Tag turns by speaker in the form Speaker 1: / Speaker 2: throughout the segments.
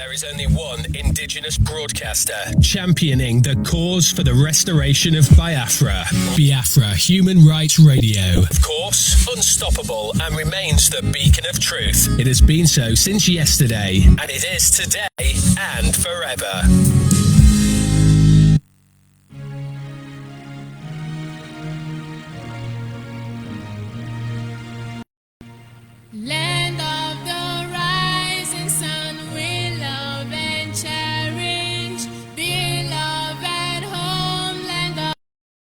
Speaker 1: there is only one indigenous broadcaster championing the cause for the restoration of Biafra. Biafra Human Rights Radio. Of course, unstoppable and remains the beacon of truth. It has been so since yesterday, and it is today and forever.
Speaker 2: Land of the rising sun, we love and cherish. Beloved homeland of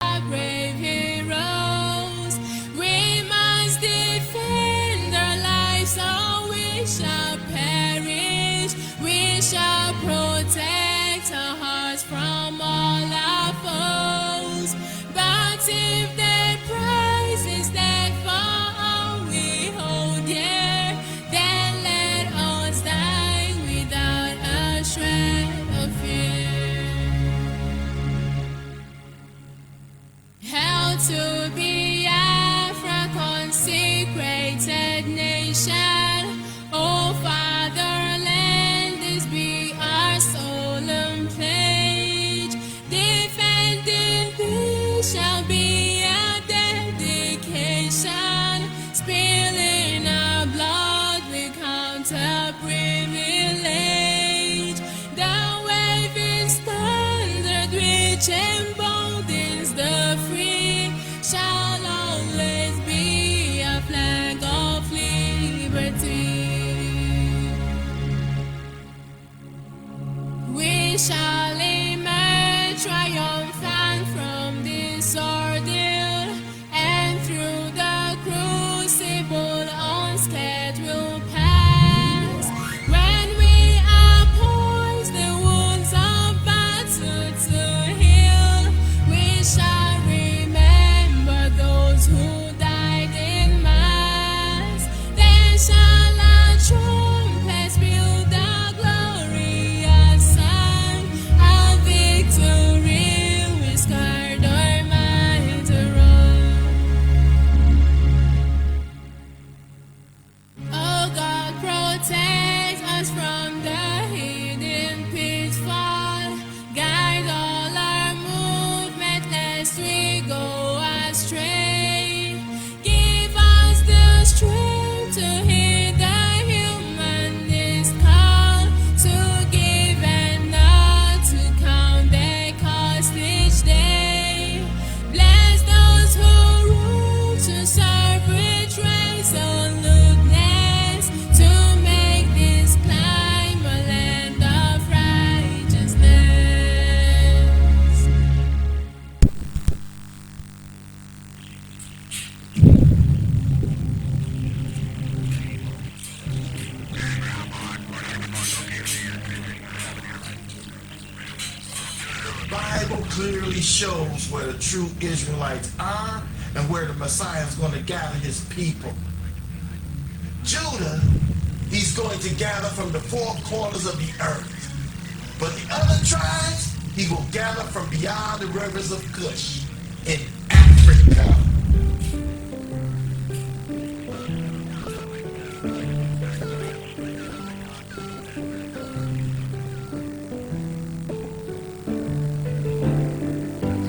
Speaker 2: our brave heroes. We must defend our lives or we shall perish. We shall protect our hearts from all our foes. But if their price is that for all we hold dear, then let us die without a shred of fear. Held to Biafra, consecrated nation, O fatherland, this be our solemn pledge. Defending peace shall be a dedication. Spilling our blood we count a privilege. The waving standard which emboldens the free shall always be a flag of liberty. We shall emerge triumphant from this ordeal, and through the crucible unscathed we'll pass. When we are poised the wounds of battle to heal, we shall remember those who died in mass. Then shall our trumpets peal the glorious song of victory. We scarred our minds around. Oh God, protect us from the hidden pitfall. Guide all our movement lest we go astray. Give us the strength to hear the humanist call, to give and not to count their cost each day. Bless those who rule to serve with resoluteness, to make this climb a land of righteousness.
Speaker 3: The Bible clearly shows where the true Israelites are and where the Messiah is going to gather his people. Judah, he's going to gather from the four corners of the earth. But the other tribes, he will gather from beyond the rivers of Cush in Africa.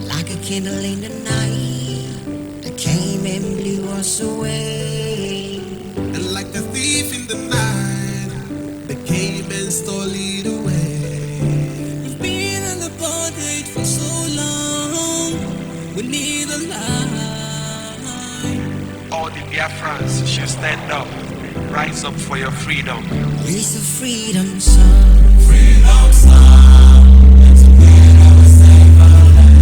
Speaker 4: Like a candle in the night that came and blew us away.
Speaker 5: And like a thief in the night, they came and stole it away.
Speaker 4: We've been in the bondage for so long. We need a light.
Speaker 6: All the Biafrans should stand up, rise up for your freedom.
Speaker 4: Release the freedom song.
Speaker 5: Freedom song, and together we save our land.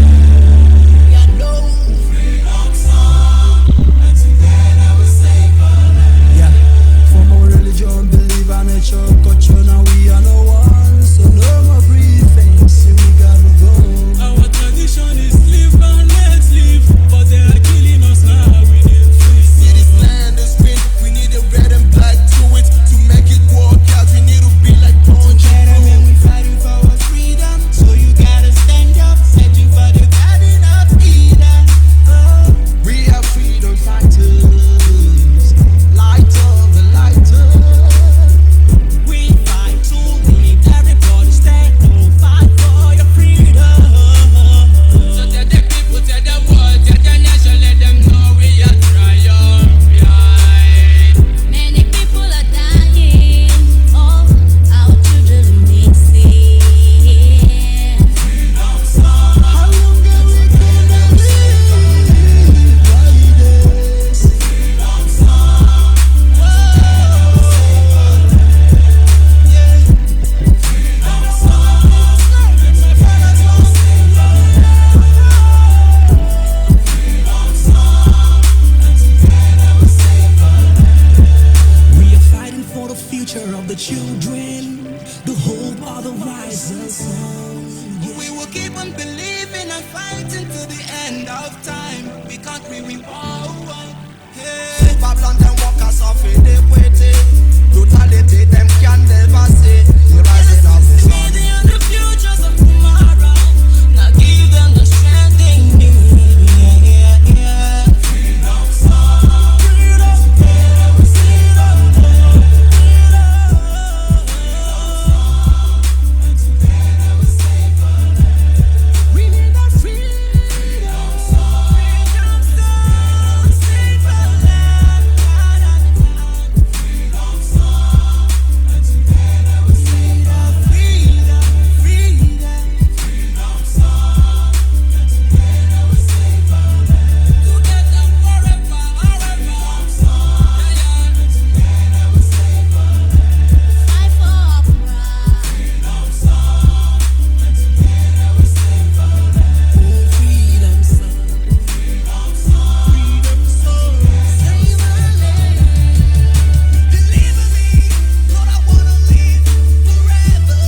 Speaker 4: I know.
Speaker 5: Freedom song, and together we save our land.
Speaker 7: Yeah, from our religion, believe our nature, culture, now we are no one. So no more breathing, see we gotta go.
Speaker 5: Our tradition is live and let's live, but they are killing us now. We need free. See this land is green, we need a red and black to it. To make it work out, we need to be like Punch.
Speaker 7: Together, man, we fighting for our freedom. the children, the hope of the rising sun.
Speaker 4: We will keep on believing and fighting to the end of time. We can't really
Speaker 7: Babylon them walkers of iniquity, brutality them can never see the rising of the sun.
Speaker 4: the futures of tomorrow. Now give them the strength they need. Freedom song. Freedom. We need our freedom song. Freedom song. Save our land. Freedom song. And together we save our freedom. Freedom. Freedom song. And together we save our land. Together forever, forever. Freedom song. And together we save our land. Fight for our pride. Freedom song. And together we save our land. Oh, freedom song. Freedom song. Freedom song. Save our land. Believe in me, Lord, I wanna live forever.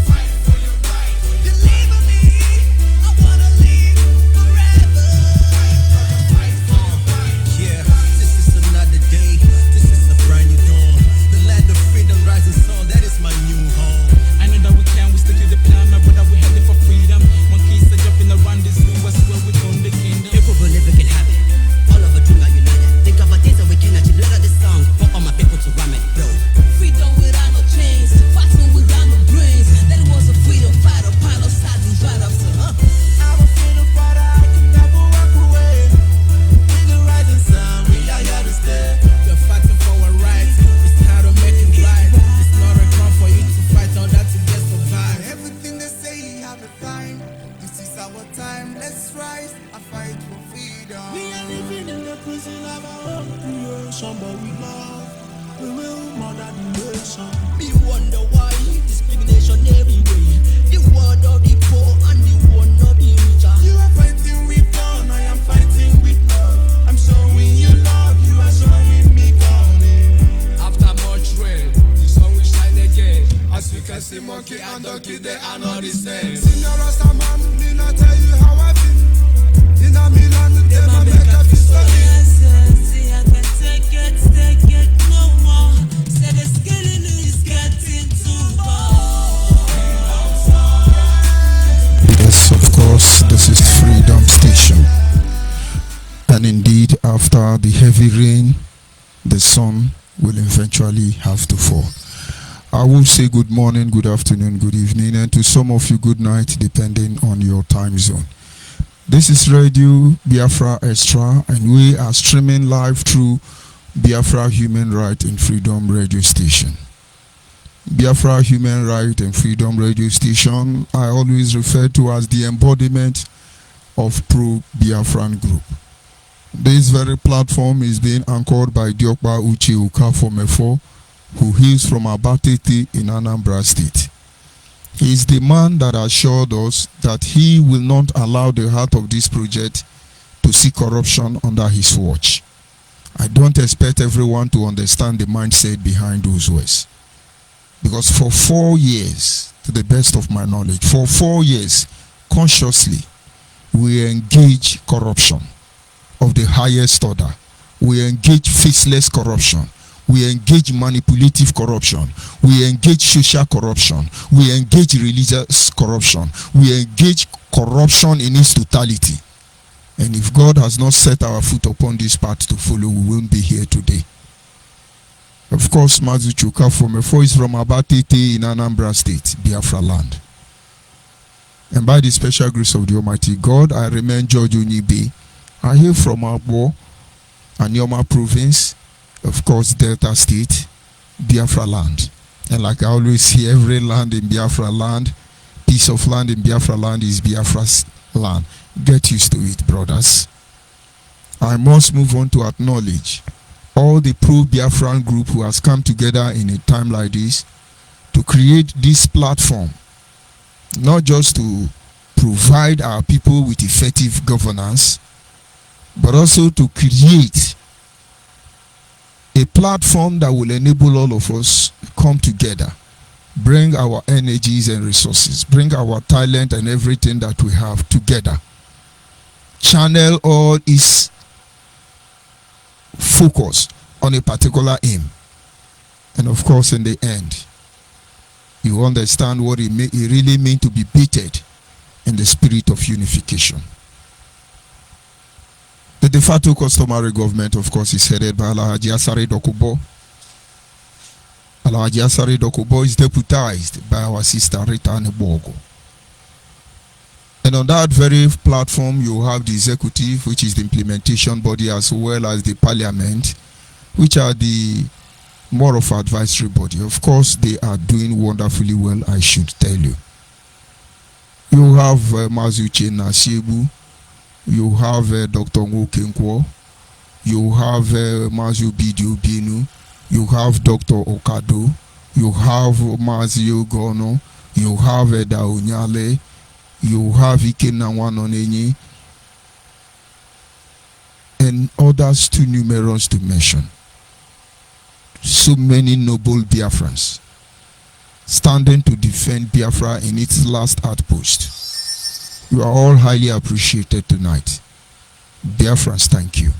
Speaker 4: Fight for your right. Believe in me, I wanna live forever. Fight for your right.
Speaker 7: Yeah, this is another day. This is a brand new dawn. The land of freedom, rising sun. That is my new home.
Speaker 5: I know that we can, we stick to the plan, my brother, we headed for freedom. Monkeys are jumping around this new west where we own the kingdom.
Speaker 7: People will never get happy. All of a dream are united. Think of a days that we can achieve. Look at this song for all my people to ram it, bro.
Speaker 4: Freedom without no chains, fighting without no brains. That was a freedom fighter, pilot starting right up to
Speaker 7: I'm a freedom fighter, I can never walk away. With the rising sun, we are here to stay.
Speaker 5: We're fighting for our rights, it's time to make it right. It's not a crime for you to fight all that to get survive.
Speaker 7: Everything they say, have a time. This is our time, let's rise. I fight for freedom.
Speaker 5: We are living in the prison of our own creation, but we love, we will murder the nation.
Speaker 7: Me wonder why discrimination everywhere. The word of the poor and the one of the richer.
Speaker 5: You are fighting with fun, I am fighting with love. I'm showing you love, you are showing me calling. After much rain, the sun will shine again. As we can see, monkey and donkey, they are not the same. Senior Rasta man, me not tell you how I feel. In a Milan, they might make a feel so good.
Speaker 4: See, I can take it no more. Say the scaling is getting too far.
Speaker 8: Yes, of course, this is Freedom Station. And indeed, after the heavy rain, the sun will eventually have to fall. I will say good morning, good afternoon, good evening, and to some of you, good night, depending on your time zone. This is Radio Biafra Extra, and we are streaming live through Biafra Human Right and Freedom Radio Station. Biafra Human Right and Freedom Radio Station, I always refer to as the embodiment of pro-Biafran group. This very platform is being anchored by Diokpa Uche Ukafomefo, who hails from Abatete in Anambra State. He is the man that assured us that he will not allow the heart of this project to see corruption under his watch. I don't expect everyone to understand the mindset behind those words. Because for 4 years, to the best of my knowledge, for 4 years, consciously, we engage corruption of the highest order. We engage faceless corruption. We engage manipulative corruption. We engage social corruption. We engage religious corruption. We engage corruption in its totality. And if God has not set our foot upon this path to follow, we won't be here today. Of course, Mazu Chukafomefo is from Abatete in Anambra State, Biafra land. And by the special grace of the Almighty God, I remain George ONYIBE. I hail from Abo, Anyoma province, of course, Delta State, Biafra land. And like I always say, every land in Biafra land, piece of land in Biafra land is Biafra's land. Get used to it, brothers. I must move on to acknowledge all the pro-Biafran group who has come together in a time like this to create this platform, not just to provide our people with effective governance, but also to create a platform that will enable all of us come together, bring our energies and resources, bring our talent and everything that we have together, channel all its focus on a particular aim, and of course in the end you understand what it really means to be beaten in the spirit of unification. The de facto customary government, of course, is headed by Alhaji Asare Dokubo. Alhaji Asare Dokubo is deputized by our sister Rita Nebogo. And on that very platform, you have the executive, which is the implementation body, as well as the parliament, which are the more of advisory body. Of course, they are doing wonderfully well, I should tell you. You have Mazuche Nasiebu, you have Dr. Ngokenkwo, you have Mazu Bidio Binu, you have Dr. Okado, you have Mazio Gono, you have Daonyale, you have Ikenawanonenyi, and others too numerous to mention. So many noble Biafrans standing to defend Biafra in its last outpost. You are all highly appreciated tonight. Biafrans, thank you.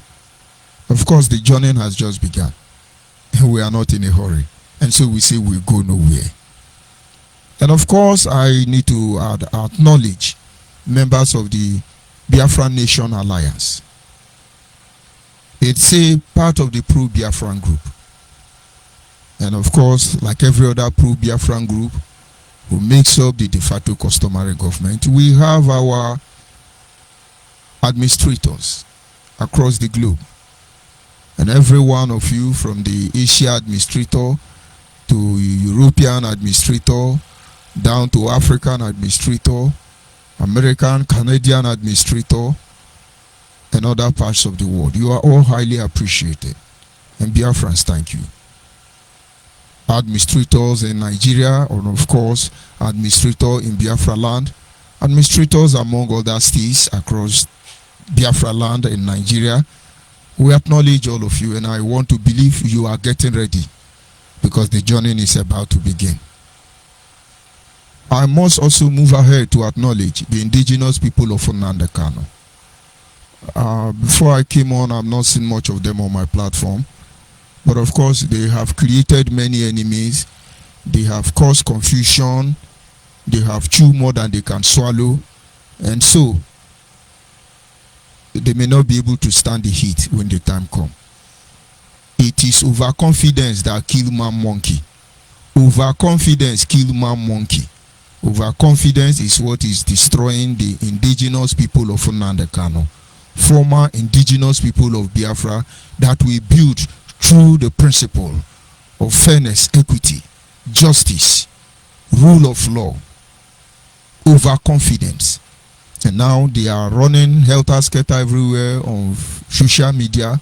Speaker 8: Of course, the journey has just begun. We are not in a hurry. And so we say we'll go nowhere. And of course, I need to acknowledge members of the Biafra Nation Alliance. It's a part of the pro-Biafran group. And of course, like every other pro-Biafran group who makes up the de facto customary government, we have our administrators across the globe. And every one of you, from the Asia administrator to European administrator, down to African administrator, American, Canadian administrator, and other parts of the world, you are all highly appreciated. And Biafrans, thank you. Administrators in Nigeria, and of course, administrator in Biafra land, administrators among other states across Biafra land in Nigeria. We acknowledge all of you, and I want to believe you are getting ready because the journey is about to begin. I must also move ahead to acknowledge the indigenous people of Nnamdi Kanu. Before I came on, I've not seen much of them on my platform. But of course, they have created many enemies. They have caused confusion. They have chewed more than they can swallow. And so, they may not be able to stand the heat when the time comes. It is overconfidence that kills man monkey. Overconfidence kills man monkey. Overconfidence is what is destroying the indigenous people of Nnamdi Kanu, former indigenous people of Biafra that we built through the principle of fairness, equity, justice, rule of law. Overconfidence. And now they are running helter-skelter everywhere on social media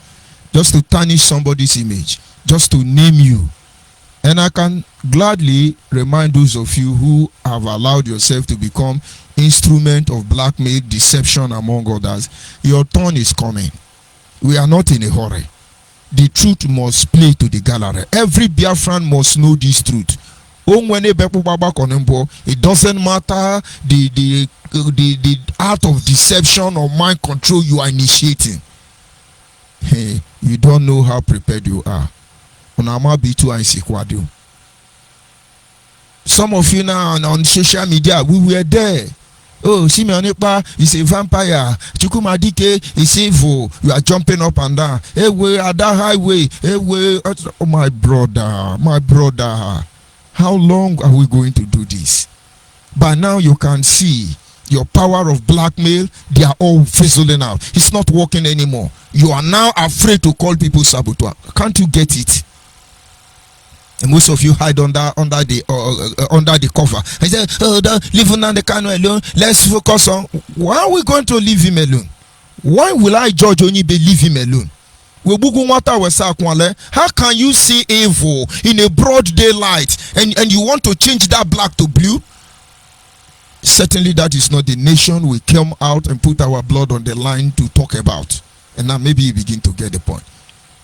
Speaker 8: just to tarnish somebody's image, just to name you. And I can gladly remind those of you who have allowed yourself to become instrument of blackmail, deception, among others, your turn is coming. We are not in a hurry. The truth must play to the gallery. Every Biafran must know this truth. It doesn't matter the art of deception or mind control you are initiating. Hey, you don't know how prepared you are. Some of you now on social media, we were there. Oh, Simeon Ekpa is a vampire. Chukwumadike is evil. You are jumping up and down. Hey, we are that highway. Hey, we. Oh, my brother, my brother. How long are we going to do this? By now, you can see your power of blackmail. They are all fizzling out. It's not working anymore. You are now afraid to call people saboteur. Can't you get it? And most of you hide under the cover. I said, "Oh, don't leave Nnamdi Kanu alone. Let's focus on why are we going to leave him alone? Why will I judge ONYIBE leave him alone? How can you see evil in a broad daylight and you want to change that black to blue? Certainly, that is not the nation we come out and put our blood on the line to talk about. And now maybe you begin to get the point.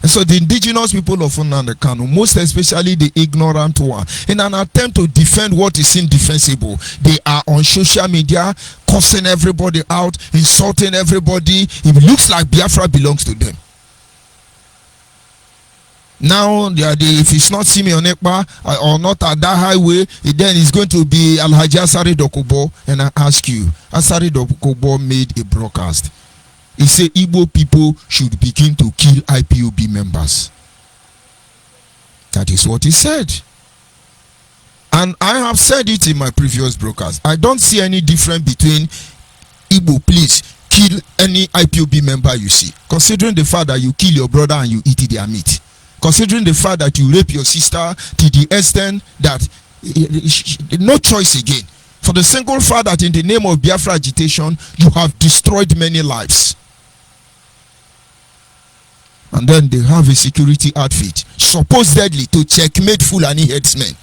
Speaker 8: And so the indigenous people of Nnamdi Kanu, most especially the ignorant one, in an attempt to defend what is indefensible, they are on social media cursing everybody out, insulting everybody. It looks like Biafra belongs to them. Now, if it's not Simeon Ekpa or not at that highway, then it's going to be Alhaji Asari Dokubo. And I ask you, Asari Dokubo made a broadcast. He said Igbo people should begin to kill IPOB members. That is what he said. And I have said it in my previous broadcast. I don't see any difference between Igbo, please kill any IPOB member you see. Considering the fact that you kill your brother and you eat their meat. Considering the fact that you rape your sister to the extent that no choice again. For the single fact that in the name of Biafra agitation, you have destroyed many lives. And then they have a security outfit supposedly to checkmate Fulani headsmen.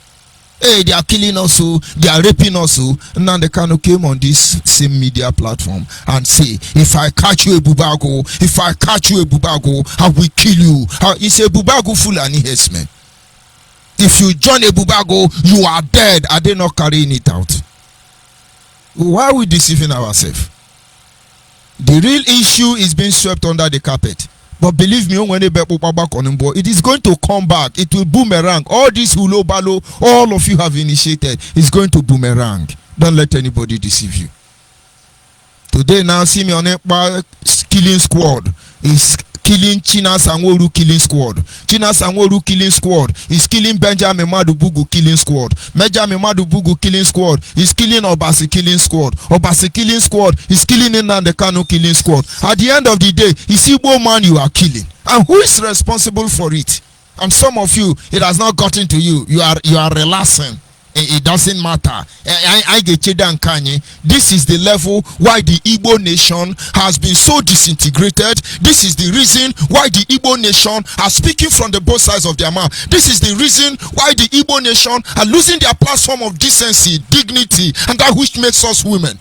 Speaker 8: Hey, they are killing us, they are raping us. And now the Kanu came on this same media platform and say, if I catch you a bubago, I will kill you. It's a bubago Fulani headsmen. If you join a bubago, you are dead. Are they not carrying it out? Why are we deceiving ourselves? The real issue is being swept under the carpet. But believe me, when it is going to come back. It will boomerang. All this hulo balo, all of you have initiated, is going to boomerang. Don't let anybody deceive you. Today now, Simeon Ekpa killing squad is killing China Sanworu killing squad. China Sanworu killing squad is killing Benjamin Madubugu killing squad. Benjamin Madubugu killing squad is killing Obasi killing squad. Obasi killing squad is killing Nnamdi Kanu killing squad. At the end of the day, it's Igbo man you are killing. And who is responsible for it? And some of you, it has not gotten to you. You are relaxing. It doesn't matter. This is the level why the Igbo nation has been so disintegrated. This is the reason why the Igbo nation are speaking from the both sides of their mouth. This is the reason why the Igbo nation are losing their platform of decency, dignity, and that which makes us women.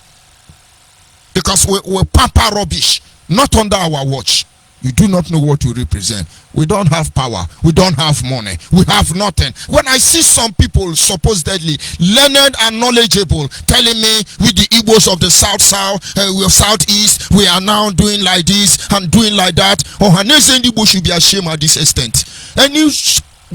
Speaker 8: Because we pamper rubbish, not under our watch. You do not know what you represent. We don't have power. We don't have money. We have nothing. When I see some people supposedly learned and knowledgeable telling me with the Igbos of the southeast, we are now doing like this and doing like that. Oh, Hanese Igbo should be ashamed at this extent. Any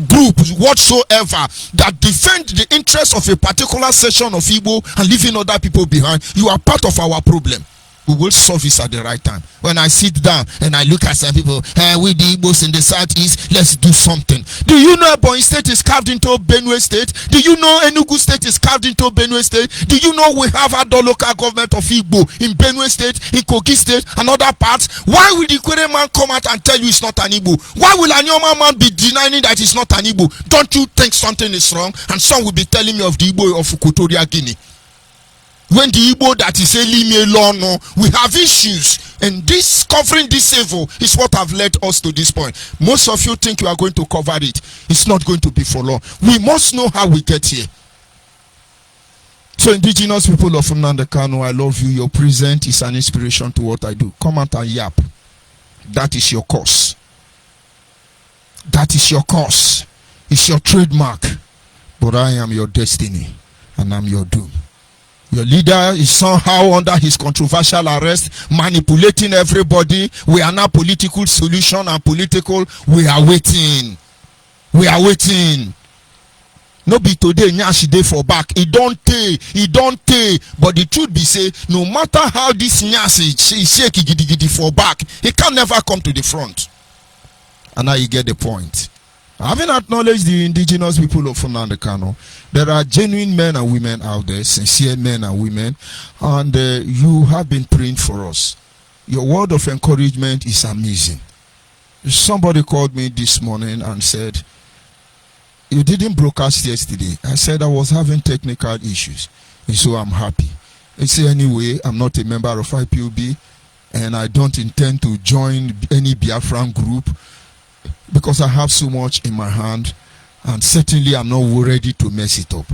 Speaker 8: group whatsoever that defend the interests of a particular section of Igbo and leaving other people behind, you are part of our problem. We will solve this at the right time. When I sit down and I look at some people, we the Igbos in the southeast, let's do something. Do you know Ebonyi State is carved into Benue State? Do you know Enugu State is carved into Benue State? Do you know we have other local government of Igbo in Benue State, in Kogi State, and other parts? Why will the Kwere man come out and tell you it's not an Igbo? Why will Anyoma man be denying that it's not an Igbo? Don't you think something is wrong? And some will be telling me of the Igbo of Equatorial Guinea. When the Igbo that is a Lime law, no, we have issues, and this covering this evil is what have led us to this point. Most of you think you are going to cover it. It's not going to be for long. We must know how we get here. So, indigenous people of Nnamdi Kanu, I love you. Your present is an inspiration to what I do. Come out and yap. That is your cause. That is your cause. It's your trademark. But I am your destiny, and I'm your doom. Your leader is somehow under his controversial arrest, manipulating everybody. We are now political solution and political. We are waiting. We are waiting. No be today, nyashi day for back. It don't take. But the truth be say, no matter how this nyashi shake gidi for back, he can never come to the front. And now you get the point. Having acknowledged the indigenous people of Nnamdi Kanu, there are genuine men and women out there, sincere men and women, and you have been praying for us. Your word of encouragement is amazing. Somebody called me this morning and said, you didn't broadcast yesterday. I said I was having technical issues, and so I'm happy. I say anyway, I'm not a member of IPOB, and I don't intend to join any Biafran group, because I have so much in my hand, and certainly I'm not ready to mess it up.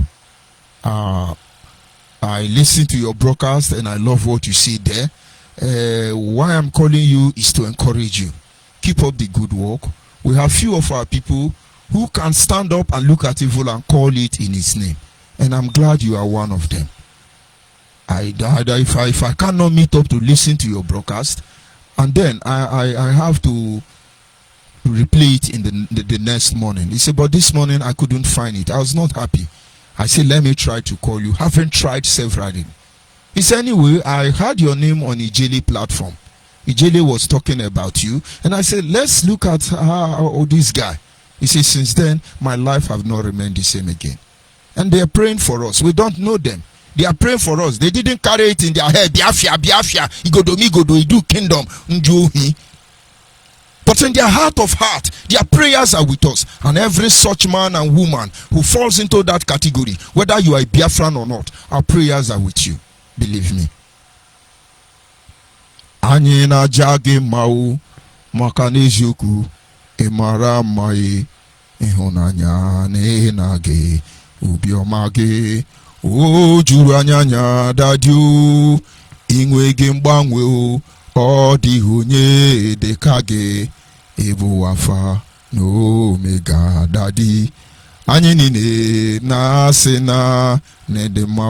Speaker 8: I listen to your broadcast and I love what you say there. Why I'm calling you is to encourage you. Keep up the good work. we have few of our people who can stand up and look at evil and call it in its name. And I'm glad you are one of them. If I cannot meet up to listen to your broadcast, and then I have to replay it in the next morning. He said, but this morning I couldn't find it. I was not happy. I said, let me try to call you. Haven't tried severally. He said, anyway, I heard your name on Ijele platform. Ijele was talking about you. And I said, let's look at this guy. He said, since then, my life have not remained the same again. And they are praying for us. We don't know them. They are praying for us. They didn't carry it in their head. Biafra, Igodo, do kingdom. But in their heart of heart, their prayers are with us. And every such man and woman who falls into that category, whether you are a Biafran or not, our prayers are with you. Believe me. Anyị na-aja gị mma maka n'eziokwu ịmara mma ịhụnanya na gị obiọma gị o juru anya dadi inwe gị mgbanwe ọ dịghị onye dịka gị ịbụ Alpha na Omega dadi anyị niile na-asị na n'ịdị mma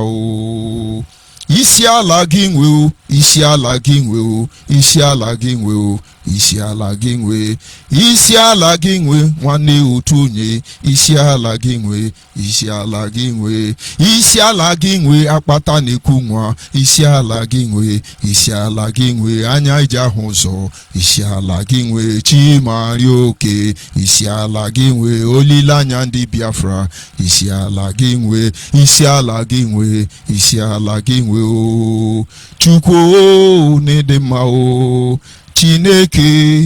Speaker 8: isi ala gị nwe isi ala gị nwe isi ala gị nwe isi ala gị nwe isi ala gị nwe nwanne otu onye isi ala gị nwe isi ala gị nwe isi ala gị nwe akpata na-ekwu nwa isi ala gị nwe isi ala gị nwe anya iji ahụ ụzọ isi ala gị nwe chimari oke isi ala gị nwe olileanya ndị Biafra isi ala gị nwe isi ala gị nwe isi ala gị nwe o Chukwu n'ịdị mma o Chineke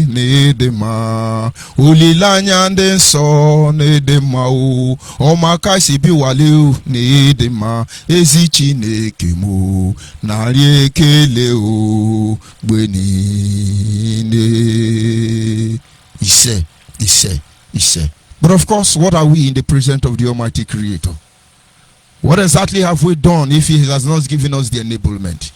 Speaker 8: n'ịdị mma olileanya ndị nsọ n'ịdị mma o ọmaka si biwale o n'ịdị mma ezi Chineke mo narị ekele o mgbe niile ise. But of course, what are we in the presence of the Almighty Creator? What exactly have we done if He has not given us the enablement?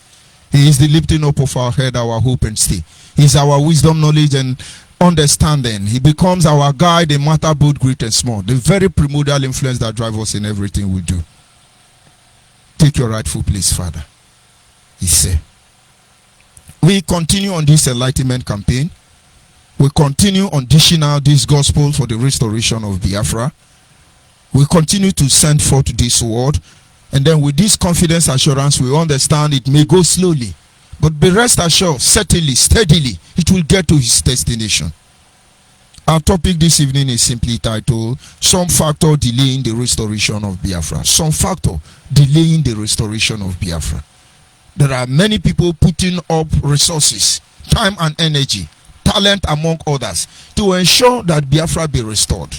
Speaker 8: He is the lifting up of our head, our hope and stay. He is our wisdom, knowledge and understanding. He becomes our guide in matter both great and small. The very primordial influence that drives us in everything we do. Take your rightful place, Father. He said. We continue on this enlightenment campaign. We continue on dishing out this gospel for the restoration of Biafra. We continue to send forth this word. And then with this confidence assurance, we understand it may go slowly. But be rest assured, certainly, steadily, it will get to its destination. Our topic this evening is simply titled, Some Factor Delaying the Restoration of Biafra. Some factor delaying the restoration of Biafra. There are many people putting up resources, time and energy, talent among others, to ensure that Biafra be restored.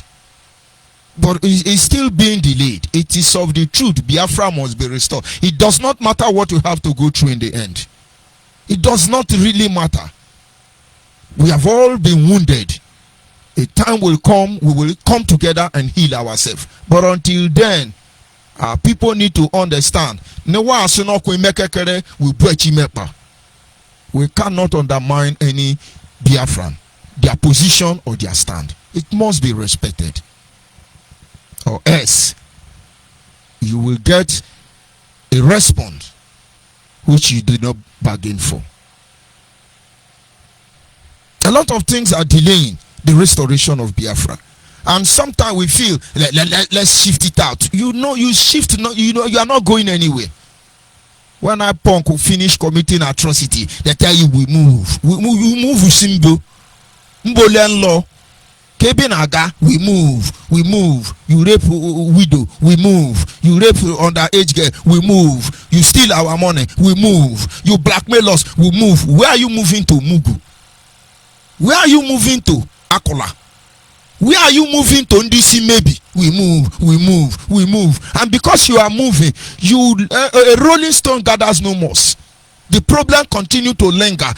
Speaker 8: But it's still being delayed. It is of the truth. Biafra must be restored. It does not matter what we have to go through in the end. It does not really matter. We have all been wounded. A time will come, we will come together and heal ourselves. But until then, our people need to understand. We cannot undermine any Biafran, their position or their stand. It must be respected. Or else you will get a response which you did not bargain for. A lot of things are delaying the restoration of Biafra, and sometimes we feel let's shift it out. You shift, you are not going anywhere. When I punk who finish committing atrocity, they tell you we move Simbo Mbolen law. Kebenaga, we move. You rape widow, we move. You rape underage girl, we move. You steal our money, we move. You blackmail us, we move. Where are you moving to, Mugu? Where are you moving to, Akola? Where are you moving to, Ndisi? Maybe we move. And because you are moving, a rolling stone gathers no moss. The problem continue to linger. And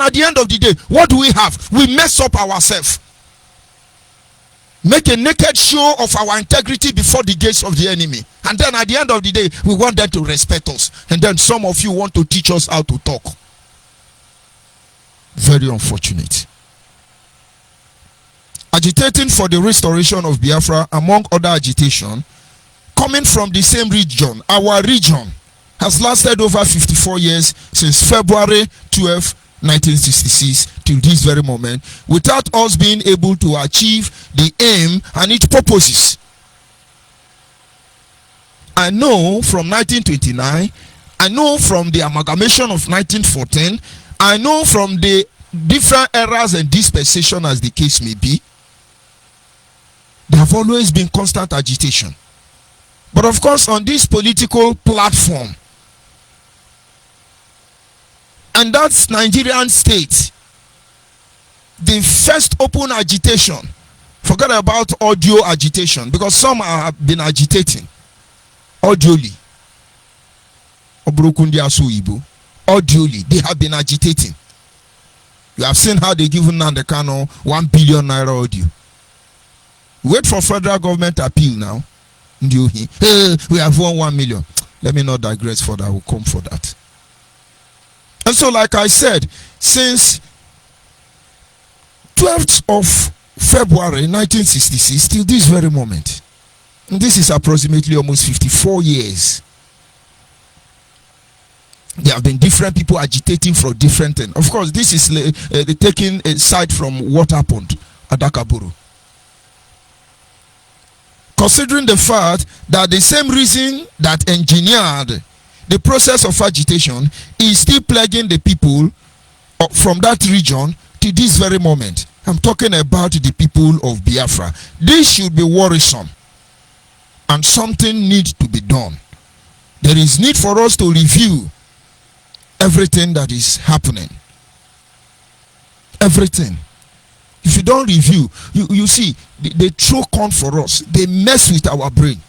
Speaker 8: at the end of the day, what do we have? We mess up ourselves. Make a naked show of our integrity before the gates of the enemy. And then at the end of the day, we want them to respect us. And then some of you want to teach us how to talk. Very unfortunate. agitating for the restoration of Biafra, among other agitation, coming from the same region. Our region has lasted over 54 years, since February 12, 1966 till this very moment, without us being able to achieve the aim and its purposes. I know from 1929, I know from the amalgamation of 1914, I know from the different eras and dispensation, as the case may be, there have always been constant agitation. But of course, on this political platform, and that's Nigerian state, the first open agitation, forget about audio agitation, because some have been agitating audioly. Audioly, they have been agitating. You have seen how they given Nnamdi Kanu 1 billion naira audio. Wait for federal government appeal now. We have won 1 million. Let me not digress further. I will come for that. And so, like I said, since 12th of February 1966 till this very moment, and this is approximately almost 54 years, there have been different people agitating for different things. Of course, this is taking a side from what happened at Dakaburu. Considering the fact that the same reason that engineered the process of agitation is still plaguing the people from that region to this very moment. I'm talking about the people of Biafra. This should be worrisome, and something needs to be done. There is need for us to review everything that is happening. Everything. If you don't review, you see, they throw corn for us. They mess with our brain.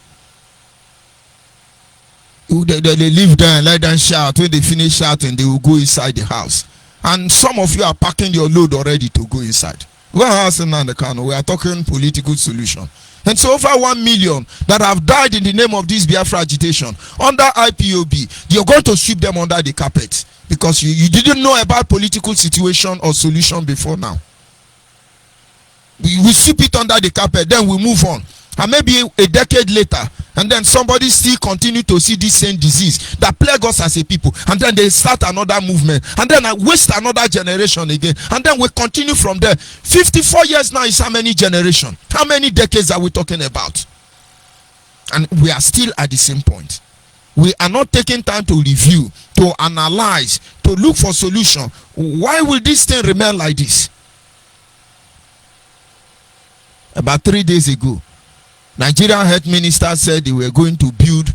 Speaker 8: They live there and let them shout. When they finish shouting, they will go inside the house. And some of you are packing your load already to go inside. We are talking political solution. And so over 1 million that have died in the name of this Biafra agitation under IPOB, you're going to sweep them under the carpet because you didn't know about political situation or solution before now. We sweep it under the carpet, then we move on. And maybe a decade later, and then somebody still continue to see this same disease that plague us as a people, and then they start another movement, and then I waste another generation again, and then we continue from there. 54 years now is how many generations? How many decades are we talking about? And we are still at the same point. We are not taking time to review, to analyze, to look for solution. Why will this thing remain like this? About 3 days ago, Nigerian health minister said they were going to build,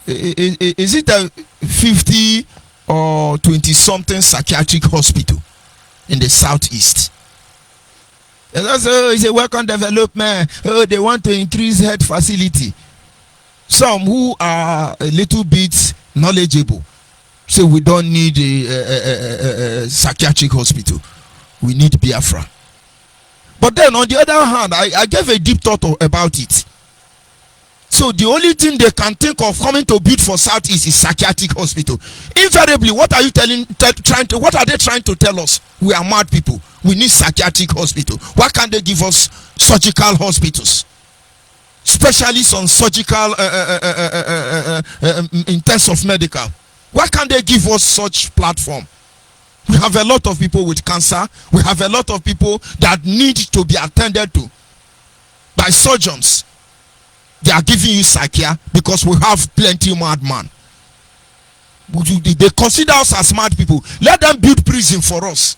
Speaker 8: is it a 50 or 20 something psychiatric hospital in the southeast? And that's, it's a welcome development. Oh, they want to increase health facility. Some who are a little bit knowledgeable say we don't need a psychiatric hospital. We need Biafra. But then on the other hand, I gave a deep thought about it. So the only thing they can think of coming to build for Southeast is psychiatric hospital. Invariably, what are you what are they trying to tell us? We are mad people. We need psychiatric hospital. Why can't they give us surgical hospitals? Specialists on surgical in terms of medical. Why can't they give us such platform? We have a lot of people with cancer. We have a lot of people that need to be attended to by surgeons. They are giving you psychiatry because we have plenty madman. They consider us as mad people. Let them build prison for us.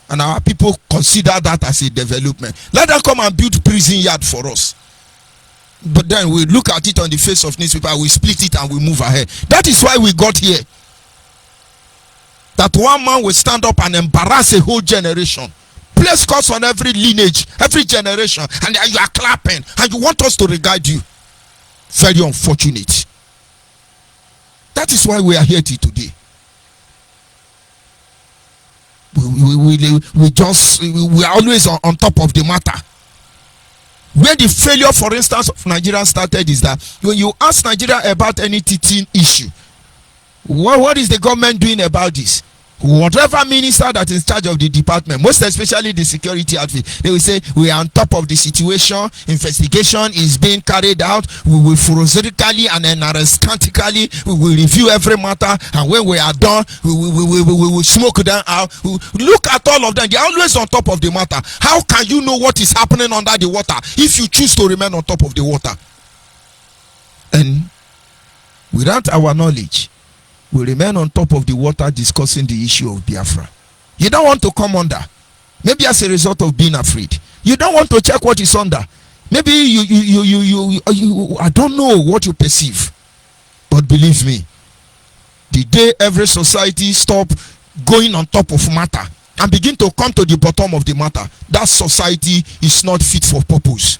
Speaker 8: And our people consider that as a development. Let them come and build prison yard for us. But then we look at it on the face of newspaper, we split it and we move ahead. That is why we got here. That one man will stand up and embarrass a whole generation. Place curse on every lineage, every generation, and you are clapping, and you want us to regard you. Very unfortunate. That is why we are here today. We are always on top of the matter. Where the failure, for instance, of Nigeria started is that when you ask Nigeria about any teaching issue, what is the government doing about this? Whatever minister that is in charge of the department, most especially the security outfit, they will say, we are on top of the situation, investigation is being carried out, we will forensically and analytically, we will review every matter, and when we are done, we will smoke them out. Look at all of them, they are always on top of the matter. How can you know what is happening under the water if you choose to remain on top of the water? And without our knowledge, we remain on top of the water discussing the issue of Biafra. You don't want to come under, maybe as a result of being afraid. You don't want to check what is under. Maybe you I don't know what you perceive. But believe me, the day every society stop going on top of matter and begin to come to the bottom of the matter, that society is not fit for purpose.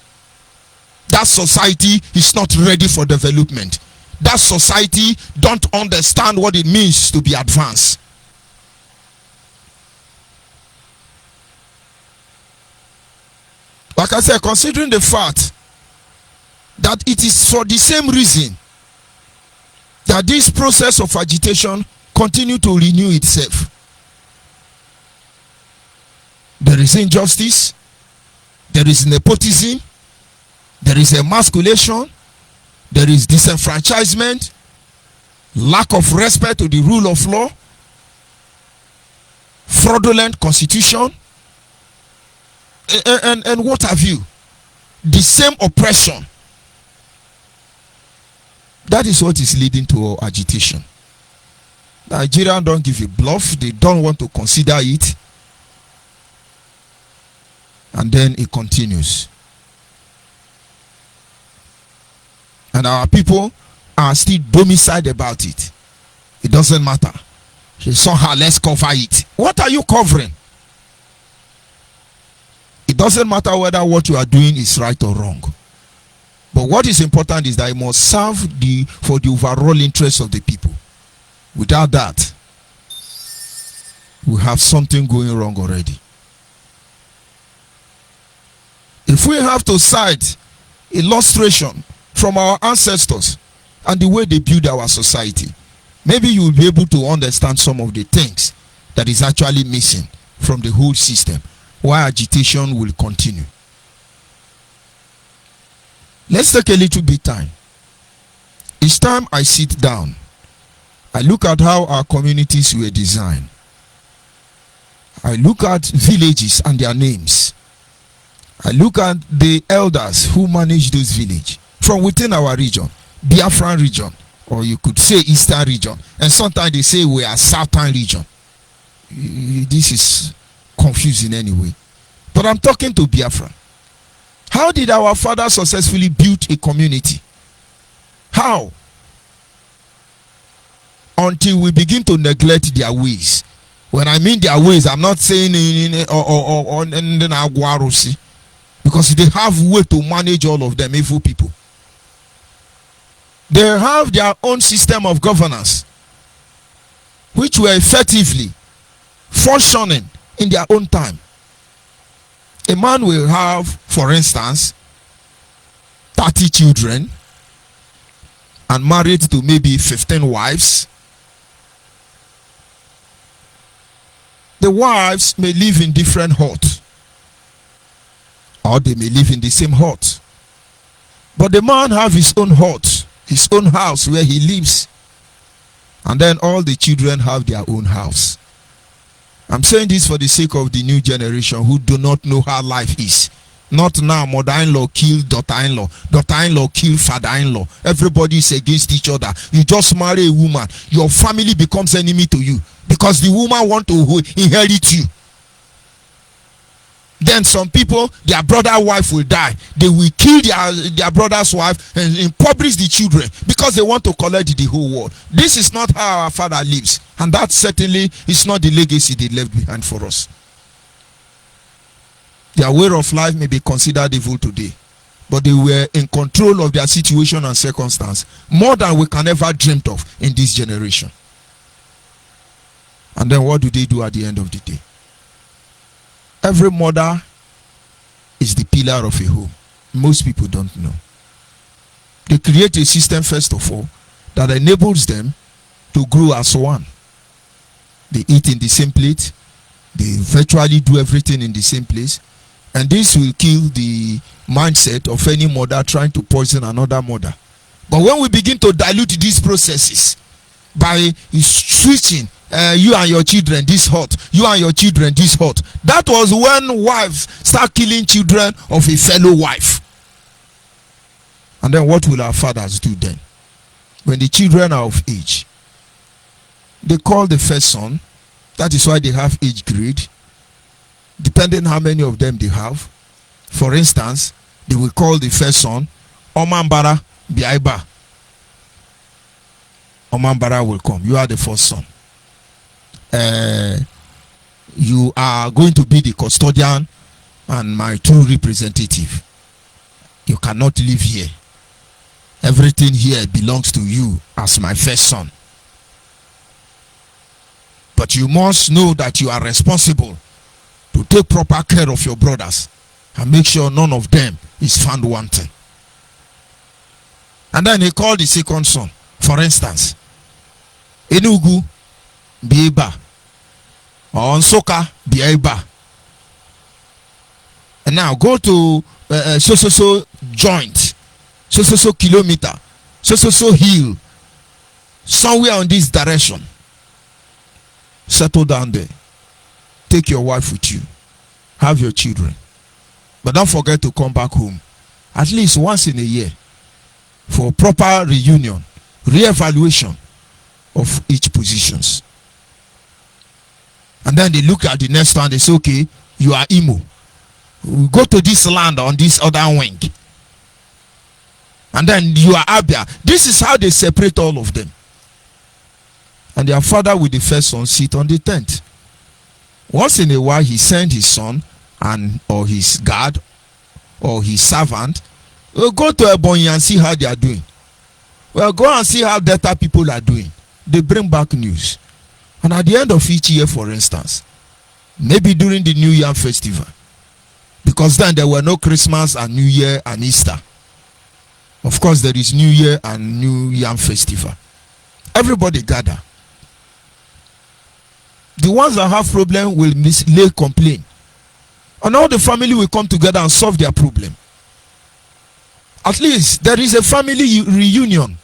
Speaker 8: That society is not ready for development. That society don't understand what it means to be advanced. Like I said, considering the fact that it is for the same reason that this process of agitation continue to renew itself. There is injustice, there is nepotism, there is emasculation, there is disenfranchisement, lack of respect to the rule of law, fraudulent constitution, and what have you. The same oppression. That is what is leading to agitation. Nigerians don't give a bluff. They don't want to consider it. And then it continues. And our people are still domiciled about it. It doesn't matter. Somehow let's cover it. What are you covering? It doesn't matter whether what you are doing is right or wrong. But what is important is that it must serve for the overall interest of the people. Without that, we have something going wrong already. If we have to cite illustration from our ancestors and the way they build our society, maybe you will be able to understand some of the things that is actually missing from the whole system, why agitation will continue. Let's take a little bit time. Each time I sit down, I look at how our communities were designed. I look at villages and their names. I look at the elders who manage those villages from within our region, Biafran region, or you could say Eastern region, and sometimes they say we are Southern region. This is confusing anyway. But I'm talking to Biafra. How did our fathers successfully build a community? How? Until we begin to neglect their ways. When I mean their ways, I'm not saying because they have way to manage all of them, evil people. They have their own system of governance, which were effectively functioning in their own time. A man will have, for instance, 30 children and married to maybe 15 wives. The wives may live in different huts, or they may live in the same hut. But the man have his own hut, his own house where he lives. And then all the children have their own house. I'm saying this for the sake of the new generation who do not know how life is. Not now, mother-in-law kill daughter-in-law, daughter-in-law kill father-in-law. Everybody is against each other. You just marry a woman, your family becomes enemy to you because the woman want to inherit you. Then some people, their brother's wife will die. They will kill their brother's wife and impoverish the children because they want to collect the whole world. This is not how our father lives. And that certainly is not the legacy they left behind for us. Their way of life may be considered evil today, but they were in control of their situation and circumstance more than we can ever dream of in this generation. And then what do they do at the end of the day? Every mother is the pillar of a home. Most people don't know. They create a system, first of all, that enables them to grow as one. They eat in the same plate. They virtually do everything in the same place. And this will kill the mindset of any mother trying to poison another mother. But when we begin to dilute these processes by switching, you and your children this hot, you and your children this hot, that was when wives start killing children of a fellow wife. And then what will our fathers do then? When the children are of age, they call the first son. That is why they have age grade, depending how many of them they have. For instance, they will call the first son Omambara Biaiba. Omambara will come. You are the first son. You are going to be the custodian and my true representative. You cannot live here. Everything here belongs to you as my first son. But you must know that you are responsible to take proper care of your brothers and make sure none of them is found wanting. And then he called the second son. For instance, Enugu Bieba or Nsoka Bieba. And now go to so joint, so kilometer, so hill, somewhere on this direction. Settle down there. Take your wife with you. Have your children. But don't forget to come back home at least once in a year for proper reunion, reevaluation of each positions. And then they look at the next one, they say, okay, you are Imo. We go to this land on this other wing. And then you are Abia. This is how they separate all of them. And their father with the first son sit on the tent. Once in a while, he sent his son and or his guard or his servant. We'll go to Ebonyi and see how they are doing. Well, go and see how Delta people are doing. They bring back news. And at the end of each year, for instance, maybe during the New Year festival, because then there were no Christmas and New Year and Easter. Of course, there is New Year and New Year festival. Everybody gather. The ones that have problem will lay complaint. And all the family will come together and solve their problem. At least there is a family reunion.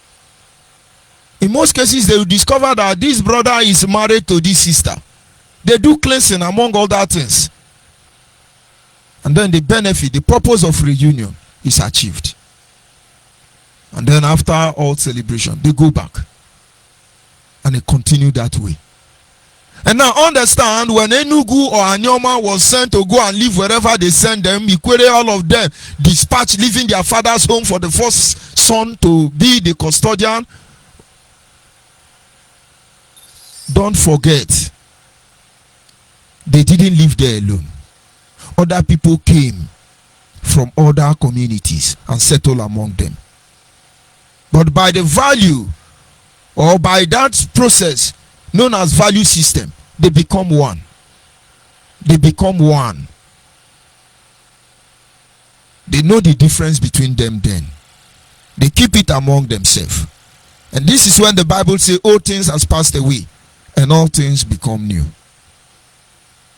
Speaker 8: In most cases, they will discover that this brother is married to this sister. They do cleansing among other things. And then the benefit, the purpose of reunion is achieved. And then after all celebration, they go back. And they continue that way. And now understand, when Enugu or Anyoma was sent to go and live wherever they sent them, equally all of them dispatched, leaving their father's home for the first son to be the custodian. Don't forget, they didn't live there alone. Other people came from other communities and settled among them. But by the value or by that process known as value system, they become one. They become one. They know the difference between them then. They keep it among themselves. And this is when the Bible says all things has passed away and all things become new.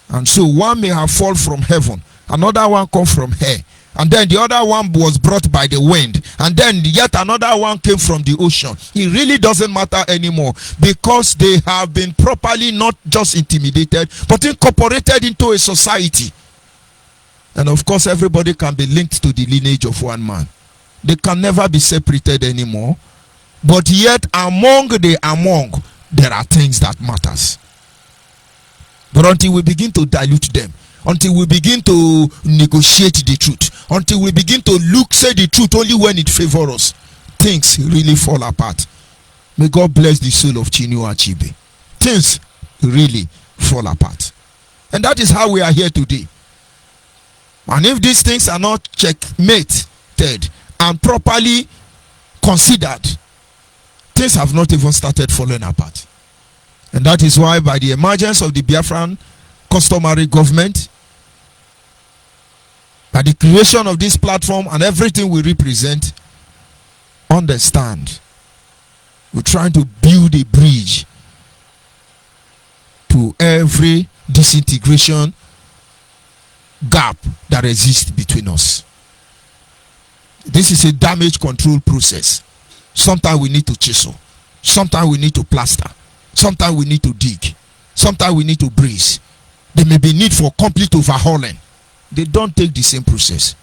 Speaker 8: And so one may have fallen from heaven, another one come from hell, and then the other one was brought by the wind, and then yet another one came from the ocean. It really doesn't matter anymore, because they have been properly not just intimidated but incorporated into a society. And of course everybody can be linked to the lineage of one man. They can never be separated anymore, but yet among there are things that matters. But until we begin to dilute them, until we begin to negotiate the truth, until we begin to say the truth only when it favors us, things really fall apart. May God bless the soul of Chinua Achebe. Things really fall apart. And that is how we are here today. And if these things are not checkmated and properly considered, things have not even started falling apart. And that is why, by the emergence of the Biafran customary government, by the creation of this platform and everything we represent, understand, we're trying to build a bridge to every disintegration gap that exists between us. This is a damage control process. Sometimes we need to chisel. Sometimes we need to plaster. Sometimes we need to dig. Sometimes we need to brace. There may be need for complete overhauling. They don't take the same process.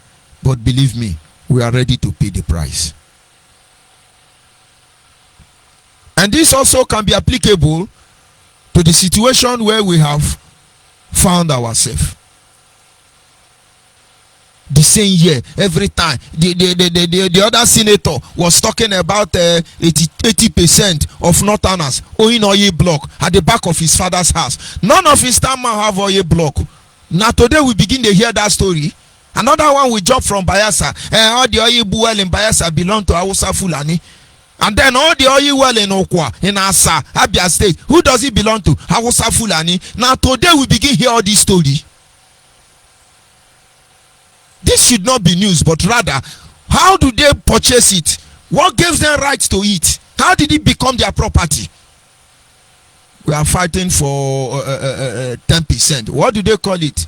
Speaker 8: But believe me, we are ready to pay the price. And this also can be applicable to the situation where we have found ourselves. The same year, every time the other senator was talking about 80% of northerners owning oil block at the back of his father's house. None of his town man have oil block. Now today we begin to hear that story. Another one we jump from Bayelsa. All the oil well in Bayelsa belong to Hausa Fulani. And then all the oil well in Okwa, in Asa, Abia State, who does it belong to? Hausa Fulani. Now today we begin hear all this story. This should not be news, but rather, how do they purchase it? What gives them rights to it? How did it become their property? We are fighting for 10%. What do they call it?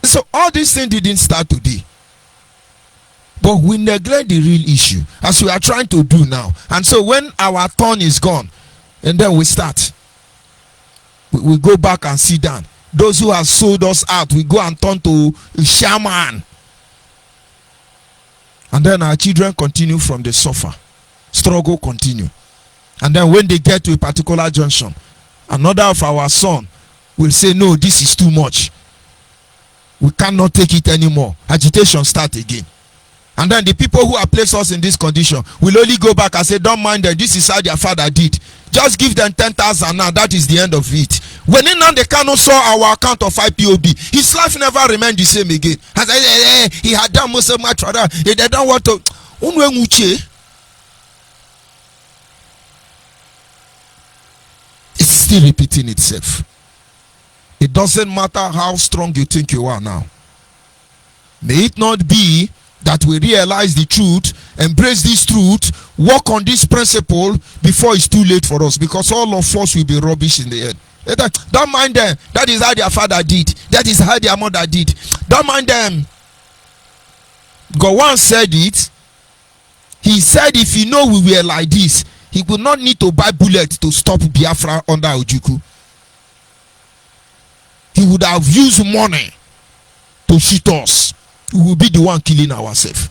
Speaker 8: So all these things didn't start today. But we neglect the real issue, as we are trying to do now. And so when our turn is gone, and then we start, we go back and sit down. Those who have sold us out, we go and turn to a shaman. And then our children continue from the sofa. Struggle continue. And then when they get to a particular junction, another of our son will say, no, this is too much. We cannot take it anymore. Agitation start again. And then the people who have placed us in this condition will only go back and say, don't mind them, this is how their father did. Just give them 10,000 now, that is the end of it. When they cannot saw our account of IPOB, his life never remained the same again. As he had done most of my trouble. They don't want to. It's still repeating itself. It doesn't matter how strong you think you are now. May it not be that we realize the truth, embrace this truth, work on this principle before it's too late for us, because all of us will be rubbish in the end. Don't mind them. That is how their father did. That is how their mother did. Don't mind them. God once said it. He said if he know we were like this, he would not need to buy bullets to stop Biafra under Ojukwu. He would have used money to shoot us. We will be the one killing ourselves.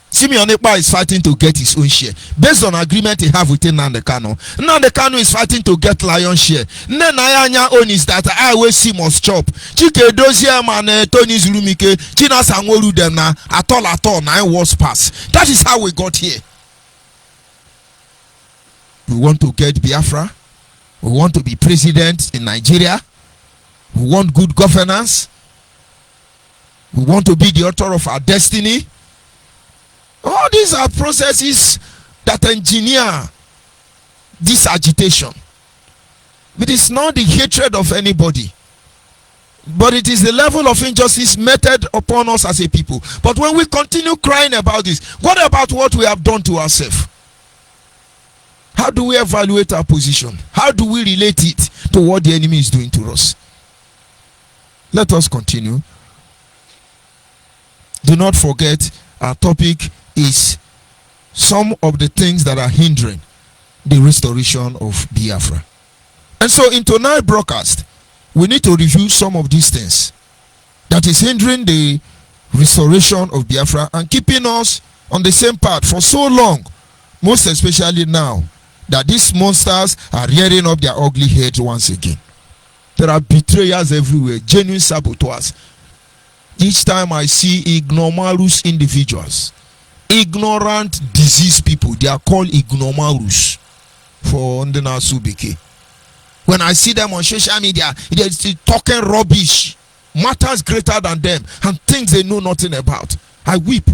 Speaker 8: Simeon Ekpa is fighting to get his own share based on agreement he have with Nnamdi Kanu. Nnamdi Kanu is fighting to get lion share. Nnenayanya own is that I always see must chop. Chike Dozie and Tony Zulumike, China Sanworu them na at all 9 wars pass. That is how we got here. We want to get Biafra. We want to be president in Nigeria. We want good governance. We want to be the author of our destiny. All these are processes that engineer this agitation. It is not the hatred of anybody, but it is the level of injustice meted upon us as a people. But when we continue crying about this, what about what we have done to ourselves? How do we evaluate our position? How do we relate it to what the enemy is doing to us? Let us continue. Do not forget, our topic is some of the things that are hindering the restoration of Biafra. And so in tonight's broadcast, we need to review some of these things that is hindering the restoration of Biafra and keeping us on the same path for so long, most especially now that these monsters are rearing up their ugly heads once again. There are betrayers everywhere, genuine saboteurs. Each time I see ignomalous individuals, ignorant, diseased people, they are called ignomalous for Ndena Subike. When I see them on social media, they're talking rubbish, matters greater than them, and things they know nothing about. I weep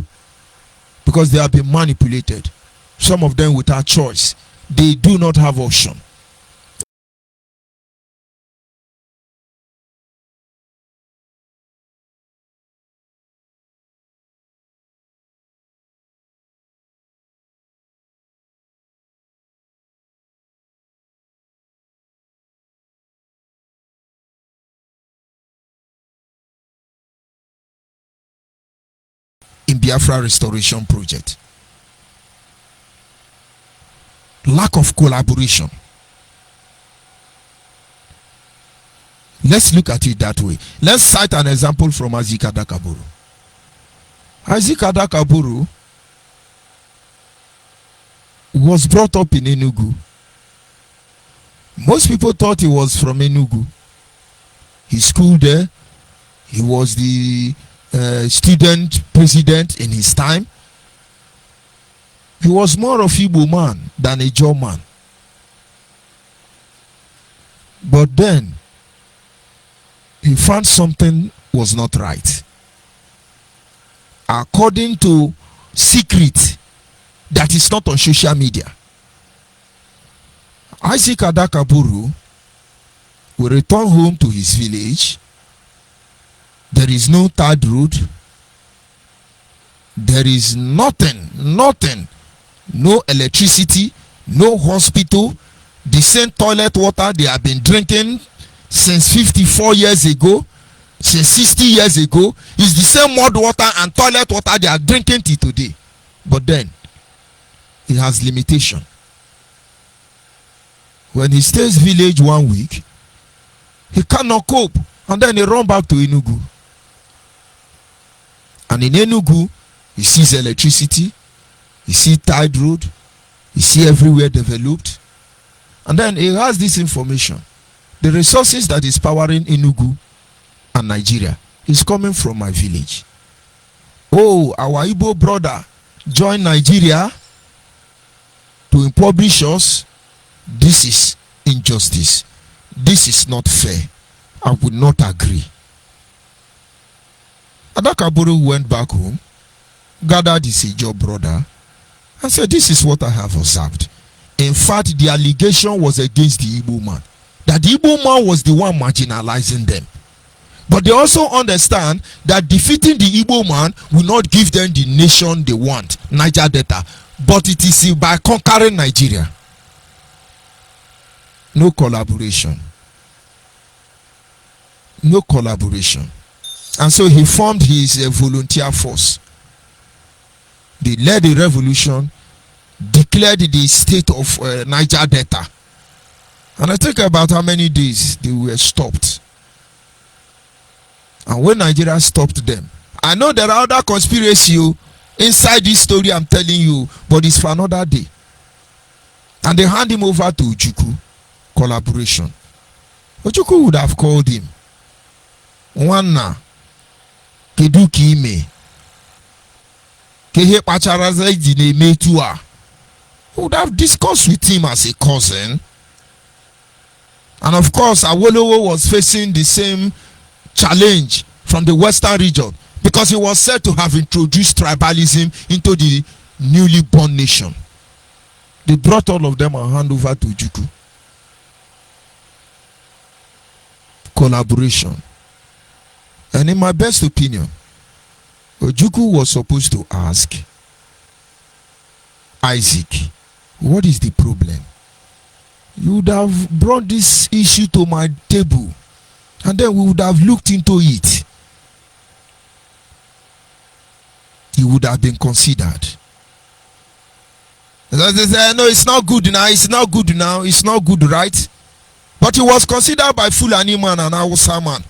Speaker 8: because they have been manipulated. Some of them without choice. They do not have option. in Biafra restoration project. Lack of collaboration. Let's look at it that way. Let's cite an example from Isaac Adakaburu. Isaac Adakaburu was brought up in Enugu. Most people thought he was from Enugu. He schooled there. He was the student president in his time. He was more of Igbo man than a German. But then he found something was not right. According to secret that is not on social media, Isaac Adakaburu will return home to his village. There is no third road. There is nothing, no electricity, no hospital. The same toilet water they have been drinking since 54 years ago, since 60 years ago, is the same mud water and toilet water they are drinking till today. But then, it has limitation. When he stays village 1 week, he cannot cope, and then he run back to Enugu. And in Enugu, he sees electricity, he sees tide road, he sees everywhere developed, and then he has this information. The resources that is powering Enugu and Nigeria is coming from my village. Oh, our Igbo brother joined Nigeria to impoverish us. This is injustice. This is not fair. I would not agree. Adakaburu went back home, gathered his Ijo brother, and said, this is what I have observed. In fact, the allegation was against the Igbo man, that the Igbo man was the one marginalizing them. But they also understand that defeating the Igbo man will not give them the nation they want, Niger Delta, but it is by conquering Nigeria. No collaboration. No collaboration. And so he formed his volunteer force. They led a revolution, declared the state of Niger Delta. And I think about how many days they were stopped. And when Nigeria stopped them, I know there are other conspiracies inside this story I'm telling you, but it's for another day. And they hand him over to Ojukwu. Collaboration. Ojukwu would have called him. Nwanna keduki ime kehe pacharaza ijine metua. Would have discussed with him as a cousin. And of course, Awolowo was facing the same challenge from the western region, because he was said to have introduced tribalism into the newly born nation. They brought all of them and hand over to Ojukwu. Collaboration. And in my best opinion, Ojukwu was supposed to ask Isaac, what is the problem? You would have brought this issue to my table, and then we would have looked into it. It would have been considered. They say, no, it's not good now, it's not good now, it's not good, right? But he was considered by Fulani man and Hausa man.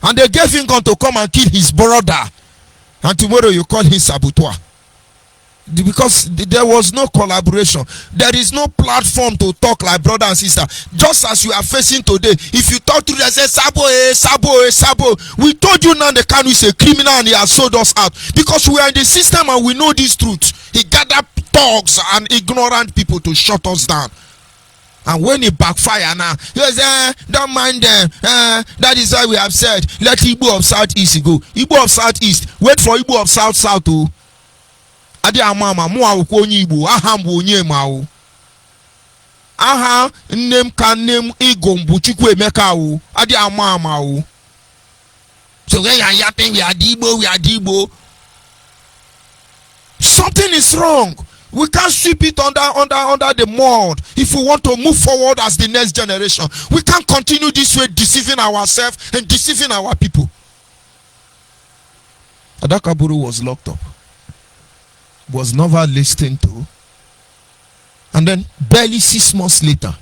Speaker 8: And they gave him gun to come and kill his brother. And tomorrow you call him Sabotage. Because there was no collaboration. There is no platform to talk like brother and sister. Just as you are facing today, if you talk to them, say, Sabo. We told you now the Kanu is a criminal and he has sold us out. Because we are in the system and we know this truth. He gathered thugs and ignorant people to shut us down. And when it backfire now, he says, don't mind them. That is why we have said, let Igbo of Southeast go. Igbo of Southeast, wait for Igbo of South too. Adi amama mu awuko ONYIBE aha mbu onye ma aha nnem ka nnem igombu chukwu emeka o adi amama o. So when you are yapping, we are Igbo. Something is wrong. We can't sweep it under the mud if we want to move forward as the next generation. We can't continue this way, deceiving ourselves and deceiving our people. Adakaburu was locked up, was never listened to, and then barely 6 months later,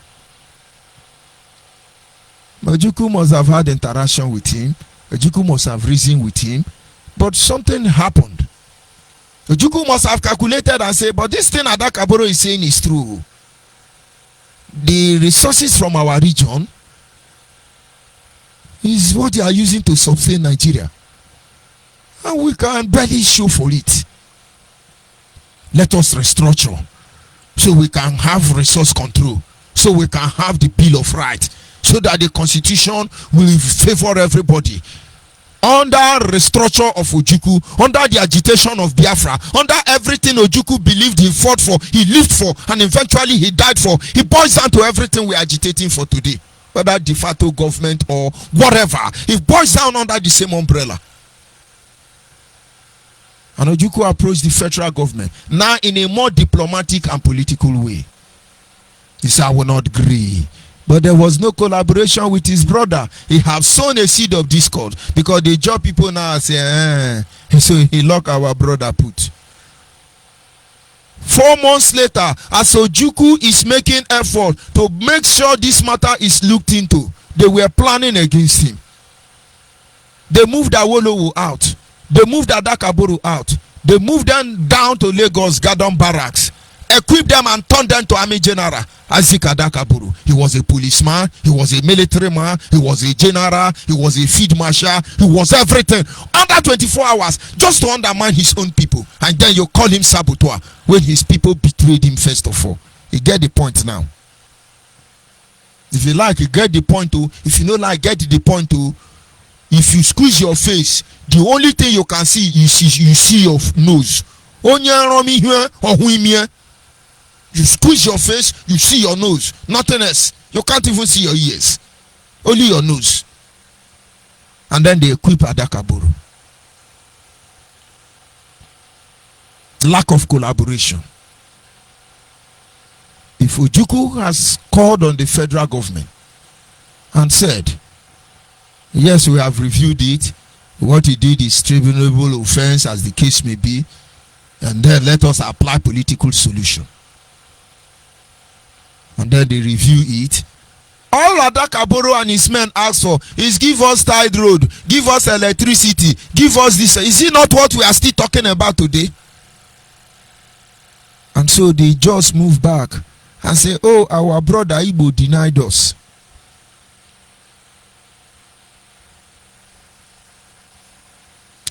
Speaker 8: Ojukwu must have had interaction with him. Ojukwu must have reasoned with him, but something happened. Ojukwu must have calculated and said, but this thing Adakaburu is saying is true. The resources from our region is what they are using to sustain Nigeria, and we can barely show for it. Let us restructure so we can have resource control, so we can have the Bill of Rights, so that the constitution will favor everybody. Under restructure of Ojukwu, under the agitation of Biafra, under everything Ojukwu believed he fought for, he lived for, and eventually he died for, he boils down to everything we are agitating for today, whether de facto government or whatever. It boils down under the same umbrella. And Ojukwu approached the federal government now in a more diplomatic and political way. He said, I will not agree. But there was no collaboration with his brother. He have sown a seed of discord because the job people now say, so he locked our brother put. 4 months later, as Ojukwu is making effort to make sure this matter is looked into, they were planning against him. They moved Awolowo out. They moved Adakaburu out. They moved them down to Lagos Garden Barracks, equipped them and turned them to Army General Isaac Adakaburu. He was a policeman, he was a military man, he was a general, he was a field marshal, he was everything. Under 24 hours, just to undermine his own people. And then you call him saboteur when his people betrayed him first of all. You get the point now. If you like, you get the point too. If you don't like, get the point too. If you squeeze your face, the only thing you can see is you see your nose. You squeeze your face, you see your nose. Nothing else. You can't even see your ears. Only your nose. And then they equip Adakaburu. Lack of collaboration. If Ojukwu has called on the federal government and said, yes, we have reviewed it, what he did is tribunable offense as the case may be, and then let us apply political solution. And then they review it. All Adakaburu and his men ask for is give us tide road, give us electricity, give us this. Is it not what we are still talking about today? And so they just move back and say, oh, our brother Igbo denied us.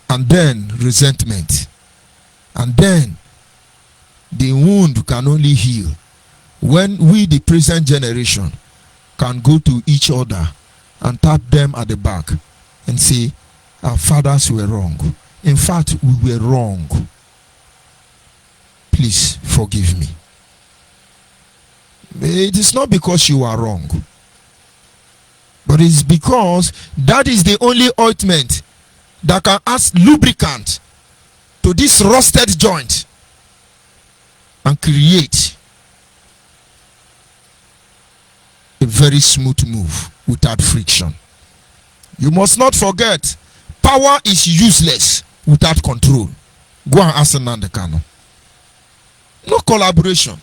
Speaker 8: And then resentment. And then the wound can only heal when we, the present generation, can go to each other and tap them at the back and say, our fathers were wrong. In fact, we were wrong. Please forgive me. It is not because you are wrong, but it's because that is the only ointment that can add lubricant to this rusted joint and create a very smooth move without friction. You must not forget, power is useless without control. Go and ask Nnamdi Kanu. No collaboration.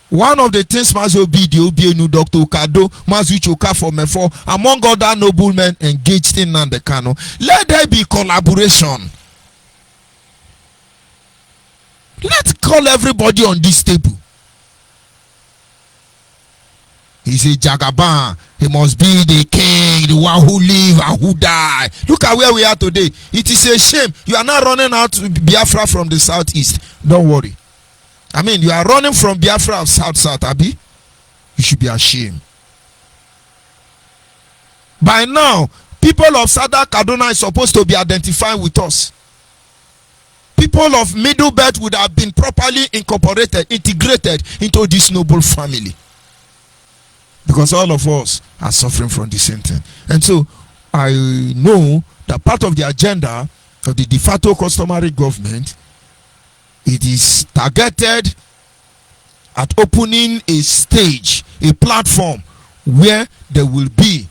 Speaker 8: One of the things Mazobi, the Obienu, Dr. Kado, Mazuchi Okafor, among other noblemen engaged in Nnamdi Kanu, let there be collaboration. Let's call everybody on this table. He's a Jagaban. He must be the king, the one who live and who die. Look at where we are today. It is a shame. You are not running out to Biafra from the southeast. Don't worry. I mean, you are running from Biafra of South, Abi. You should be ashamed. By now, people of Southern Kaduna is supposed to be identifying with us. People of Middle Belt would have been properly incorporated, integrated into this noble family. Because all of us are suffering from the same thing. And so, I know that part of the agenda of the de facto customary government, it is targeted at opening a stage, a platform where there will be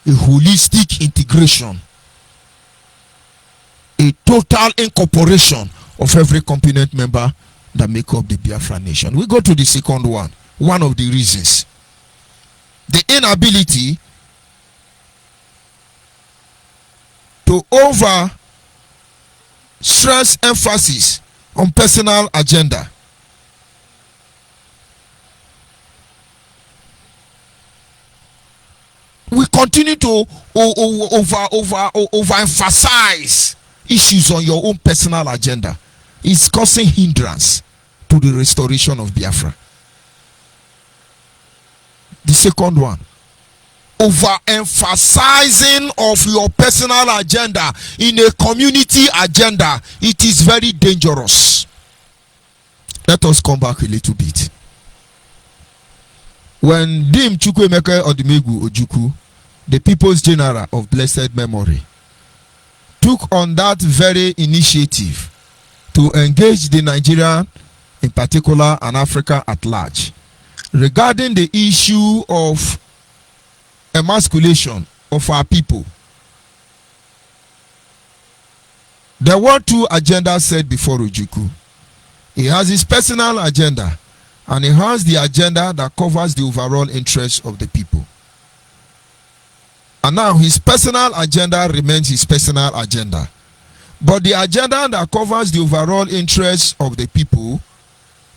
Speaker 8: a holistic integration a total incorporation of every component member that make up the Biafra nation. We go to the second one. One of the reasons. The inability to over stress emphasis on personal agenda. We continue to overemphasize issues on your own personal agenda. It's causing hindrance to the restoration of Biafra. The second one, overemphasizing of your personal agenda in a community agenda. It is very dangerous. Let us come back a little bit. When Dim Chukwuemeka Odimegu Ojukwu, the People's General of blessed memory, took on that very initiative to engage the Nigeria in particular and Africa at large regarding the issue of emasculation of our people, there were two agendas set before Ojukwu. He has his personal agenda, and he has the agenda that covers the overall interests of the people. And now his personal agenda remains his personal agenda. But the agenda that covers the overall interests of the people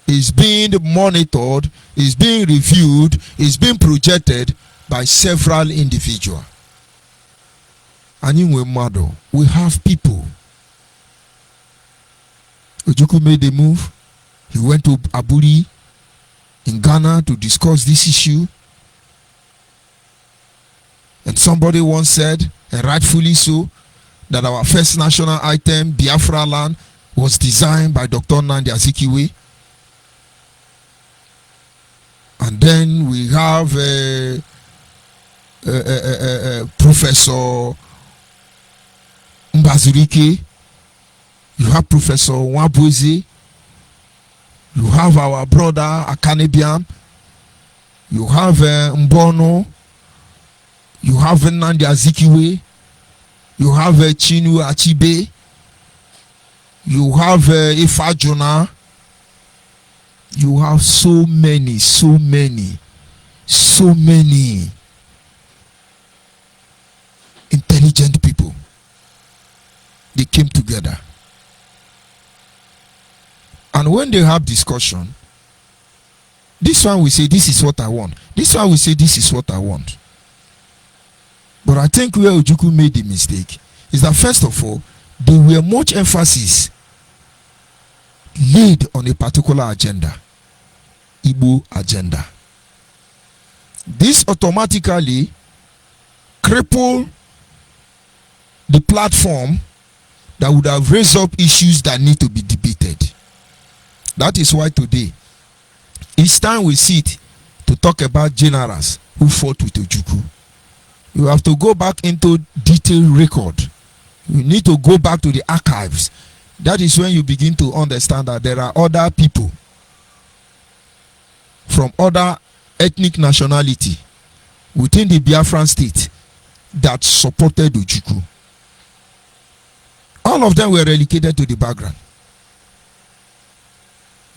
Speaker 8: is being monitored, is being reviewed, is being projected by several individuals. And in Wemado, we have people. Ojukwu made a move. He went to Aburi in Ghana to discuss this issue. And somebody once said, and rightfully so, that our first national item, Biafra land, was designed by Dr. Nnamdi Azikiwe. And then we have Professor Mbazurike. You have Professor Wabueze. You have our brother Akanebiam. You have Mbono. You have Nnamdi Azikiwe. You have Chinu Achibe. You have Ifa Jonah. You have so many intelligent people. They came together. And when they have discussion, this one will say, this is what I want. This one will say, this is what I want. But I think where Ojukwu made the mistake is that, first of all, there were much emphasis laid on a particular agenda, Igbo agenda. This automatically crippled the platform that would have raised up issues that need to be debated. That is why today, each time we sit to talk about generals who fought with Ojukwu, you have to go back into detailed record. You need to go back to the archives. That is when you begin to understand that there are other people from other ethnic nationality within the Biafran state that supported Ojukwu. All of them were relegated to the background.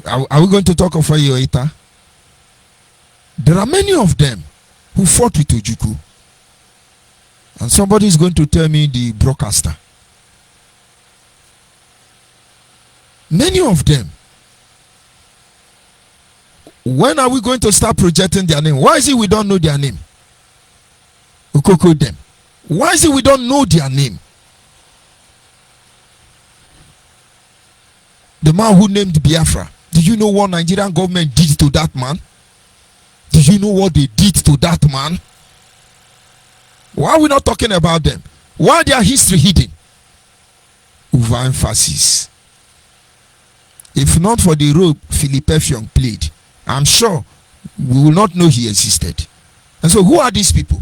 Speaker 8: Are we going to talk of Oyoita? There are many of them who fought with Ojukwu. And somebody is going to tell me the broadcaster. Many of them. When are we going to start projecting their name? Why is it we don't know their name? Ukoko them. Why is it we don't know their name? The man who named Biafra. Did you know what Nigerian government did to that man? Did you know what they did to that man? Why are we not talking about them? Why are their history hidden? Overemphasis. If not for the role Philip Effiong played, I'm sure we will not know he existed. And so who are these people?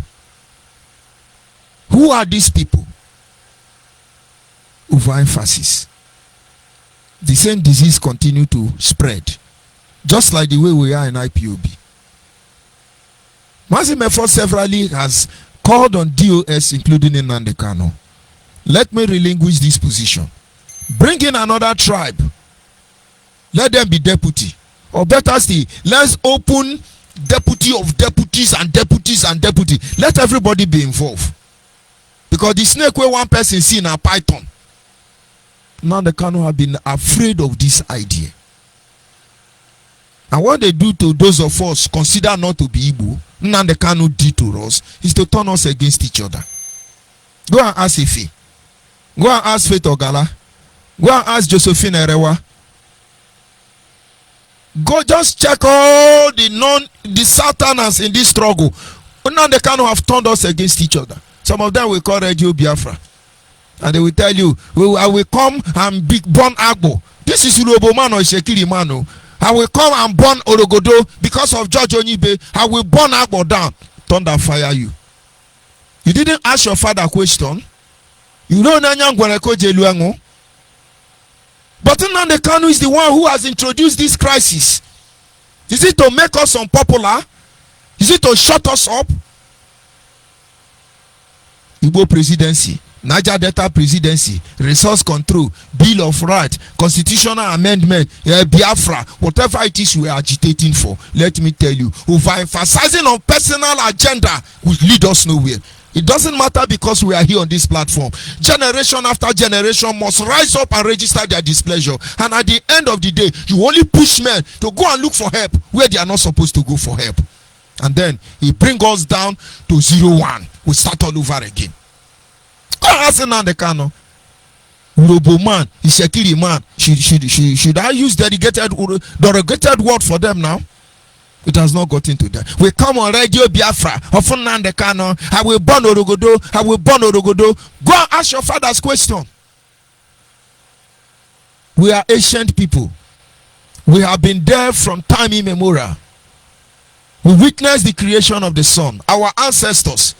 Speaker 8: Who are these people? Overemphasis. The same disease continue to spread. Just like the way we are in IPOB. Mazi Mefort severally has called on DOS, including Nnamdi Kanu. Let me relinquish this position Bring in another tribe. Let them be deputy. Or better still, let's open deputy of deputies and deputies and deputy. Let everybody be involved. Because the snake where one person see in a python. Now the Kanu have been afraid of this idea. And what they do to those of us consider not to be Igbo, now the Kanu did to us, is to turn us against each other. Go and ask Ife. Go and ask Faith Ogala. Go and ask Josephine Erewa. Go just check all the Southerners in this struggle. Now they kind of have turned us against each other. Some of them will call Radio Biafra. And they will tell you, I will come and be born Agbo. This is Urobo man or Shekiri man. I will come and burn Orogodo because of George ONYIBE. I will burn Agbo down. Thunder fire you. You didn't ask your father a question. You know Nanyangwaneko Jeluango. But Nnamdi Kanu is the one who has introduced this crisis. Is it to make us unpopular? Is it to shut us up? Igbo presidency, Niger Delta presidency, resource control, Bill of Rights, constitutional amendment, Biafra, whatever it is we are agitating for, let me tell you, overemphasizing on personal agenda will lead us nowhere. It doesn't matter because we are here on this platform. Generation after generation must rise up and register their displeasure. And at the end of the day, you only push men to go and look for help where they are not supposed to go for help. And then he brings us down to 0-1. We start all over again. Nnamdi Kanu, Urobo man, Ishekiri man. Should I use derogated word for them now? It has not gotten to that. We come on Radio Biafra. Often Nnamdi Kanu, I will burn Orogodo. I will burn Orogodo. Go and ask your father's question. We are ancient people. We have been there from time immemorial. We witnessed the creation of the sun, our ancestors.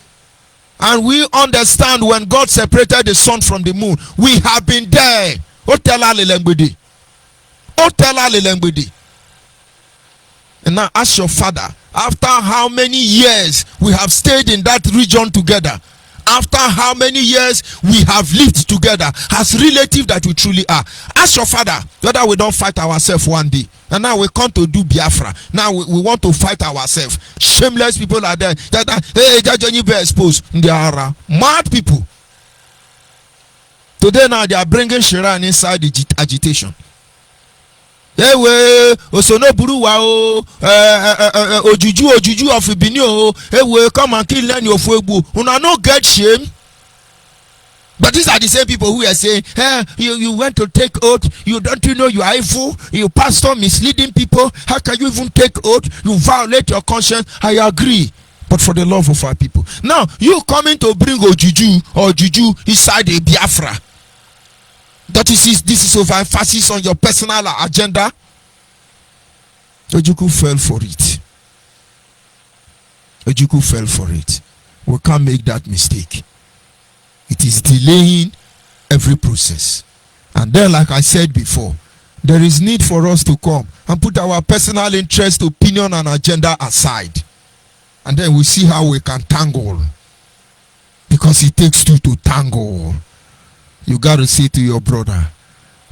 Speaker 8: And we understand when God separated the sun from the moon. We have been there. Otela Lelembudi. Otela Lelembudi. And now ask your father, after how many years we have stayed in that region together, after how many years we have lived together as relatives that we truly are. Ask your father whether we don't fight ourselves one day. And now we come to do Biafra. Now we want to fight ourselves. Shameless people are there. That Johnny be exposed. They are mad people. Today now they are bringing Shiran inside the agitation. Ewe osono buruwa o ojuju of Ibini o ewe come and kill any of Egbu. Una no get shame. But these are the same people who are saying, hey, you went to take oath, you don't know you are evil, you pastor misleading people, how can you even take oath? You violate your conscience. I agree, but for the love of our people. Now you coming to bring Ojuju or Juju inside a Biafra. This is overemphasis on your personal agenda. Ojuku fell for it. Ojuku fell for it. We can't make that mistake. It is delaying every process. And then, like I said before, there is need for us to come and put our personal interest, opinion, and agenda aside. And then we see how we can tangle. Because it takes two to tangle. You got to say to your brother,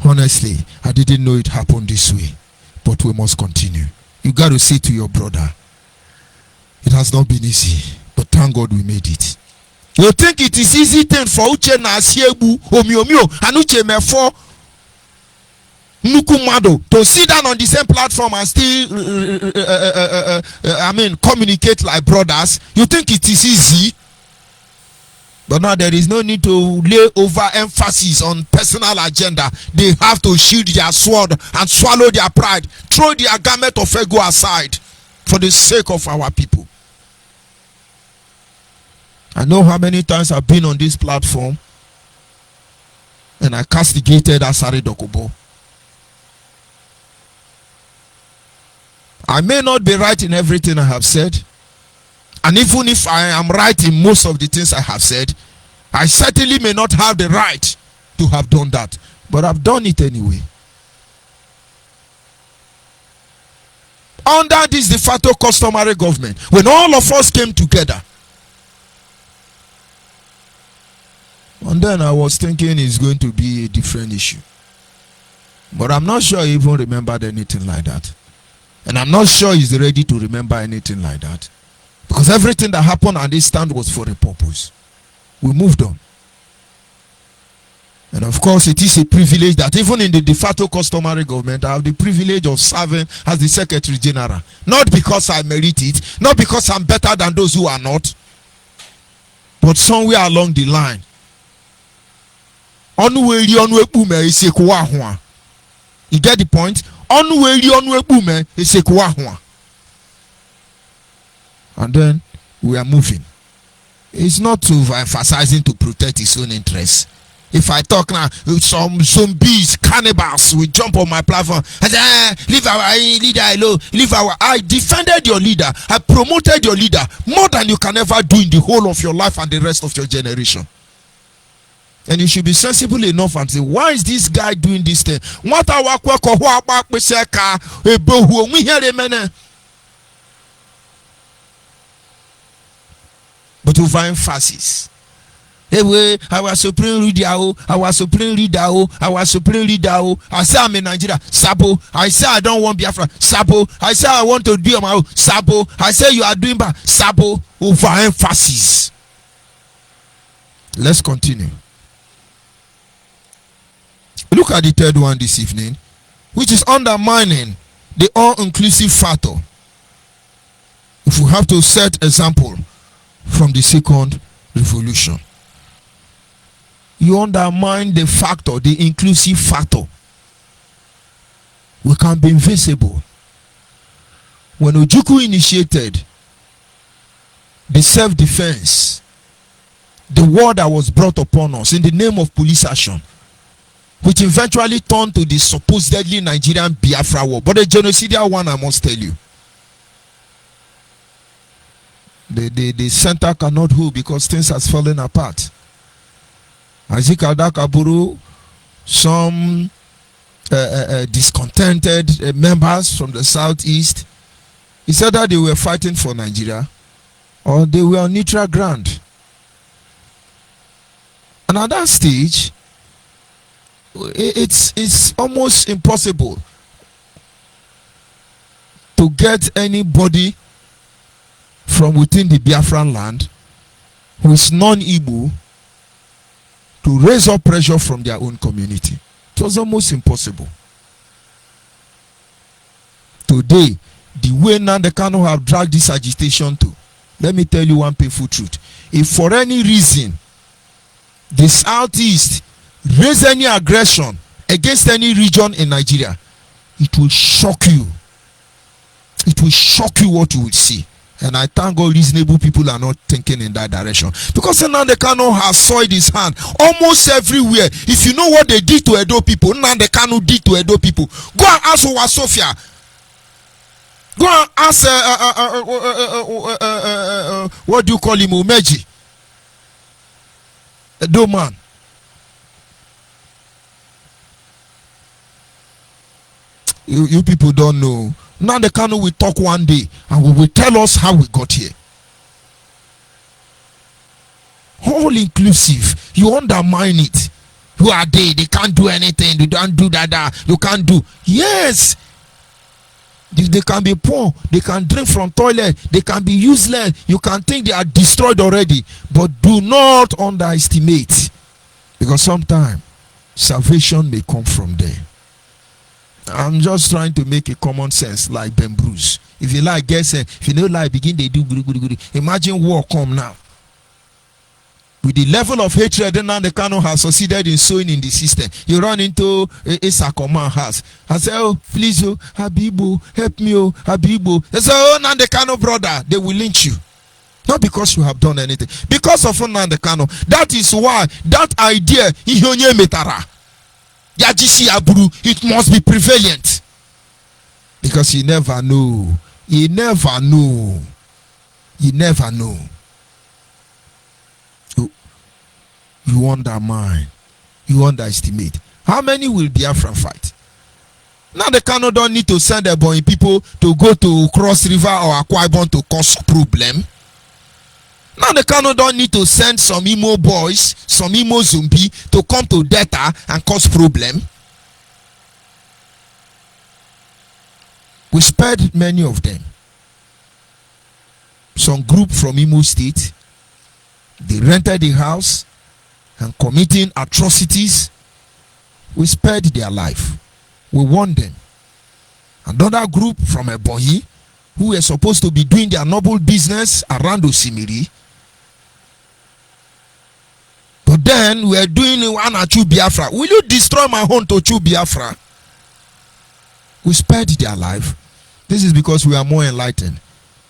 Speaker 8: honestly, I didn't know it happened this way, but we must continue. You got to say to your brother, it has not been easy, but thank God we made it. You think it is easy thing for Uche na Asiebu, Omiomio, and Uche Mefo Nukumado to sit down on the same platform and still, communicate like brothers? You think it is easy? But now there is no need to lay over emphasis on personal agenda. They have to shield their sword and swallow their pride. Throw their garment of ego aside for the sake of our people. I know how many times I've been on this platform and I castigated Asari Dokubo. I may not be right in everything I have said. And even if I am right in most of the things I have said, I certainly may not have the right to have done that. But I've done it anyway. Under this de facto customary government, when all of us came together, and then I was thinking it's going to be a different issue. But I'm not sure he even remembered anything like that. And I'm not sure he's ready to remember anything like that. Because everything that happened at this stand was for a purpose. We moved on. And of course, it is a privilege that even in the de facto customary government, I have the privilege of serving as the Secretary General. Not because I merit it, not because I'm better than those who are not, but somewhere along the line. You get the point? And then we are moving. It's not to emphasizing to protect his own interests. If I talk now, some zombies, cannibals will jump on my platform and say, leave our leader alone, leave our. I defended your leader, I promoted your leader more than you can ever do in the whole of your life and the rest of your generation. And you should be sensible enough and say, why is this guy doing this thing? What but overemphasis. Hey, our supreme leader, our supreme leader, our supreme leader. I say I'm in Nigeria, Sabo. I say I don't want Biafra, Sabo. I say I want to do on my own, Sabo. I say you are doing bad, Sabo. Overemphasis. Let's continue. Look at the third one this evening, which is undermining the all-inclusive factor. If we have to set example from the second revolution, you undermine the factor, the inclusive factor. We can be invisible. When Ojukwu initiated the self-defense, the war that was brought upon us in the name of police action, which eventually turned to the supposedly Nigerian Biafra war, but the genocidal one, I must tell you. The center cannot hold because things has fallen apart. Azikada Kaburu, some discontented members from the southeast, he said that they were fighting for Nigeria or they were on neutral ground. And at that stage, it's almost impossible to get anybody from within the Biafran land who is non-Igbo to raise up pressure from their own community. It was almost impossible. Today, the way Nnamdi Kanu have dragged this agitation to, let me tell you one painful truth. If for any reason the Southeast raise any aggression against any region in Nigeria, it will shock you. It will shock you what you will see. And I thank God reasonable people are not thinking in that direction. Because Nnamdi Kanu has soiled his hand almost everywhere. If you know what they did to Edo people, Nnamdi Kanu did to Edo people. Go and ask Owa Sofia. Go and ask what do you call him, Umeji? Edo man. You people don't know. Nnamdi Kanu will talk one day and will tell us how we got here. All inclusive. You undermine it. Who are they? They can't do anything. They don't do that. You can't do. Yes. They can be poor. They can drink from toilet. They can be useless. You can think they are destroyed already. But do not underestimate. Because sometimes salvation may come from there. I'm just trying to make a common sense like Ben Bruce. If you like, guess if you don't like, begin they do good. Imagine war come now. With the level of hatred that Nnamdi Kanu has succeeded in sowing in the system, you run into a Sakoma house. I say, oh, please, oh, Habibu, help me, oh, Habibu. They say, oh, Nnamdi Kanu brother, they will lynch you. Not because you have done anything. Because of Nnamdi Kanu. That is why that idea, Ihonye Metara, it must be prevalent. Because you never know. You never know. You never know. You undermine. You underestimate. How many will Biafra fight? Now the Kano don't need to send a boy people to go to Cross River or Akwa Ibom to cause problem. Now the Kano don't need to send some Imo boys, some Imo zombie to come to Delta and cause problem. We spared many of them. Some group from Imo State, they rented the house and committing atrocities. We spared their life. We warned them. Another group from Ebonyi, who were supposed to be doing their noble business around Osimiri, but then we are doing one or two Biafra. Will you destroy my home to chew Biafra? We spared their life. This is because we are more enlightened.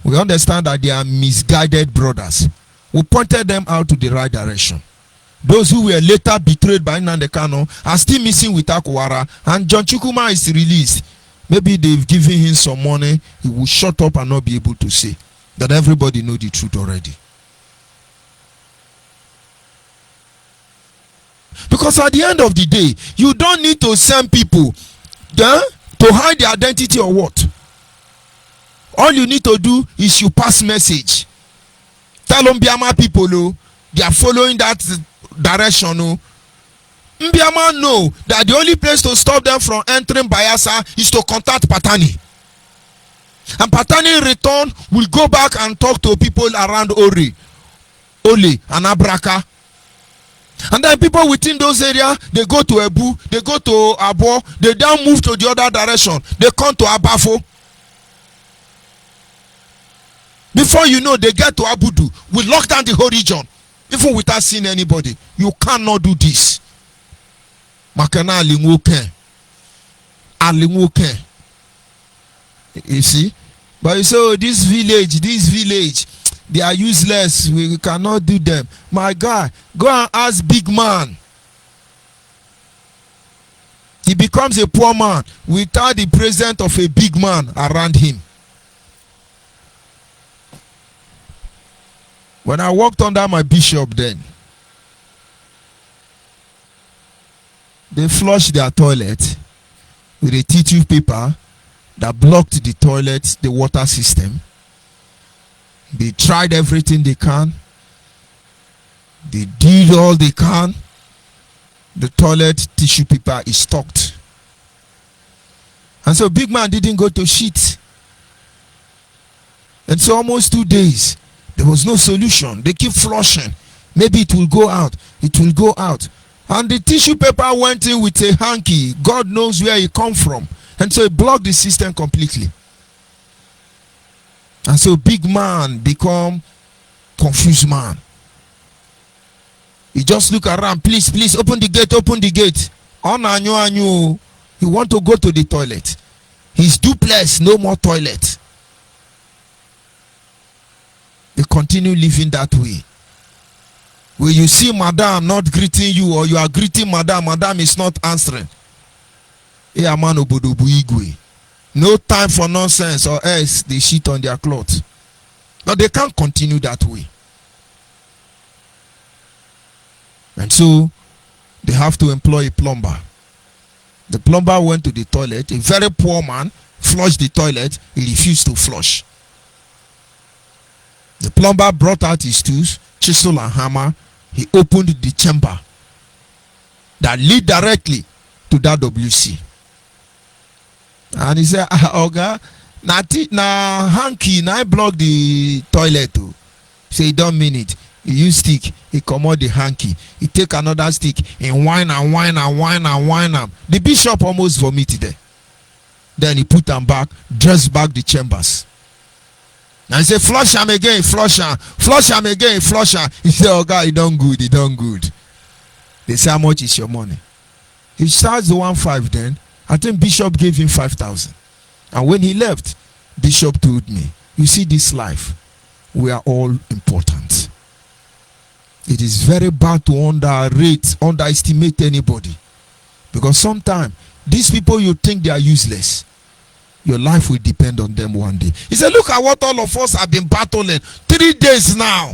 Speaker 8: We understand that they are misguided brothers. We pointed them out to the right direction. Those who were later betrayed by Nnamdi Kanu are still missing with Akwara, and John Chukwuma is released. Maybe they've given him some money. He will shut up and not be able to say that everybody know the truth already. Because at the end of the day, you don't need to send people to hide their identity or what. All you need to do is you pass message. Tell Mbiama people, they are following that direction. Mbiama know that the only place to stop them from entering Bayelsa is to contact Patani. And Patani in return will go back and talk to people around Ole, and Abraka. And then people within those areas, they go to Ebu, they go to Abo, they then move to the other direction. They come to Abafo. Before you know, they get to Abudu. We lock down the whole region, even without seeing anybody. You cannot do this. Makana alinwoke. You see? But you say, oh, this village, they are useless. We cannot do them. My God, go and ask big man. He becomes a poor man without the presence of a big man around him. When I walked under my bishop then, they flushed their toilet with a tissue paper that blocked the toilet, the water system. They tried everything they can. They did all they can. The toilet tissue paper is stocked. And so big man didn't go to shit. And so almost 2 days, there was no solution. They keep flushing. Maybe it will go out. It will go out. And the tissue paper went in with a hanky. God knows where it come from. And so it blocked the system completely. And so big man become confused man. He just look around. Please, open the gate, open the gate. He want to go to the toilet. His duplex, no more toilet. They continue living that way. When you see madam not greeting you, or you are greeting madam is not answering. No time for nonsense, or else they shit on their clothes. But they can't continue that way. And so they have to employ a plumber. The plumber went to the toilet. A very poor man flushed the toilet. He refused to flush. The plumber brought out his tools, chisel and hammer. He opened the chamber that lead directly to that WC. And he said, Oga, na hanky, na I block the toilet. Say, he don't mean it. He use stick, he commode the hanky. He take another stick, and whine. The bishop almost vomited there. Then he put them back, dressed back the chambers. And he said, flush him again, flush him again, flush him. He said, oh God, he done good. They say, how much is your money? He charged the 1,500 then. I think Bishop gave him 5,000. And when he left, Bishop told me, you see this life, we are all important. It is very bad to underestimate anybody. Because sometimes, these people you think they are useless, your life will depend on them one day. He said, look at what all of us have been battling 3 days now.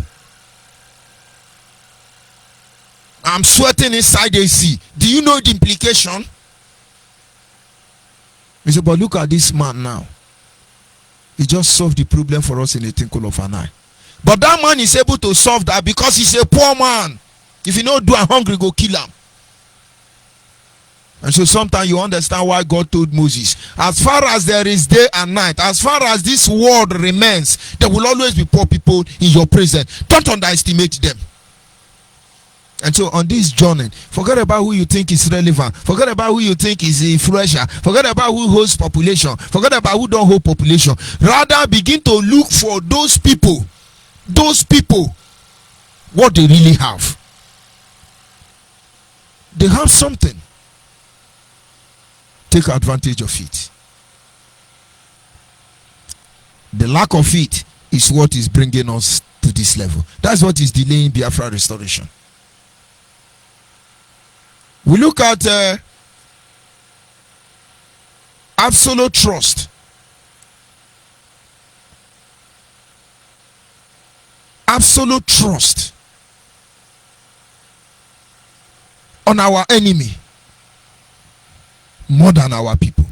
Speaker 8: I'm sweating inside AC. Do you know the implication? He said, but look at this man now. He just solved the problem for us in a twinkle of an eye. But that man is able to solve that because he's a poor man. If you know do a hungry, go kill him. And so sometimes you understand why God told Moses, as far as there is day and night, as far as this world remains, there will always be poor people in your presence. Don't underestimate them. And so on this journey, forget about who you think is relevant, forget about who you think is influential, forget about who holds population, forget about who don't hold population. Rather, begin to look for those people, what they really have. They have something. Take advantage of it. The lack of it is what is bringing us to this level. That's what is delaying Biafra restoration. We look at absolute trust. Absolute trust on our enemy more than our people.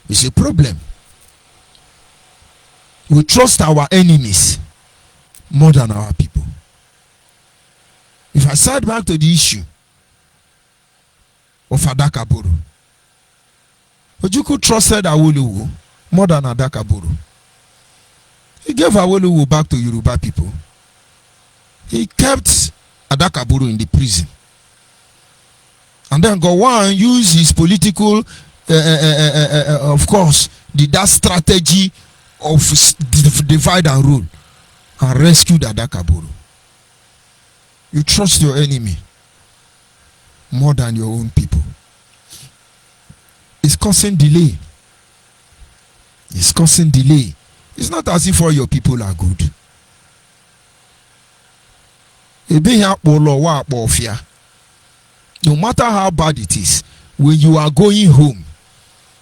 Speaker 8: It's a problem. We trust our enemies more than our people. If I side back to the issue of Adakaburu, Ojukwu trusted Awolowo more than Adakaburu. He gave Awolowo back to Yoruba people. He kept Adakaburu in the prison. And then Gowon used his political, of course, that strategy of divide and rule and rescued Adakaburu. You trust your enemy more than your own people. It's causing delay. It's causing delay. It's not as if all your people are good. No matter how bad it is, when you are going home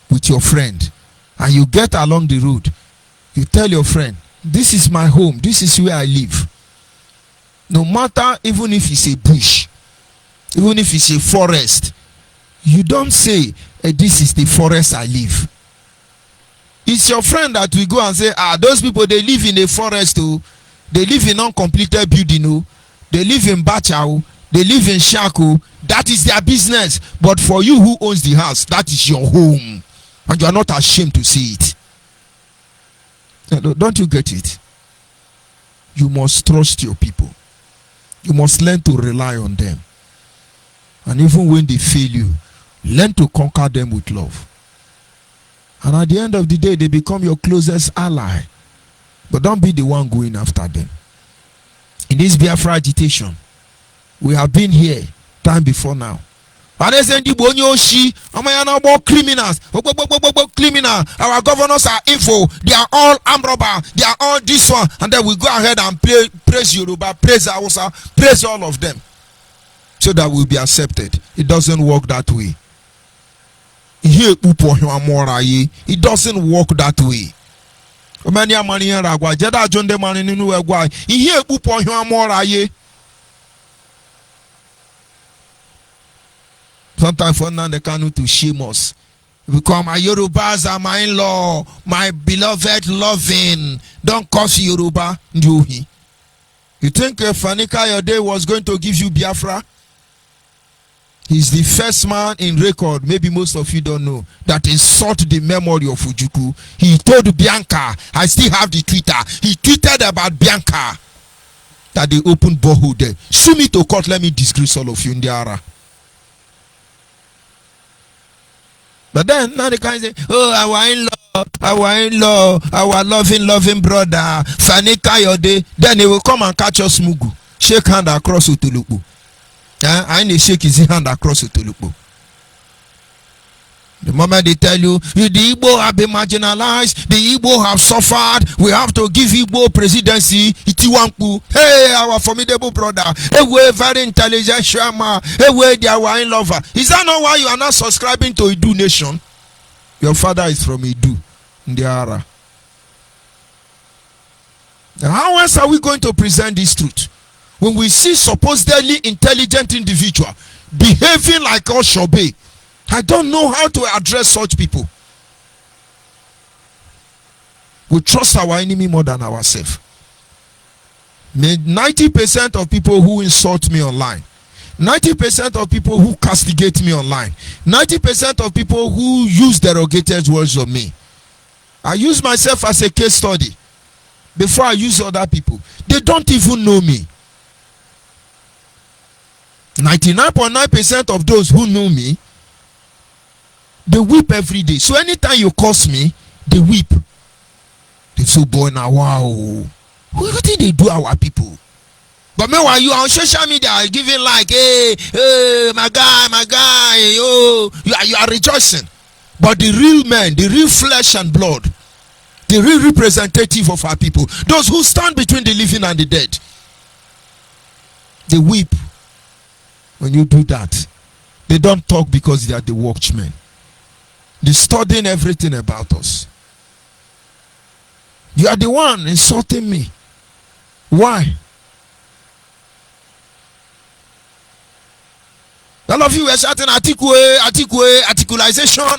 Speaker 8: with your friend and you get along the road, you tell your friend, this is my home, this is where I live. No matter, even if it's a bush, even if it's a forest, you don't say, this is the forest I live. It's your friend that will go and say, those people, they live in a forest, oh. They live in uncompleted building, oh. They live in Bachao, they live in Shako. That is their business. But for you who owns the house, that is your home. And you are not ashamed to see it. Don't you get it? You must trust your people. You must learn to rely on them. And even when they fail you, learn to conquer them with love. And at the end of the day, they become your closest ally. But don't be the one going after them. In this Biafra agitation, we have been here time before now. And they say, criminals. Criminal. Our governors are evil. They are all armed robber. They are all this one. And then we go ahead and praise Yoruba, praise Hausa, praise all of them, so that we'll be accepted. It doesn't work that way. It doesn't work that way. Sometimes for now they can't to shame us. Because my Yorubas are my in-law, my beloved loving. Don't curse Yoruba. You think Fanika Yode was going to give you Biafra? He's the first man in record, maybe most of you don't know, that insult the memory of Ojukwu. He told Bianca, I still have the Twitter. He tweeted about Bianca that they opened borehole there. Sue me to court, let me disgrace all of you in the ara. But then now they can't say, oh, our in-law, our loving brother, Fanika Yode. Then they will come and catch us Mugu. Shake hand across Utulupu. I need to shake his hand across Utulupu. The moment they tell you, the Igbo have been marginalized, the Igbo have suffered, we have to give Igbo presidency, Itiwanku. Hey, our formidable brother. Hey, we're very intelligent, Shama. Hey, we're their wine lover. Is that not why you are not subscribing to Idu Nation? Your father is from Idu, Ndiara. Now, how else are we going to present this truth? When we see supposedly intelligent individual behaving like Oshobe, I don't know how to address such people. We trust our enemy more than ourselves. 90% of people who insult me online, 90% of people who castigate me online, 90% of people who use derogated words on me, I use myself as a case study before I use other people. They don't even know me. 99.9% of those who know me, they weep every day. So anytime you curse me, they weep. They say, boy, now wow, what did they do our people? But meanwhile, you are on social media giving like, hey, my guy, oh, you are rejoicing. But the real men, the real flesh and blood, the real representative of our people, those who stand between the living and the dead, they weep when you do that. They don't talk because they are the watchmen. They're studying everything about us. You are the one insulting me. Why? All of you were shouting articulation,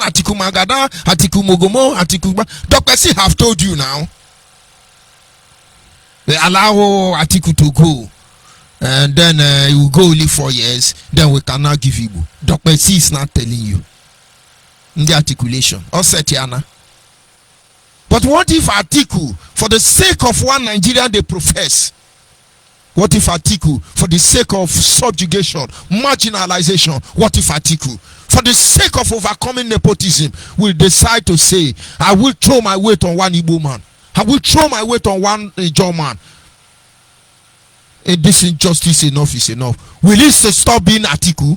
Speaker 8: Atiku Magada, Atiku Mogomo, Atiku. Dr. C have told you now. They allow Atiku to go. And then he will go only 4 years. Then we cannot give Igbo. Dr. C is not telling you. In the articulation. Or Setiana. But what if Atiku, for the sake of one Nigerian they profess, what if Atiku, for the sake of subjugation, marginalization, what if Atiku, for the sake of overcoming nepotism, will decide to say, I will throw my weight on one Igbo man, I will throw my weight on one Ijaw man. This injustice enough is enough. Will he stop being Atiku?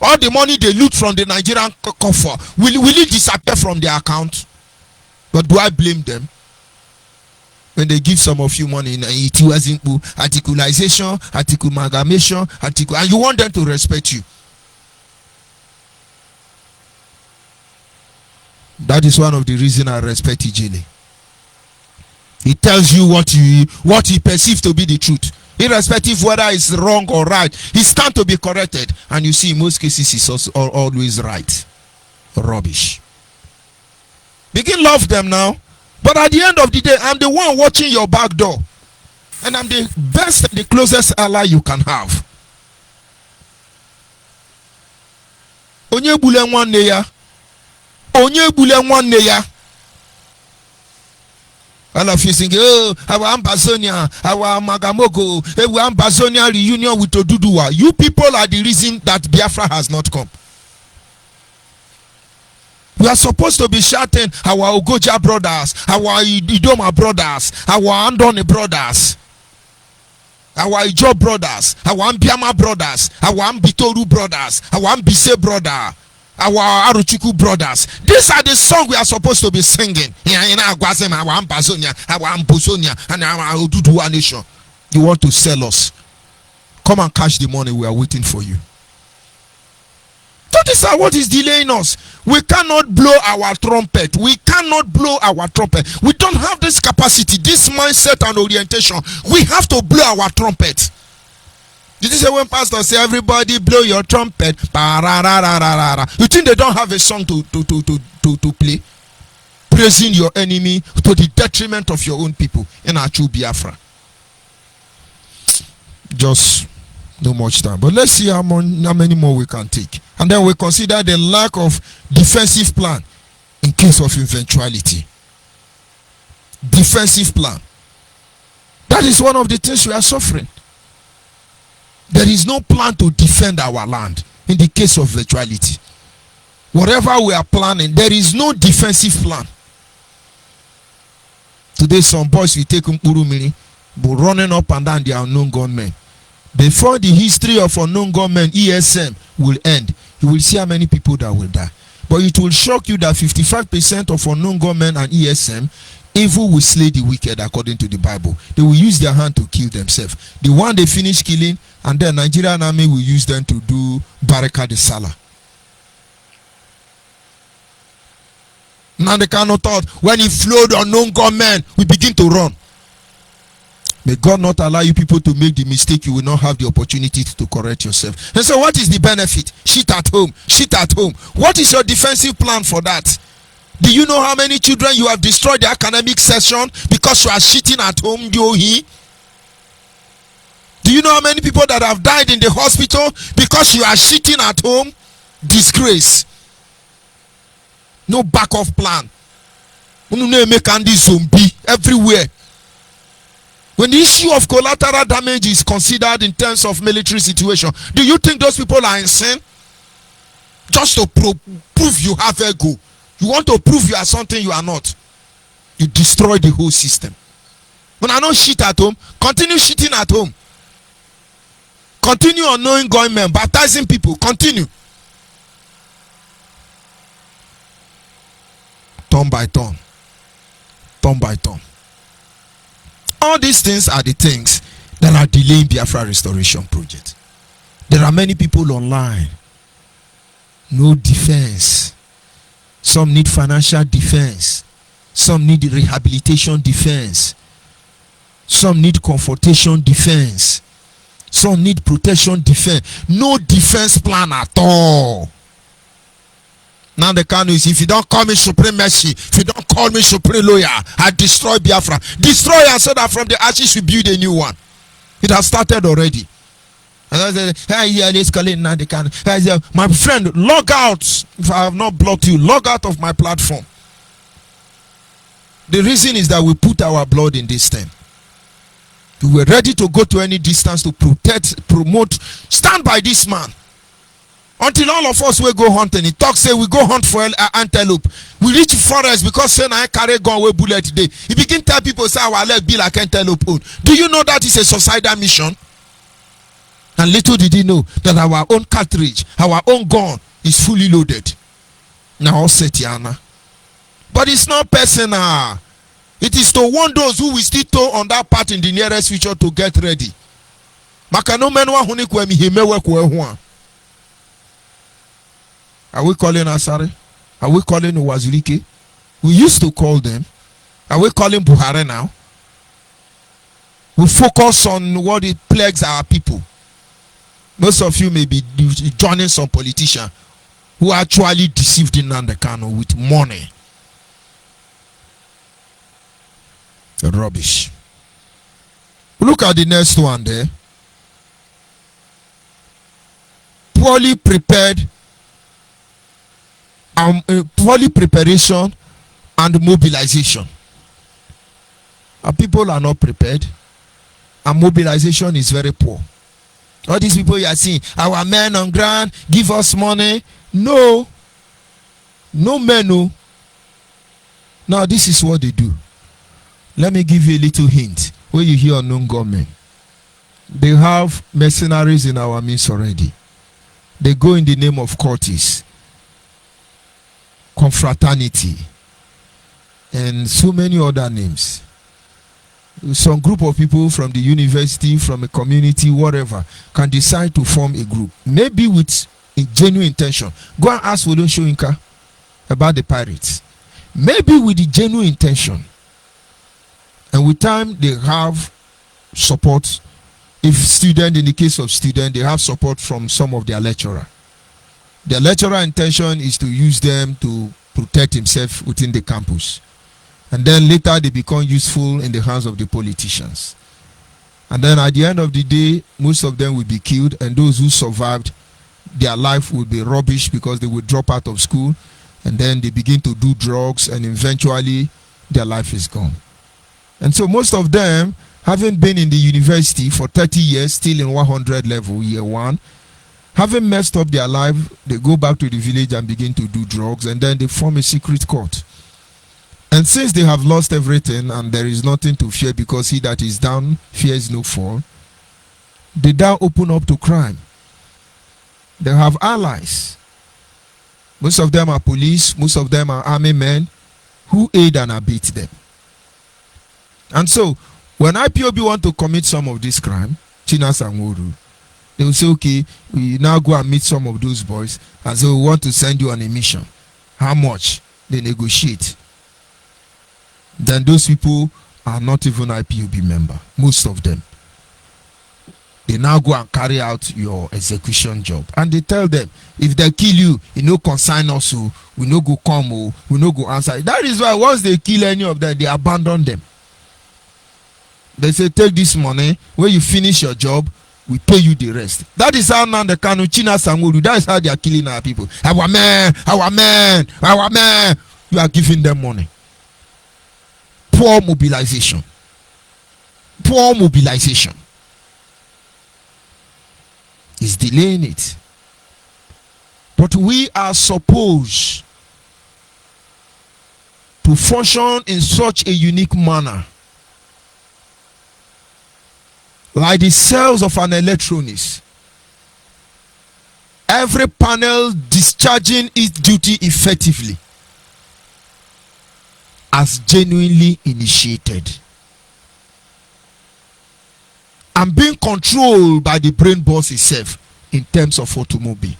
Speaker 8: All the money they loot from the Nigerian coffer, will it disappear from their account? But do I blame them? When they give some of you money, it wasn't articulation, amalgamation, and you want them to respect you. That is one of the reasons I respect Ijele. He tells you what he perceives to be the truth, irrespective whether it's wrong or right. He stands to be corrected, and you see in most cases he's also always right. Rubbish. Begin love them now. But at the end of the day, I'm the one watching your back door. And I'm the best and the closest ally you can have. Onye bule nwanne ya. Onye bule nwanne ya. All of you singing, oh, our Ambazonia, our Magamogo, our Ambazonia reunion with Oduduwa. You people are the reason that Biafra has not come. We are supposed to be shouting our Ogoja brothers, our Idoma brothers, our Andone brothers, our Ijaw brothers, our Ambiama brothers, our Ambitoru brothers, our Ambise brother, our Aruchuku brothers. These are the songs we are supposed to be singing. Our Ambazonia, our Ambozonia, and our Oduduwa nation. You want to sell us? Come and cash the money. We are waiting for you. That is what is delaying us. We cannot blow our trumpet. We cannot blow our trumpet. We don't have this capacity, this mindset and orientation. We have to blow our trumpet. Did you say when pastors say everybody blow your trumpet? You think they don't have a song to play? Praising your enemy to the detriment of your own people in our true Biafra. Just no much time. But let's see how many more we can take. And then we consider the lack of defensive plan in case of eventuality. Defensive plan. That is one of the things we are suffering. There is no plan to defend our land in the case of eventuality. Whatever we are planning, there is no defensive plan. Today some boys will take Mkpurumiri, but running up and down the unknown gunmen. Before the history of unknown gunmen, ESM, will end, you will see how many people that will die. But it will shock you that 55% of unknown gunmen and ESM, evil will slay the wicked according to the Bible. They will use their hand to kill themselves. The one they finish killing, and then Nigerian army will use them to do Baraka de Salah. Now they cannot thought when he flowed unknown gunmen, we begin to run. May God not allow you people to make the mistake. You will not have the opportunity to correct yourself. And so what is the benefit? Shit at home. Shit at home. What is your defensive plan for that? Do you know how many children you have destroyed the academic session because you are shitting at home, Yohi? Do Do you know how many people that have died in the hospital because you are shitting at home? Disgrace. No backup plan. Make Andy zombie everywhere. When the issue of collateral damage is considered in terms of military situation, do you think those people are insane? Just to prove you have ego. You want to prove you are something you are not. You destroy the whole system. When I don't shit at home, continue shitting at home. Continue unknowing government, baptizing people. Continue. Turn by turn. Turn by turn. All these things are the things that are delaying Biafra restoration project. There are many people online. No defense. Some need financial defense. Some need rehabilitation defense. Some need confrontation defense. Some need protection defense. No defense plan at all. Now the Kanu is, if you don't call me supreme mercy, if you don't call me supreme lawyer, I destroy Biafra. Destroy and so that from the ashes we build a new one. It has started already. And I said, hey, yeah, let's call it now the Kanu. I said, my friend, log out. If I have not blocked you, log out of my platform. The reason is that we put our blood in this thing. We were ready to go to any distance to protect, promote, stand by this man. Until all of us will go hunting. He talks, say we go hunt for antelope. We reach forest because say I carry gun away bullet today. He begin to tell people, say our leg be like antelope. Do you know that is a suicidal mission? And little did he know that our own cartridge, our own gun is fully loaded. Now Setiana. But it's not personal. It is to warn those who will still tow on that part in the nearest future to get ready. Are we calling Asare? Are we calling Uwazulike? We used to call them. Are we calling Buhari now? We focus on what it plagues our people. Most of you may be joining some politician who actually deceived in Nandekano with money. Rubbish. Look at the next one there. Poorly prepared, poorly preparation and mobilization. Our people are not prepared, and mobilization is very poor. All these people you are seeing, our men on ground, give us money. No. No men, no. Now this is what they do. Let me give you a little hint. When you hear unknown government, they have mercenaries in our midst already. They go in the name of courtis, confraternity, and so many other names. Some group of people from the university, from a community, whatever, can decide to form a group, maybe with a genuine intention. Go and ask Wodon Shoinka about the pirates. Maybe with the genuine intention. And with time, they have support. If student, in the case of student, they have support from some of their lecturer. Their lecturer intention is to use them to protect himself within the campus. And then later they become useful in the hands of the politicians. And then at the end of the day, most of them will be killed, and those who survived, their life will be rubbish because they will drop out of school, and then they begin to do drugs, and eventually their life is gone. And so most of them, having been in the university for 30 years, still in 100 level, year one, having messed up their life, they go back to the village and begin to do drugs, and then they form a secret court. And since they have lost everything and there is nothing to fear because he that is down fears no fall, they now open up to crime. They have allies. Most of them are police, most of them are army men who aid and abet them. And so, when IPOB want to commit some of this crime, Chinas and Woru, they will say, okay, we now go and meet some of those boys and say, we want to send you on a mission. How much? They negotiate. Then those people are not even IPOB member, most of them. They now go and carry out your execution job. And they tell them, if they kill you, you no consign us, we no go come, we no go answer. That is why once they kill any of them, they abandon them. They say, take this money, when you finish your job, we pay you the rest. That is how now the Kanu China Sangoru, that is how they are killing our people. Our men, our men, our men. You are giving them money. Poor mobilization. Poor mobilization is delaying it. But we are supposed to function in such a unique manner, like the cells of an electronics. Every panel discharging its duty effectively as genuinely initiated and being controlled by the brain boss itself in terms of automobile.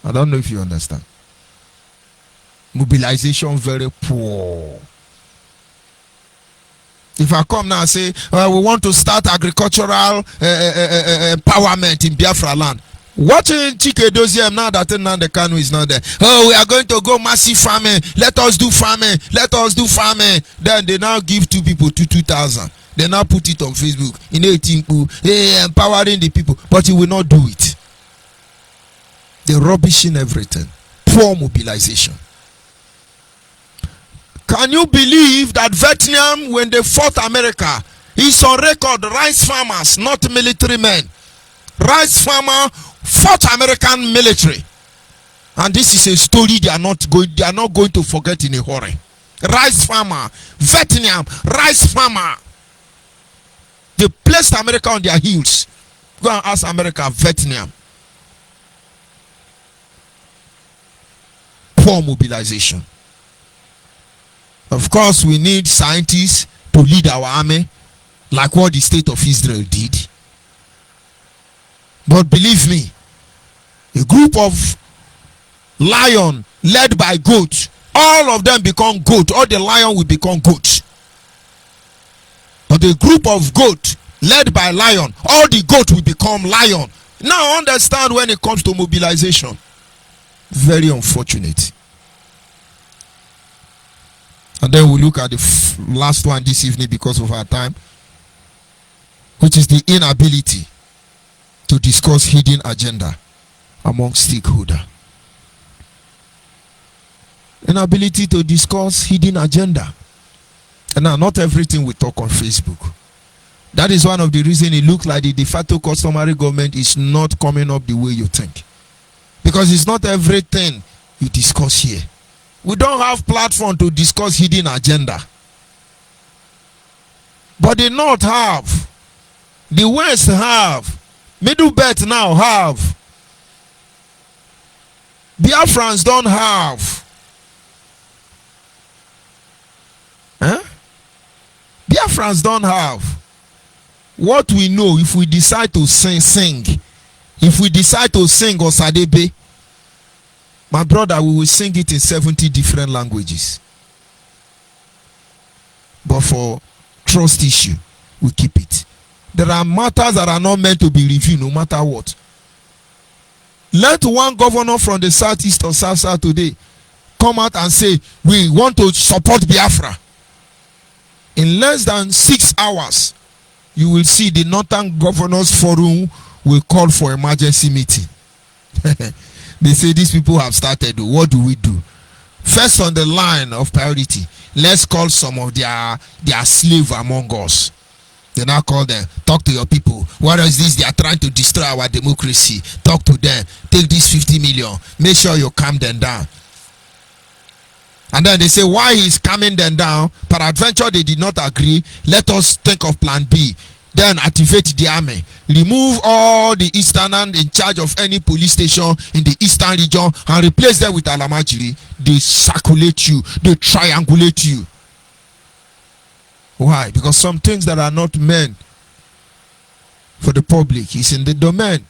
Speaker 8: I don't know if you understand. Mobilization very poor. If I come now and say we want to start agricultural empowerment in Biafra land, watching Chike Doziem now that the Kanu is not there. Oh, we are going to go massive farming. Let us do farming. Let us do farming. Then they now give 2 people 2,000. They now put it on Facebook in 18 people, empowering the people, but he will not do it. They're rubbishing everything. Poor mobilization. Can you believe that Vietnam, when they fought America, is on record rice farmers, not military men. Rice farmer fought American military, and this is a story they are not going to forget in a hurry. Rice farmer, Vietnam, rice farmer. They placed America on their heels. Go and ask America, Vietnam. Poor mobilization. Of course, we need scientists to lead our army, like what the state of Israel did. But believe me, a group of lion led by goat, all of them become goat. All the lion will become goat. But a group of goat led by lion, all the goat will become lion. Now understand when it comes to mobilization. Very unfortunate. And then we look at the last one this evening because of our time, which is the inability to discuss hidden agenda among stakeholders. Inability to discuss hidden agenda. And now not everything we talk on Facebook. That is one of the reasons it looks like the de facto customary government is not coming up the way you think. Because it's not everything you discuss here. We don't have platform to discuss hidden agenda. But the North have. The West have. Middle Belt now have. Biafrans don't have. Huh? Biafrans don't have. What we know, if we decide to sing. If we decide to sing Osadebe, my brother, we will sing it in 70 different languages. But for trust issue, we keep it. There are matters that are not meant to be reviewed no matter what. Let one governor from the southeast or south today come out and say, we want to support Biafra. In less than 6 hours, you will see the Northern Governors Forum will call for emergency meeting. They say these people have started. What do we do? First on the line of priority, let's call some of their slave among us. They now call them, talk to your people. What is this? They are trying to destroy our democracy. Talk to them. Take this 50 million. Make sure you calm them down. And then they say, why he's calming them down? Peradventure they did not agree. Let us think of plan B. Then activate the army. Remove all the easterners in charge of any police station in the eastern region and replace them with Alamajiri. They circulate you. They triangulate you. Why? Because some things that are not meant for the public is in the domain.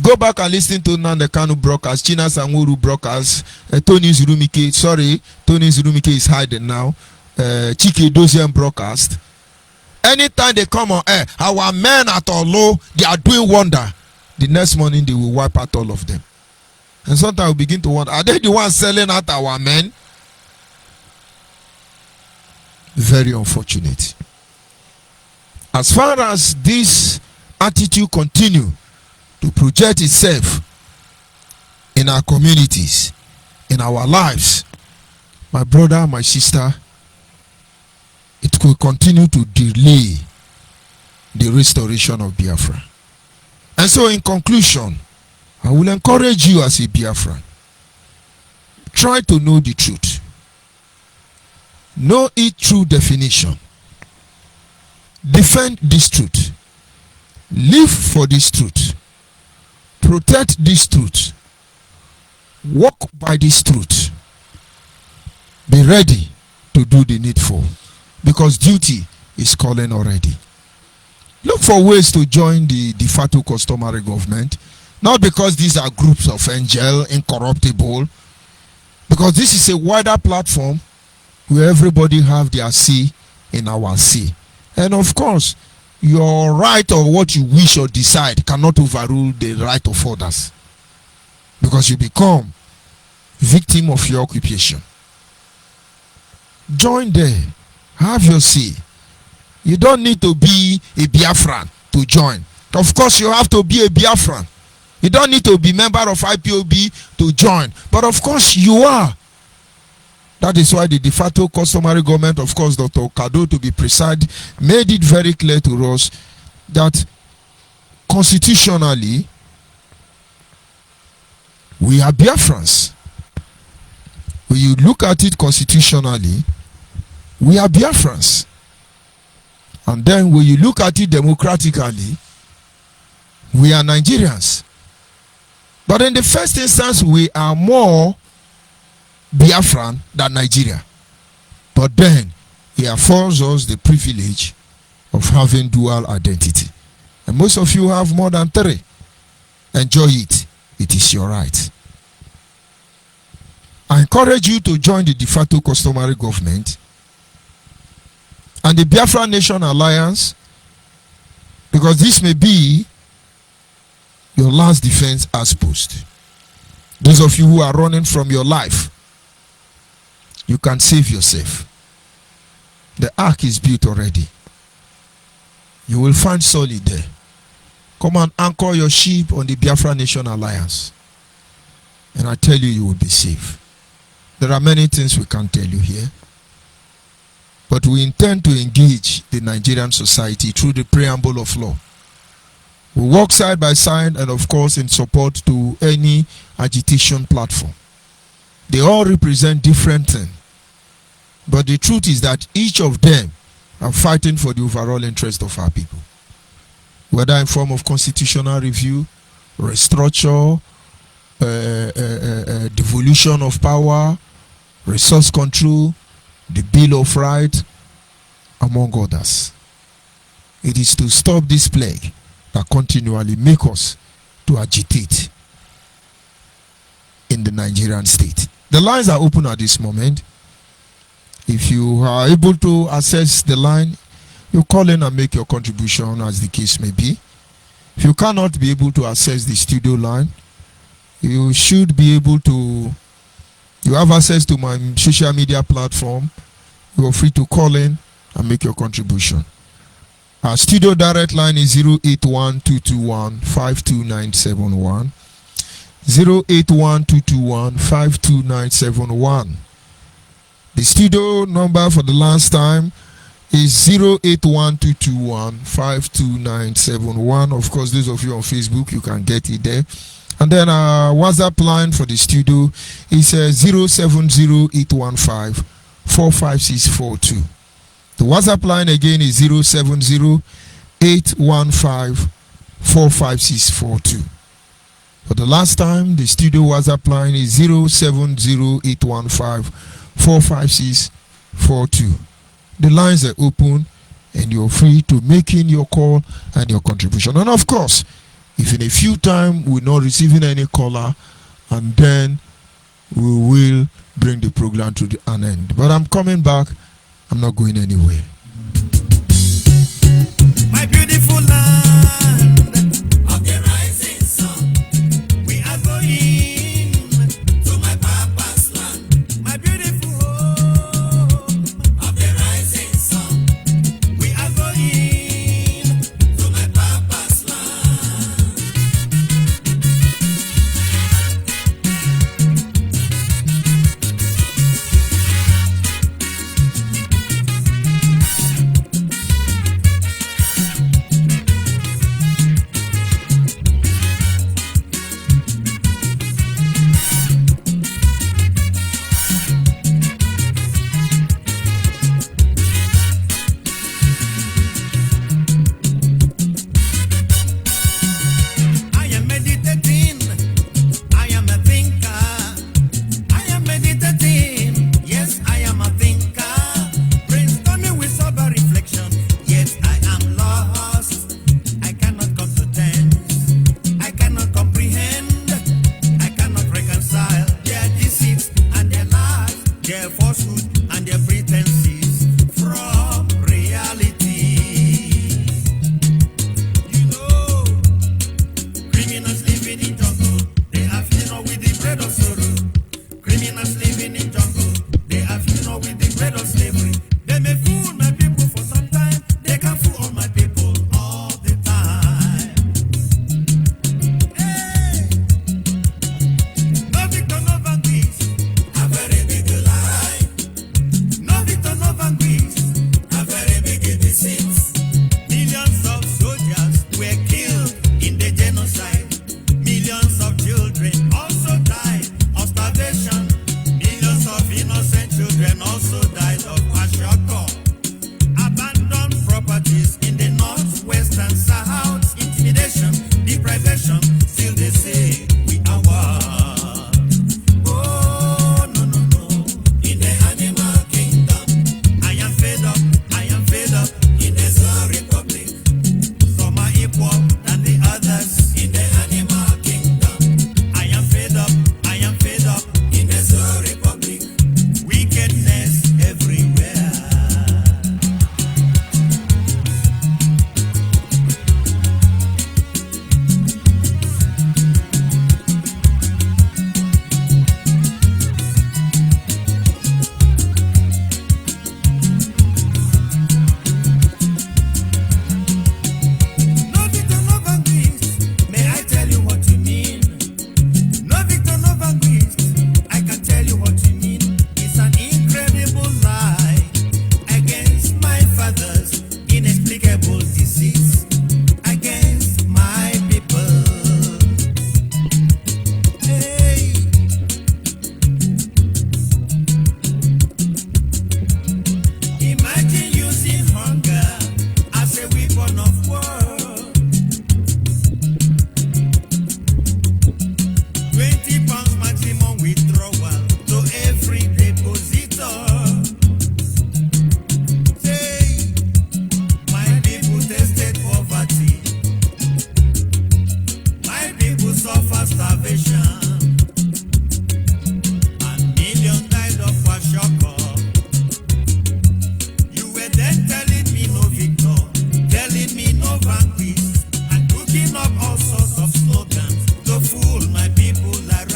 Speaker 8: Go back and listen to Nande Kanu broadcast, China Sanguru broadcast, Tony Zurumike. Sorry, Tony Zurumike is hiding now. Chike Doziem broadcast. Anytime they come on air, our men at Olo, they are doing wonder. The next morning they will wipe out all of them. And sometimes we begin to wonder, are they the ones selling out our men? Very unfortunate. As far as this attitude continue to project itself in our communities, in our lives, my brother, my sister, it will continue to delay the restoration of Biafra. And so in conclusion, I will encourage you as a Biafran, try to know the truth. Know its true definition. Defend this truth. Live for this truth. Protect this truth. Walk by this truth. Be ready to do the needful, because duty is calling already. Look for ways to join the de facto customary government, not because these are groups of angel, incorruptible, because this is a wider platform where everybody have their say in our say. And of course, your right or what you wish or decide cannot overrule the right of others, because you become victim of your occupation. Join there. Have your say. You don't need to be a Biafran to join. Of course, you have to be a Biafran. You don't need to be member of IPOB to join. But of course, you are. That is why the de facto customary government, of course, Dr. Kado, to be precise, made it very clear to us that constitutionally, we are Biafrans. When you look at it constitutionally, we are Biafrans. And then when you look at it democratically, we are Nigerians. But in the first instance, we are more Biafran than Nigeria. But then, he affords us the privilege of having dual identity. And most of you have more than 3. Enjoy it. It is your right. I encourage you to join the de facto customary government and the Biafra Nation Alliance, because this may be your last defense as post. Those of you who are running from your life, you can save yourself. The ark is built already. You will find solid there. Come and anchor your ship on the Biafra Nation Alliance, and I tell you, you will be safe. There are many things we can't tell you here, but we intend to engage the Nigerian society through the preamble of law. We work side by side and of course in support to any agitation platform. They all represent different things, but the truth is that each of them are fighting for the overall interest of our people. Whether in form of constitutional review, restructure, devolution of power, resource control, the Bill of Rights, among others. It is to stop this plague that continually make us to agitate in the Nigerian state. The lines are open at this moment. If you are able to access the line, you call in and make your contribution as the case may be. If you cannot be able to access the studio line, you should be able to, you have access to my social media platform. You are free to call in and make your contribution. Our studio direct line is 081-221-52971. 081-221-52971. The studio number for the last time is 081-221-52971. Of course, those of you on Facebook, you can get it there. And then our WhatsApp line for the studio is 070-815-45642. The WhatsApp line again is 070-815-45642. For the last time, the studio WhatsApp line is 070-815-45642. The lines are open and you're free to make in your call and your contribution. And of course, if in a few time we're not receiving any caller, and then we will bring the program to an end. But I'm coming back. I'm not going anywhere.
Speaker 4: My beautiful land of the rising sun, we are going to my papa's land. My beautiful home of the rising sun, we are going to my papa's land.
Speaker 5: Criminals living in jungle, they are feeding on with the bread of sorrow. Criminals living in jungle, they are feeding on with the bread of slavery. They may fool my people for some time, they can fool all my people all the time. Hey! No victor, no vanquish, a very big lie. No victor, no vanquish, a very big deceit. Millions of soldiers were killed in the genocide. Millions of children also died of starvation. Millions of innocent children also died of kwashiorkor. Abandoned properties in the northwest and south. Intimidation, deprivation, still they say we are one. Oh, no, no, no. In the animal kingdom, I am fed up in the Zoo Republic. Some are equal than the others in the animal kingdom. I am fed up in the Zoo Republic. Wickedness everywhere. No victor, no vanquish. May I tell you what you mean? No victor, no vanquish. I can tell you what you mean. It's an incredible lie against my father's inexplicable disease, against my people. Hey. Imagine using hunger as a weapon of war. 20 pounds maximum withdrawal to every depositor. Say, my people tested poverty. My people suffer starvation. And millions died of kwashiorkor. You were then telling me no victor, telling me no vanquish, and cooking up all sorts of slogans to fool my people around.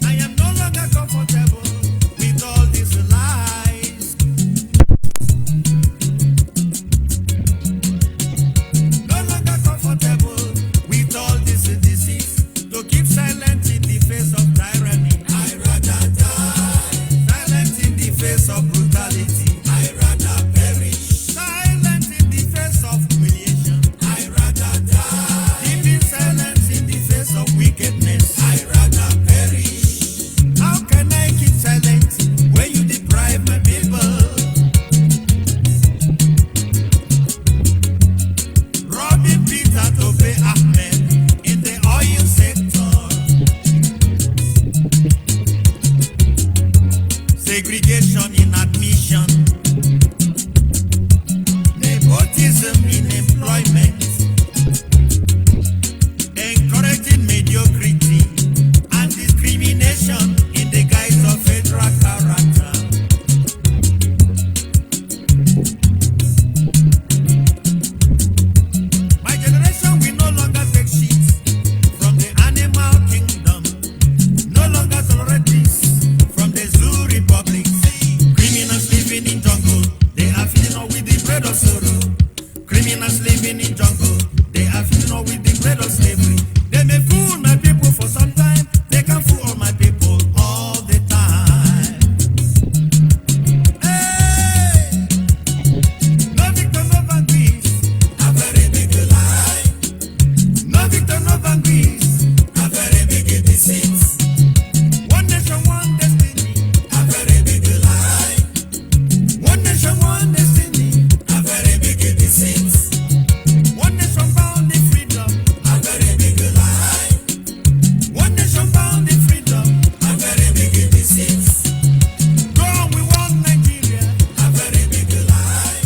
Speaker 5: I am no longer comfortable with all these lies. No longer comfortable with all this disease. To keep silent in the face of tyranny, I rather die. Silent in the face of brutality, I rather perish. Silent in the face of humiliation, I rather die. Keeping silence in the face of wickedness, I rather perish. How can I keep silent when you deprive my people? Robbing Peter to pay Ahmed in the oil sector. Segregation in admission. Nepotism in employment. Encouraging mediocrity and discrimination in the guise of federal character. My generation will no longer take shit from the animal kingdom. No longer tolerate this from the Zoo Republic. Criminals living in jungle, they are feeding on with the bread of sorrow. Criminals living in jungle, they are feeding on with the bread of slavery. They may fool my people for some time, they can fool all my people all the time. Hey! No victor, no vanquish, a very big lie. No victor, no vanquish, a very big deceit. One nation, one destiny, a very big lie. One nation, one destiny, a very big deceit. One nation bound in freedom, a very big lie. One nation bound in freedom, a very big deceit. Go on, we want Nigeria, a very big lie.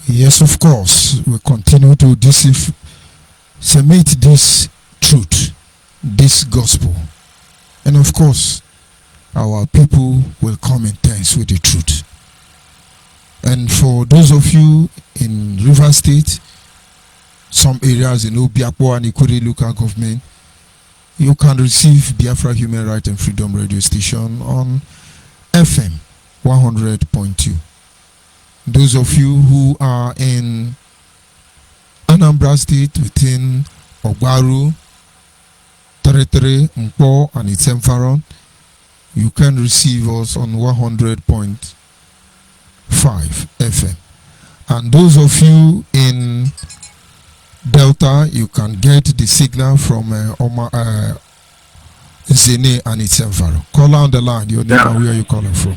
Speaker 8: Yes, of course, we continue to disseminate this truth, this gospel. And of course, our people will come in terms with the truth. And for those of you in River State, some areas in Obiakpo and Ikuri local government, you can receive Biafra Human Rights and Freedom radio station on FM 100.2. Those of you who are in Anambra State within Ogbaru, Tere, Mpo and its environ, you can receive us on 100.5 FM. And those of you in Delta, you can get the signal from Zene and its environ. Call on the line. Your name and where are you calling from?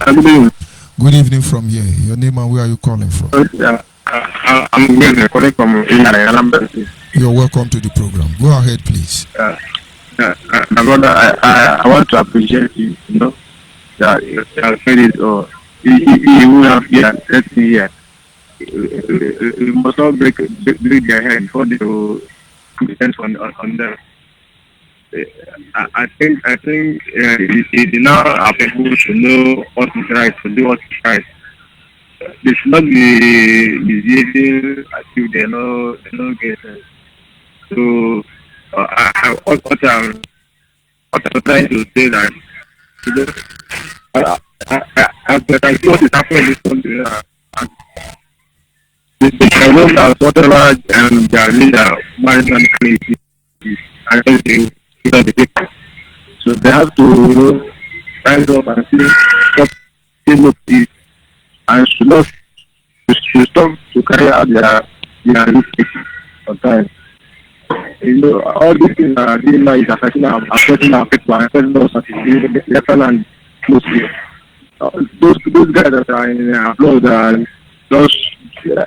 Speaker 8: Good evening from here. Your name and where are you calling from?
Speaker 9: I'm calling from Anambra.
Speaker 8: You're welcome to the program. Go ahead, please.
Speaker 9: My brother, I want to appreciate you. You know that you have said it, or you have here 30 years. You must not break their head before they will depend on them. I think it now our people should know what is right, to do what is right. They should not be behaving as if they know get it. So what I'm trying to say that, you know, I see what is happening in this country. I know that whatever their leader management creates, I think they give the people. So they have to, you know, rise up and see what they look is, and should stop to carry out their mistakes sometimes. You know, all these things are doing now is affecting our people, affecting us as the left and mostly. Those guys that are in abroad are just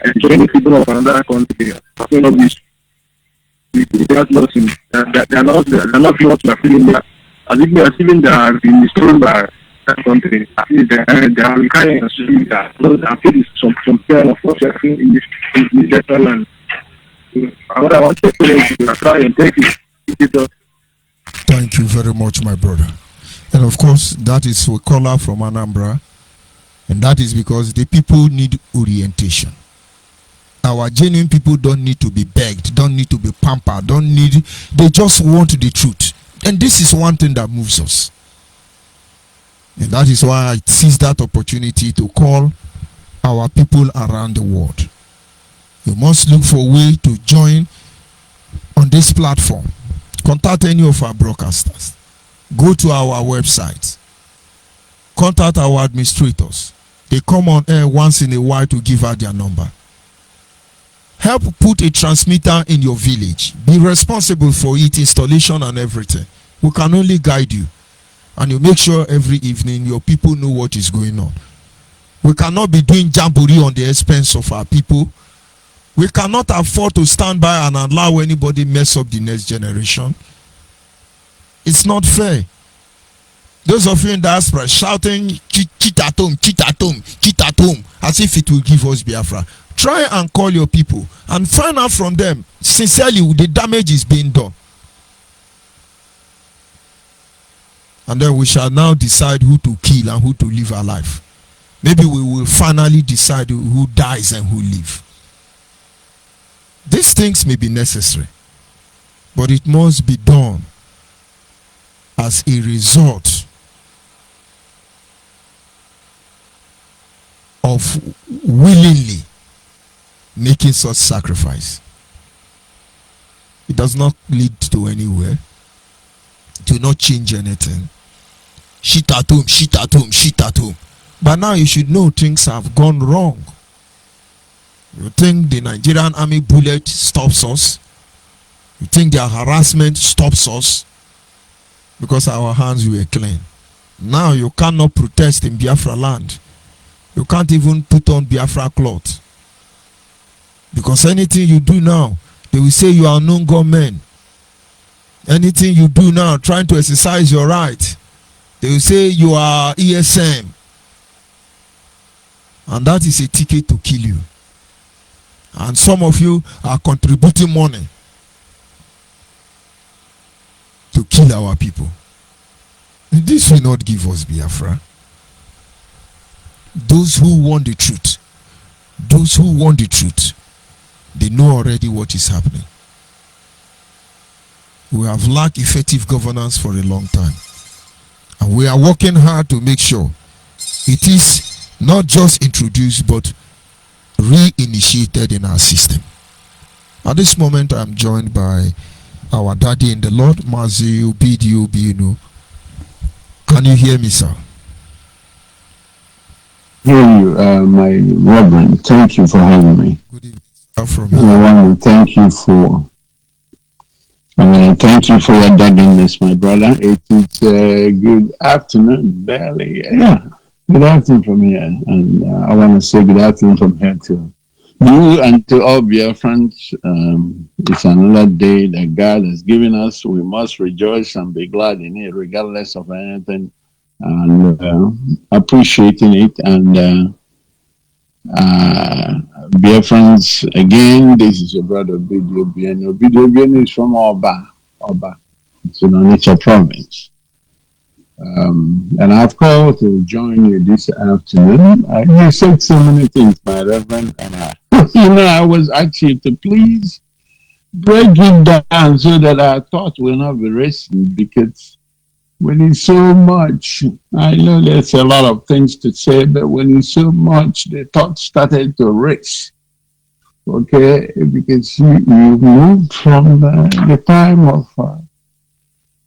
Speaker 9: enjoying people of another country. You know, they are nothing. They are not what we are feeling there. As if we are feeling that in the story by that country, at least they are carrying us to that. So I feel some kind of what we are feeling in this land. What I want to say is try and take it.
Speaker 8: Thank you very much, my brother. And of course, that is a caller from Anambra, and that is because the people need orientation. Our genuine people don't need to be begged, don't need to be pampered, they just want the truth. And this is one thing that moves us. And that is why I seize that opportunity to call our people around the world. You must look for a way to join on this platform. Contact any of our broadcasters. Go to our website. Contact our administrators. They come on air once in a while to give out their number. Help put a transmitter in your village. Be responsible for it, installation and everything. We can only guide you. And you make sure every evening your people know what is going on. We cannot be doing jamboree on the expense of our people. We cannot afford to stand by and allow anybody mess up the next generation. It's not fair. Those of you in diaspora shouting cheat at home, cheat at home, cheat at home, as if it will give us Biafra. Try and call your people and find out from them sincerely the damage is being done. And then we shall now decide who to kill and who to live alive. Maybe we will finally decide who dies and who lives. These things may be necessary, but it must be done as a result of willingly making such sacrifice. It does not lead to anywhere. It will not change anything. Shit at home, shit at home, shit at home. But now you should know things have gone wrong. You think the Nigerian army bullet stops us? You think their harassment stops us? Because our hands were clean. Now you cannot protest in Biafra land. You can't even put on Biafra cloth. Because anything you do now, they will say you are known gunmen. Anything you do now, trying to exercise your right, they will say you are ESM. And that is a ticket to kill you. And some of you are contributing money to kill our people. This will not give us Biafra. Those who want the truth, Those who want the truth, they know already what is happening. We have lacked effective governance for a long time, and we are working hard to make sure it is not just introduced but reinitiated in our system. At this moment, I'm joined by our daddy in the Lord, Mazi Obidio Bino. Can you hear me, sir?
Speaker 10: Hear you, my reverend. Thank you for having me.
Speaker 8: Good evening, sir. From
Speaker 10: And I want to thank you for. Thank you for your daggerness, my brother. It is good afternoon, barely. Yeah, good afternoon from here. And I want to say good afternoon from here to you and to all Biafrans. It's another day that God has given us. We must rejoice and be glad in it, regardless of anything, and appreciating it. And Biafrans, again, this is your brother Obidio Bieno. Obidio Bieno is from Oba. It's in Onitsha province. And I've called to join you this afternoon. You said so many things, my reverend, and I was asking you to please break it down so that our thoughts will not be racing, because when it's so much, I know there's a lot of things to say, but when it's so much, the thoughts started to race. Okay, because you moved from the time of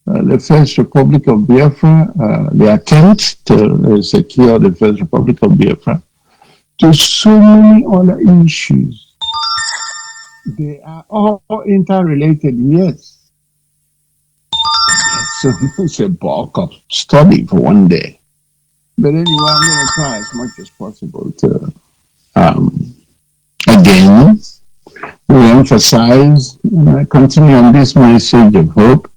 Speaker 10: the First Republic of Biafra, the attempt to secure the First Republic of Biafra, to so many other issues. They are all interrelated, yes. So it's a bulk of study for one day. But anyway, I'm going to try as much as possible to, again, re-emphasize and continue on this message of hope.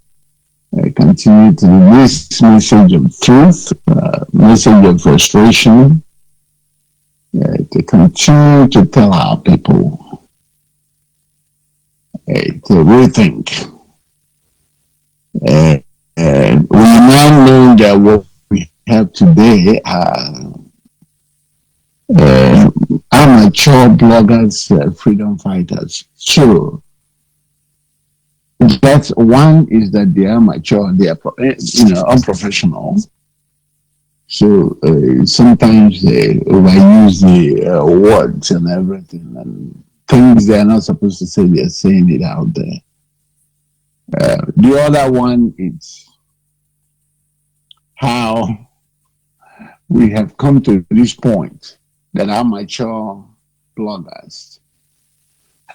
Speaker 10: Continue to this message of truth, message of frustration, to continue to tell our people to rethink. We now know that what we have today are amateur bloggers, freedom fighters. So that's one, is that they are mature, they are unprofessional. So sometimes they overuse the words and everything, and things they are not supposed to say, they're saying it out there. The other one is how we have come to this point that amateur bloggers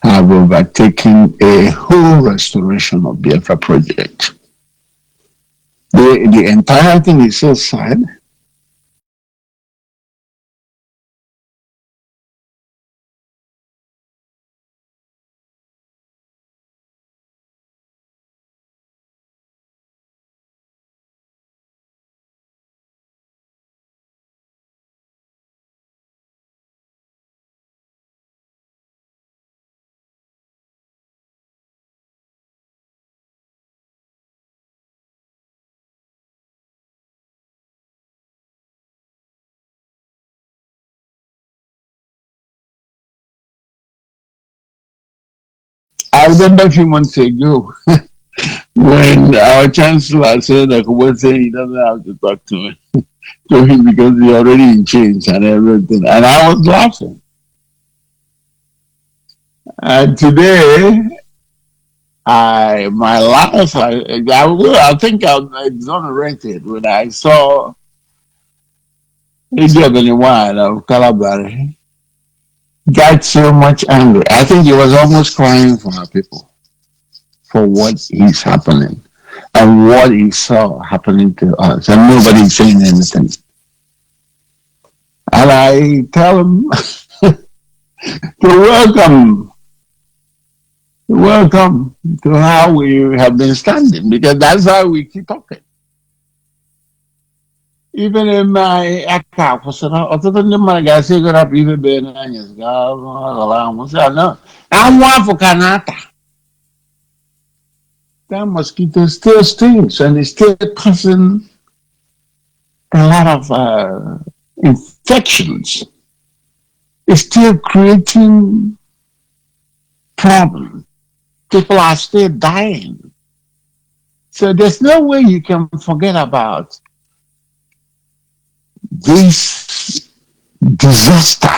Speaker 10: have overtaken a whole restoration of Biafra project. The entire thing is so sad. I remember a few months ago when our chancellor said that he doesn't have to talk to him because he's already in chains and everything. And I was laughing. And today, my laugh, I think I exonerated when I saw Ejebeniwan of Calabari got so much angry. I think he was almost crying for our people, for what is happening and what he saw happening to us, and nobody's saying anything. And I tell him to welcome to how we have been standing, because that's how we keep talking. Even in my account, I said, "I thought the man got cigarette up even being on his alarm." I said, "No, I'm one for Canada. That mosquito still stings and it's still causing a lot of infections." is still creating problems. People are still dying. So there's no way you can forget about this disaster.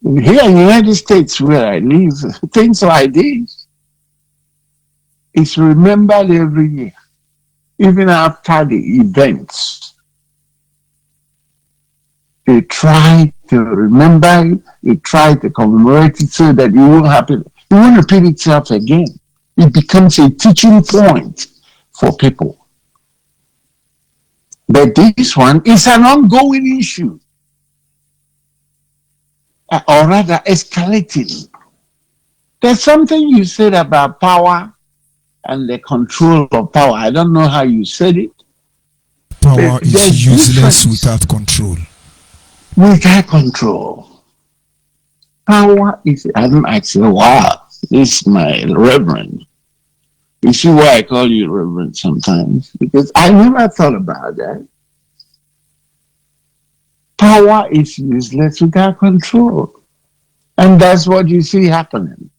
Speaker 10: Here in the United States where I live, things like this is remembered every year, even after the events. They try to remember it, they try to commemorate it so that it won't happen. It won't repeat itself again. It becomes a teaching point for people. But this one is an ongoing issue, or rather escalating. There's something you said about power and the control of power. I don't know how you said it.
Speaker 8: Power is useless
Speaker 10: difference.
Speaker 8: without control.
Speaker 10: Without control. Power is, I say, wow, this is my reverend. You see why I call you reverend sometimes? Because I never thought about that. Power is useless without control. And that's what you see happening.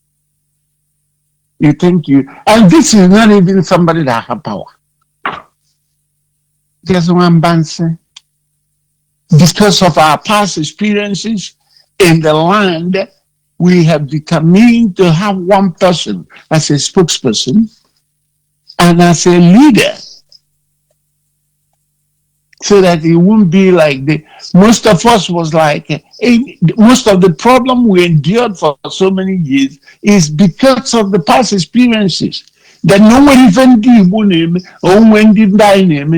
Speaker 10: You think and this is not even somebody that has power. Just one banser. Because of our past experiences in the land, we have determined to have one person as a spokesperson and as a leader, so that it won't be like most of us was like, most of the problem we endured for so many years is because of the past experiences. That no one even did or when did die name,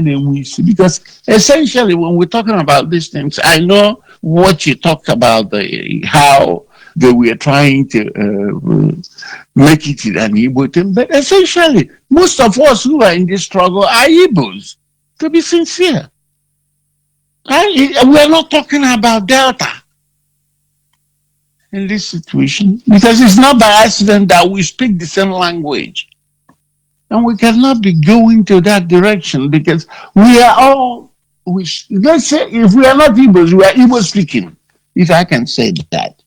Speaker 10: because essentially when we're talking about these things, I know what you talked about, how they were trying to make it an Igbo thing, but essentially most of us who are in this struggle are Igbos, to be sincere. We're not talking about Delta in this situation, because it's not by accident that we speak the same language. And we cannot be going to that direction, because we are all, let's say, if we are not Igbos, we are Igbo speaking, if I can say that.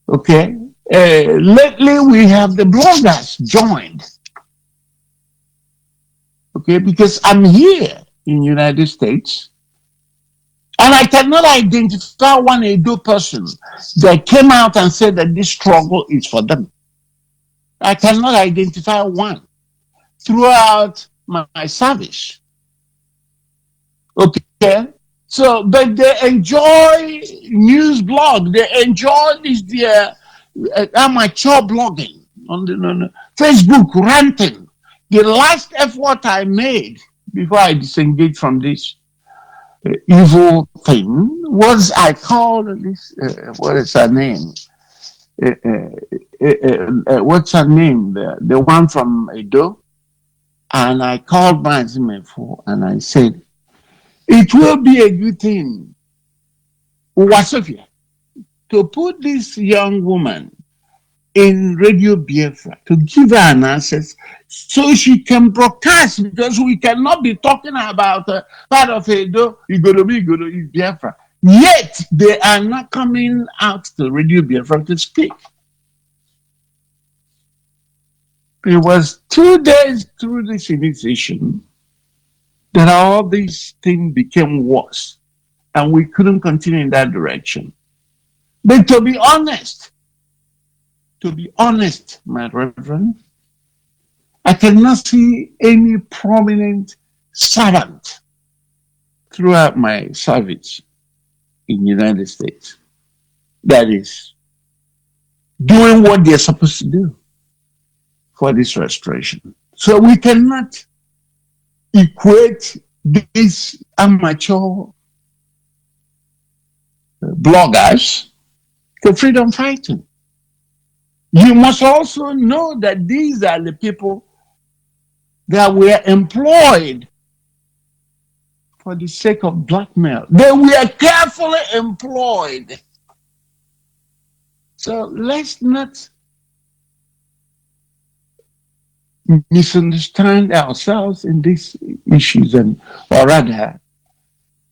Speaker 10: Okay? Lately, we have the bloggers joined. Okay? Because I'm here in the United States, and I cannot identify one Edo person that came out and said that this struggle is for them. I cannot identify one throughout my service. Okay? So, but they enjoy news blog. They enjoy their amateur blogging on the Facebook, ranting. The last effort I made before I disengaged from this evil thing was I called this, what is her name? What's her name? The one from Edo. And I called Mazimefo and I said, it will be a good thing, Wasofia, to put this young woman in Radio Biafra, to give her an access so she can broadcast, because we cannot be talking about part of Edo, Igoro, Biafra. Yet they are not coming out to Radio Biafra to speak. It was 2 days through this initiation that all these things became worse, and we couldn't continue in that direction. But to be honest, my reverend, I cannot see any prominent servant throughout my service in the United States that is doing what they're supposed to do for this restoration. So we cannot equate these amateur bloggers to freedom fighting. You must also know that these are the people that were employed for the sake of blackmail. They were carefully employed. So let's not misunderstand ourselves in these issues, or rather,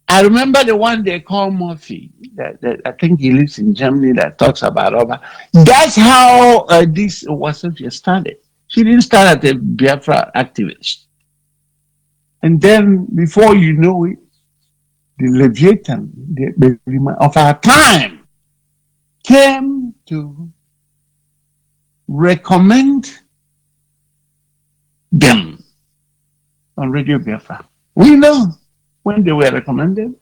Speaker 10: I remember the one they call Murphy. That I think he lives in Germany. That talks about Oba. That's how this Wasafia started. She didn't start as a Biafra activist, and then before you know it, the Leviathan of our time came to recommend them on Radio Biafra. We know when they were recommended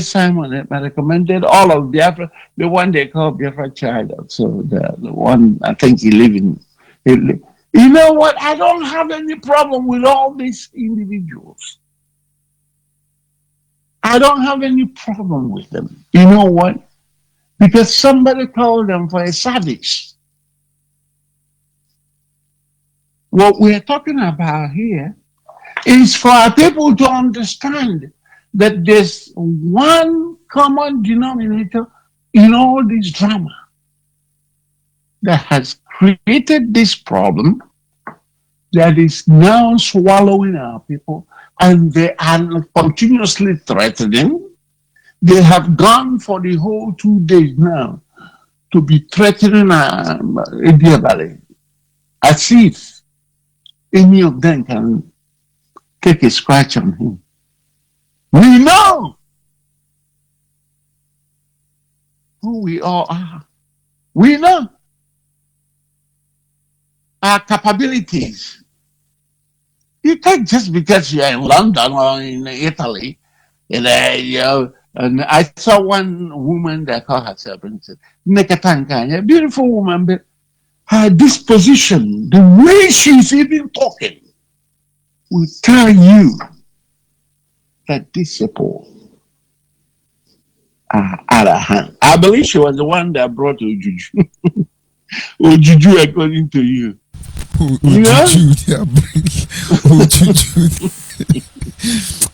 Speaker 10: Simon, I recommended all of Biafra, the one they call Biafra Child. So the one I think he live in. You know what? I don't have any problem with all these individuals. I don't have any problem with them. You know what? Because somebody called them for a savage. What we're talking about here is for our people to understand that there's one common denominator in all this drama that has created this problem that is now swallowing our people, and they are continuously threatening. They have gone for the whole 2 days now to be threatening India Valley, as if any of them can take a scratch on him. We know who we all are. We know our capabilities. You can't just because you're in London or in Italy, and I saw one woman that called herself Princess Nekatankanya, a beautiful woman, but her disposition, the way she's even talking, will tell you that these people are out of hand. I believe she was the one that brought Ojuju. Ojuju, according to you.
Speaker 8: Ojuju, Ojuju.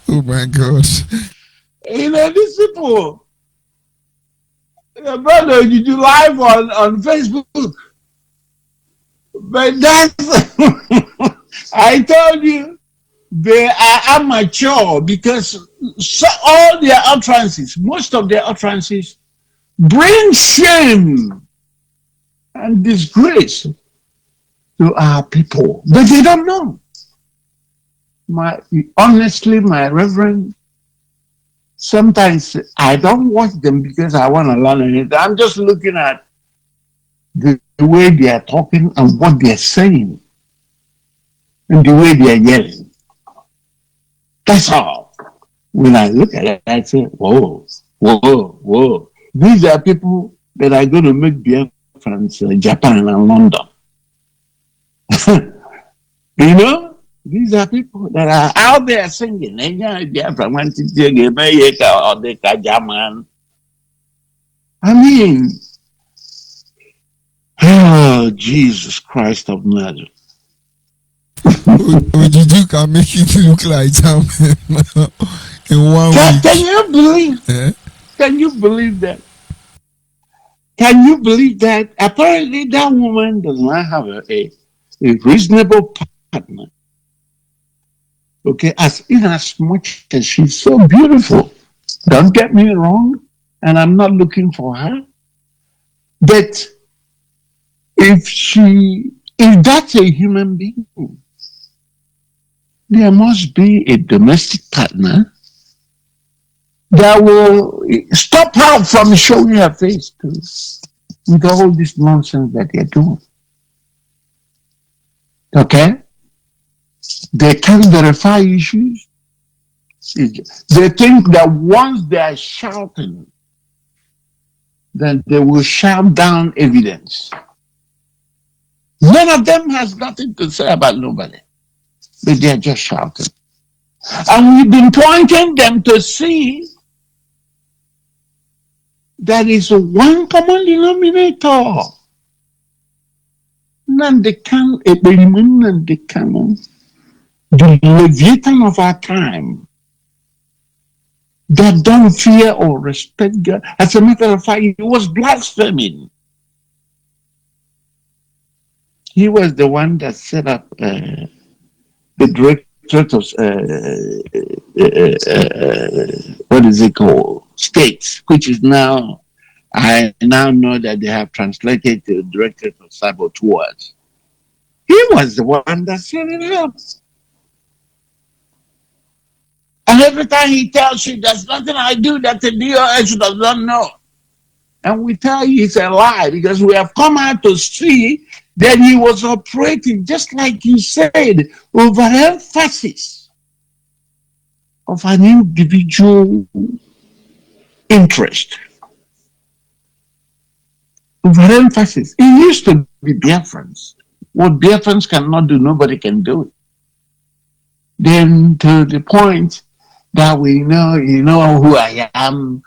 Speaker 8: Oh my God.
Speaker 10: You know, these people, they brought Ojuju live on Facebook. But that's, I told you, they are amateur because all their utterances, most of their utterances, bring shame and disgrace to our people. But they don't know. Honestly, my reverend, sometimes I don't watch them because I want to learn it. I'm just looking at the way they are talking and what they are saying and the way they are yelling. That's all. When I look at it, I say, whoa, whoa, whoa. These are people that are going to make Biafrans Japan and London. You know, these are people that are out there singing. I mean, oh, Jesus Christ of Nazareth.
Speaker 8: Ojuju can make it look like something in 1 week.
Speaker 10: Can you believe? Can you believe that? Can you believe that? Apparently, that woman does not have a reasonable partner. Okay, as much as she's so beautiful. Don't get me wrong, and I'm not looking for her. But if that's a human being, there must be a domestic partner that will stop her from showing her face too, with all this nonsense that they're doing. Okay? They can't verify issues. They think that once they are shouting, then they will shout down evidence. None of them has nothing to say about nobody. But they're just shouting. And we've been pointing them to see that is one common denominator. Nandekan, the Leviathan of our time, that don't fear or respect God. As a matter of fact, he was blaspheming. He was the one that set up the what is it called? States, which is now, I now know that they have translated to Directorate of Sabotage. He was the one that set it up. And every time he tells you there's nothing I do that the DOS does not know. And we tell you it's a lie because we have come out to see that he was operating, just like you said, overemphasis of an individual interest. Overemphasis. It used to be Biafrans. What Biafrans cannot do, nobody can do it. Then to the point that we know, you know who I am.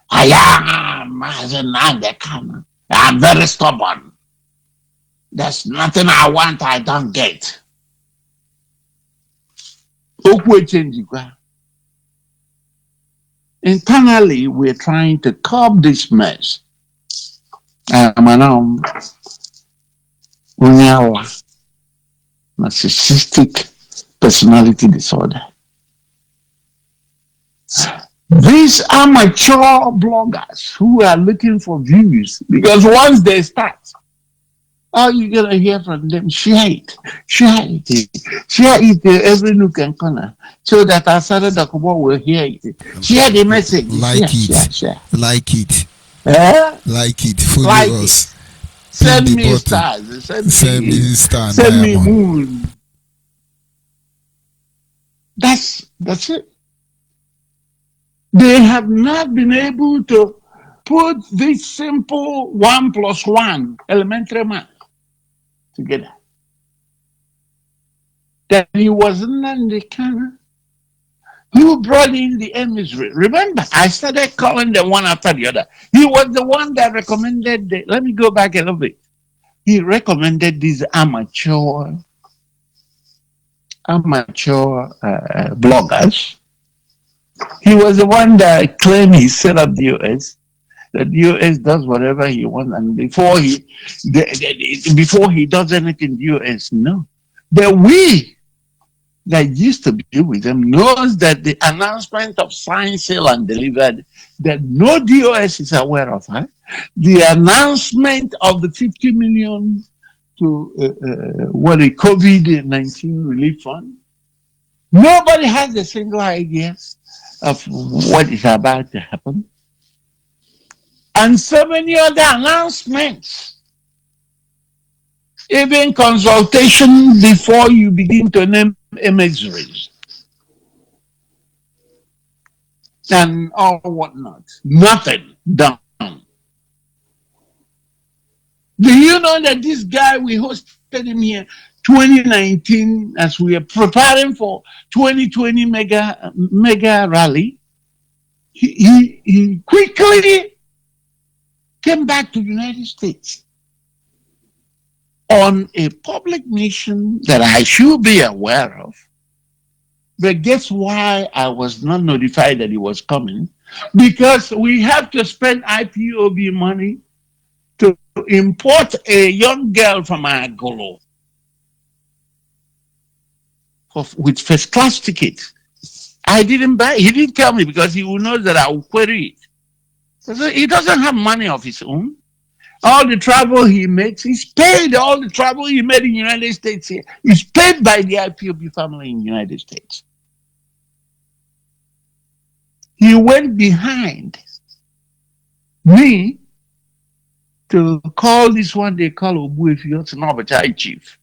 Speaker 10: I am as an undercover. I'm very stubborn. There's nothing I want I don't get. Internally, we're trying to curb this mess. Narcissistic personality disorder. These amateur bloggers who are looking for views, because once they start, all you're gonna hear from them, share it every nook and corner, so that our Sarah Dakubo will hear it. Share the message.
Speaker 8: Like it.
Speaker 10: Share.
Speaker 8: Like it.
Speaker 10: Like
Speaker 8: it. Follow
Speaker 10: like
Speaker 8: us.
Speaker 10: It. Send me
Speaker 8: button.
Speaker 10: stars.
Speaker 8: Send me star.
Speaker 10: Send me moon. That's it. They have not been able to put this simple 1 + 1 elementary math together. That he wasn't in the camera. Who brought in the emissary? Remember, I started calling them one after the other. He was the one that recommended, let me go back a little bit. He recommended these amateur bloggers. He was the one that claimed he set up the US. That the US does whatever he wants, and before he does anything, the US no. But we that used to be with them knows that the announcement of signed, sealed, and delivered that no DOS is aware of. The announcement of the 50 million to the COVID-19 relief fund. Nobody has a single idea of what is about to happen. And so many other announcements. Even consultation before you begin to name emissaries. And all whatnot. Nothing done. Do you know that this guy, we hosted him here 2019 as we are preparing for 2020 mega rally? He quickly came back to the United States on a public mission that I should be aware of. But guess why I was not notified that he was coming? Because we have to spend IPOB money to import a young girl from Agolo with first class ticket. I didn't buy it. He didn't tell me because he will know that I will query it. So he doesn't have money of his own. All the travel he makes, he's paid. All the travel he made in the United States here is paid by the IPOB family in the United States. He went behind me to call this one they call Obuefi, Sabotage chief.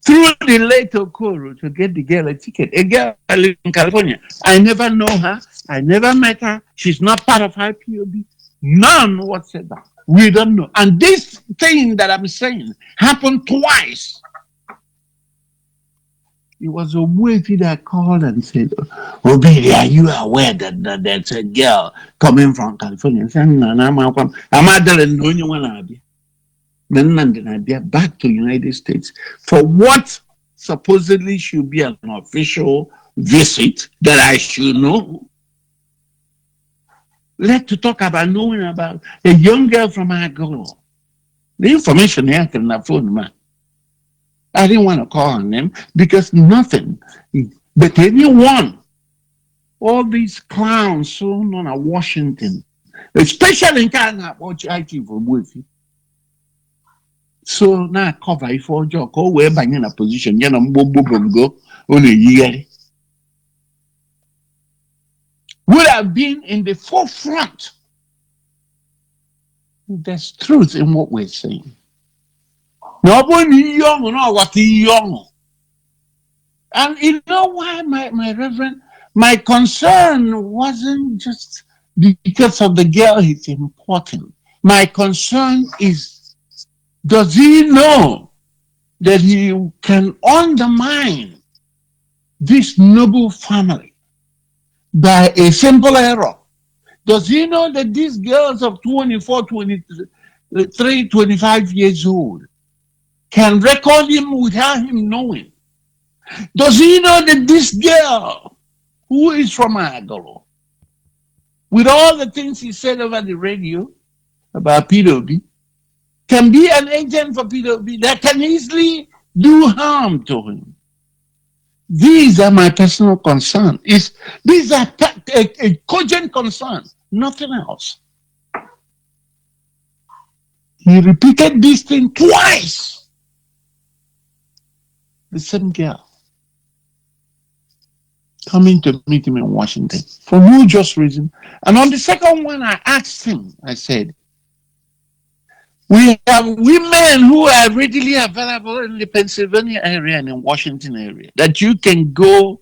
Speaker 10: Through the late Okoro to get the girl a ticket. A girl I live in California. I never know her. I never met her. She's not part of IPOB. None whatsoever. We don't know. And this thing that I'm saying happened twice. It was Obuefi that called and said, Obi, are you aware that there's a girl coming from California? I said, no, I'm back to the United States for what supposedly should be an official visit that I should know. Let's talk about knowing about a young girl from Agolo. The information here can phone man. I didn't want to call her name because nothing. But anyone, all these clowns so known at Washington, especially in Ghana, what I give with you. So now cover if all joke, oh, we're buying in a position, you know, go, only year. Would have been in the forefront. There's truth in what we're saying. Nobody young, no, what young. And you know why, my reverend, my concern wasn't just because of the girl is important. My concern is, does he know that he can undermine this noble family by a simple error? Does he know that these girls of 24, 23, 25 years old can record him without him knowing? Does he know that this girl, who is from Agolo, with all the things he said over the radio about P.O.B., can be an agent for P.O.B. that can easily do harm to him? These are my personal concerns. These are a cogent concern, nothing else. He repeated this thing twice. The same girl coming to meet him in Washington for no just reason. And on the second one, I asked him, I said, we have women who are readily available in the Pennsylvania area and in Washington area that you can go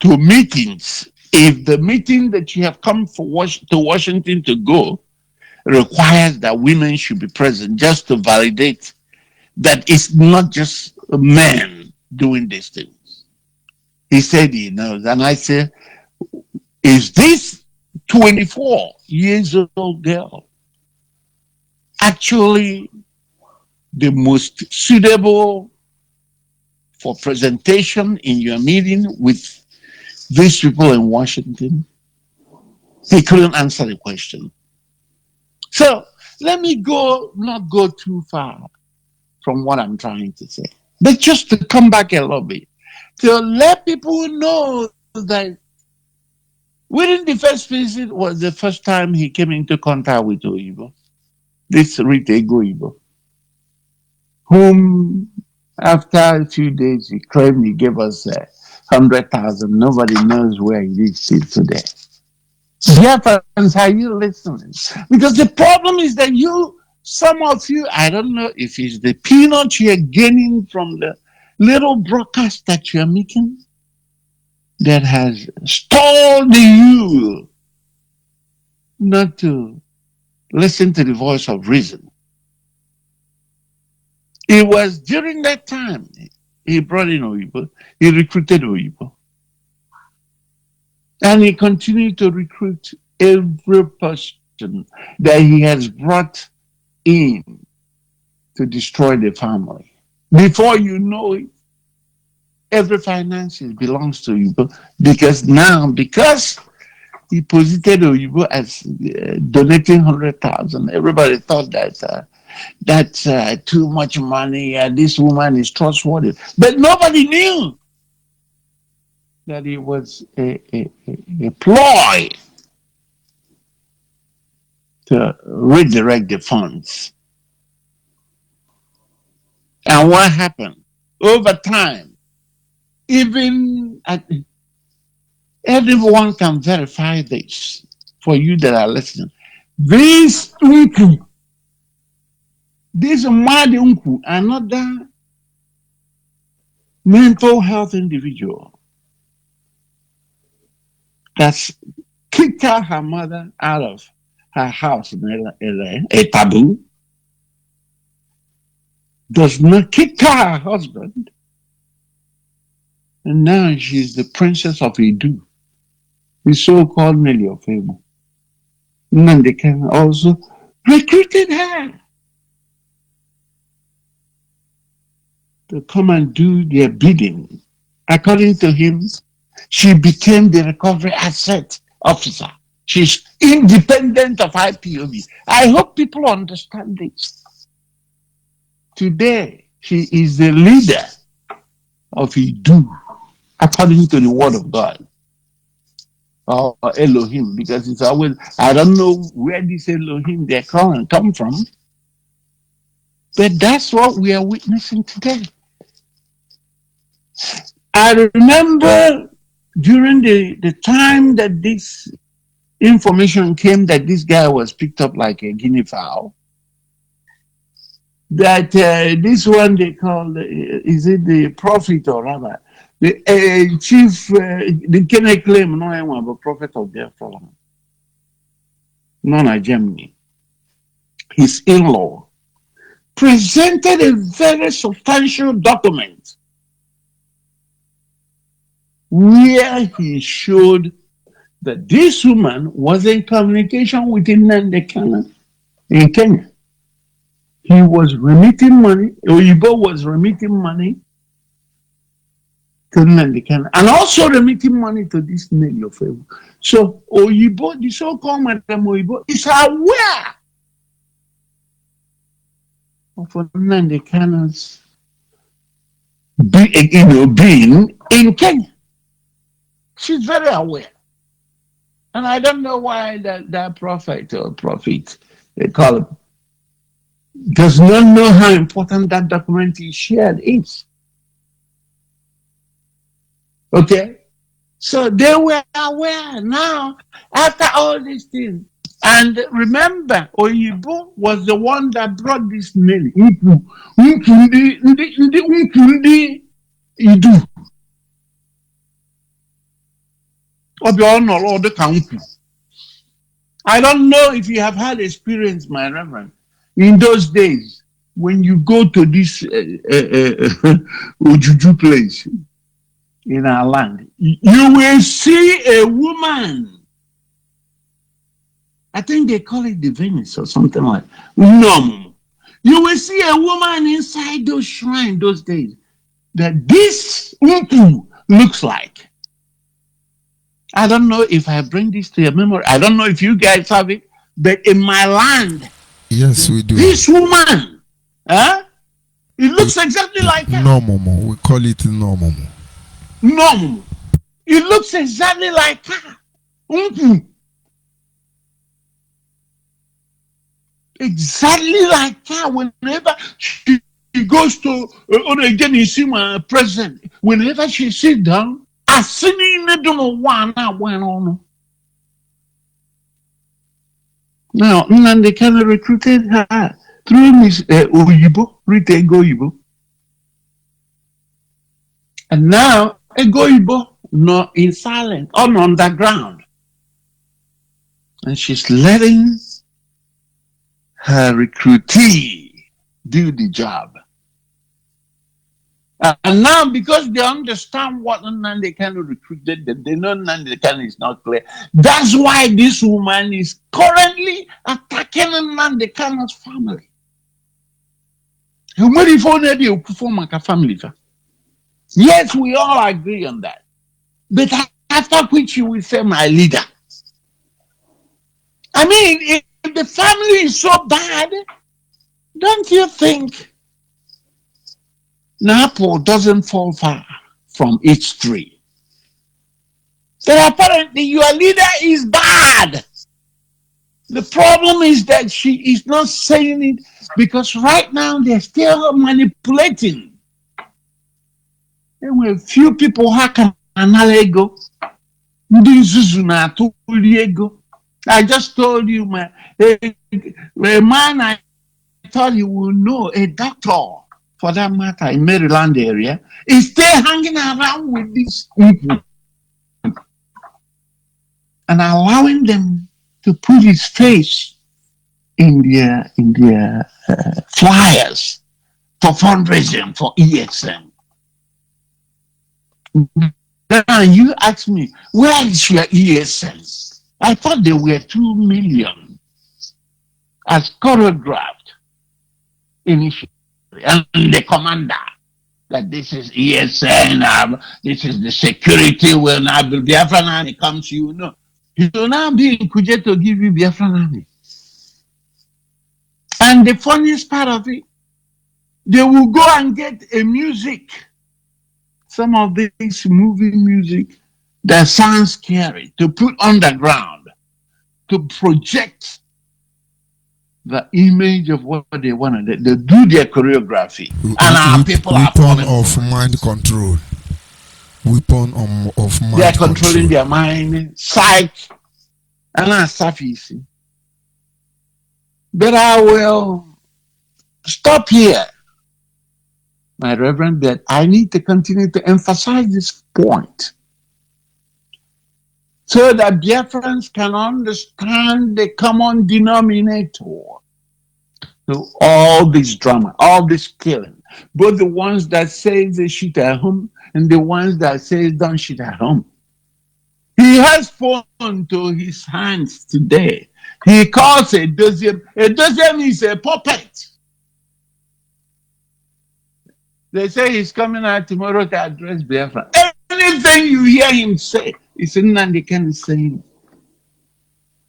Speaker 10: to meetings. If the meeting that you have come to Washington to go requires that women should be present just to validate that it's not just men doing these things. He said he knows. And I said, is this 24 years old girl actually the most suitable for presentation in your meeting with these people in Washington? He couldn't answer the question. So let me not go too far from what I'm trying to say, but just to come back a little bit, to let people know that within the first visit was the first time he came into contact with ONYIBE, this Ritego Igbo, whom after a few days he claimed he gave us 100,000. Nobody knows where he is till today. Biafrans, are you listening? Because the problem is that some of you, I don't know if it's the peanuts you're gaining from the little broadcast that you're making that has stalled you not to listen to the voice of reason. It was during that time he brought in ONYIBE, he recruited ONYIBE. And he continued to recruit every person that he has brought in to destroy the family. Before you know it, every finances belongs to ONYIBE because he posited ONYIBE as donating 100,000. Everybody thought that that's too much money. This woman is trustworthy, but nobody knew that it was a ploy to redirect the funds. And what happened? Over time, even everyone can verify this for you that are listening. This Unku, this Madi Unku, another mental health individual, that's kicked out her mother out of her house in LA, a taboo, does not kick out her husband, and now she's the princess of Edu, the so-called Nelly of Fame. And they can also recruited her to come and do their bidding. According to him, she became the recovery asset officer. She's independent of IPOB. I hope people understand this. Today, She is the leader of Idu, according to the word of God. Or Elohim, because it's always, I don't know where this Elohim they come from, but that's what we are witnessing today. I remember during the time that this information came that this guy was picked up like a guinea fowl, that this one they call, is it the prophet or rather, the chief, the can claim no one but prophet of Biafra, Nona Germany, his in-law, presented a very substantial document where he showed that this woman was in communication with Nnamdi in Kenya. He was remitting money, Oyibo was remitting money to Nnamdi and also remitting money to this Nelly of Ewu. So Oyibo, the so-called Madam Oyibo, is aware of Nnamdi Kanu's being in Kenya. She's very aware. And I don't know why that prophet or prophet, they call him, does not know how important that document he shared is. Okay? So they were aware now, after all these things. And remember, Oyibo was the one that brought this name. Idu. I don't know if you have had experience, my reverend, in those days when you go to this Ojuju place in our land, you will see a woman. I think they call it the Venus or something like that. No. You will see a woman inside those shrines those days that this looks like. I don't know if I bring this to your memory. I don't know if you guys have it, but in my land,
Speaker 8: yes, we do.
Speaker 10: This woman, it looks exactly like her.
Speaker 8: No, Momo. We call it no, Momo.
Speaker 10: No, it looks exactly like her. Exactly like her. Whenever she goes to, again, you see my president. Whenever she sits down, I see one went on. Now, Nnamdi Kanu recruited her through Miss Oyibo, Rita Oyibo. And now, Oyibo, no, in silent, on underground. And she's letting her recruitee do the job. And now, because they understand what Nnamdi Kanu recruited them, they know Nnamdi Kanu is not clear. That's why this woman is currently attacking Nnamdi Kanu's family. Family. Yes, we all agree on that. But after which you will say, my leader. I mean, if the family is so bad, don't you think an apple doesn't fall far from its tree? But apparently your leader is bad. The problem is that she is not saying it because right now they're still manipulating. There were few who can ego. I just told you, man, a man I thought you would know, a doctor for that matter in Maryland area, is still hanging around with these people and allowing them to put his face in their flyers for fundraising for EXM. Now you ask me, where is your ESN? I thought there were 2 million as choreographed initially. And the commander, that this is ESN, this is the security, will now be Biafra Nani comes, you know. He will now be in Kuje to give you Biafra Nani. And the funniest part of it, They will go and get a music, some of this movie music that sounds scary, to put underground, to project the image of what they want to do. They do their choreography. And our people are
Speaker 8: weapon of mind control. Weapon of mind
Speaker 10: they are controlling their mind, psych, and that's stuff easy. But I will stop here, my Reverend, that I need to continue to emphasize this point so that Biafrans can understand the common denominator to all this drama, all this killing, both the ones that say they shoot at home and the ones that say don't shoot at home. He has phone to his hands today. He calls a deuxième. A deuxième is a puppet. They say he's coming out tomorrow to address Biafra. Anything you hear him say, it's Nnamdi Kanu saying.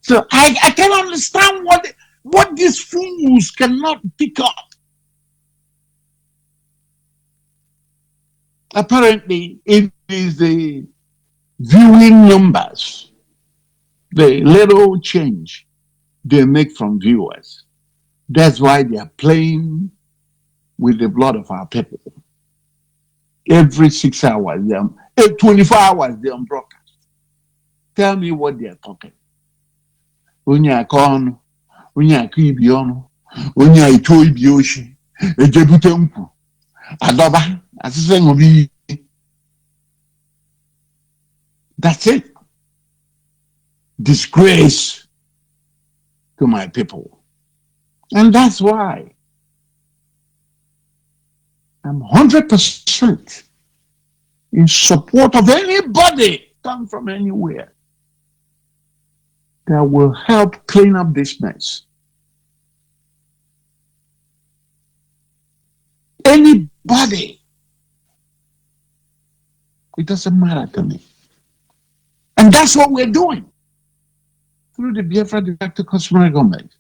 Speaker 10: So I can understand what these fools cannot pick up. Apparently, it is the viewing numbers, the little change they make from viewers. That's why they are playing with the blood of our people. Every 6 hours, 24 hours, they're on broadcast. Tell me what they're talking. Unya kon, unya kibiono, unya ito ibioshi, ejebutempu, adoba, asisengobi. That's it. Disgrace to my people. And that's why I'm 100% in support of anybody come from anywhere that will help clean up this mess. Anybody. It doesn't matter to me. And that's what we're doing through the Biafra Director Customary Government.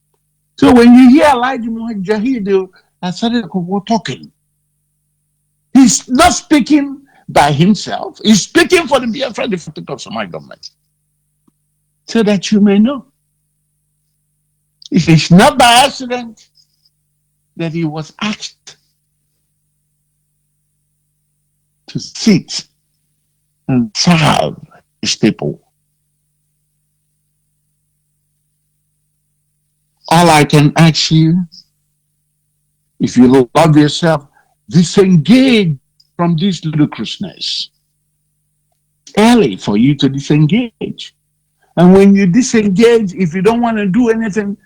Speaker 10: So when you hear Elijah Muhammad Jahid, I started talking. He's not speaking by himself. He's speaking for the Biafra Director Customary Government. So that you may know. If it's not by accident that he was asked to sit and serve his people. All I can ask you, if you love yourself, disengage from this ludicrousness. It's early for you to disengage. And when you disengage, if you don't want to do anything,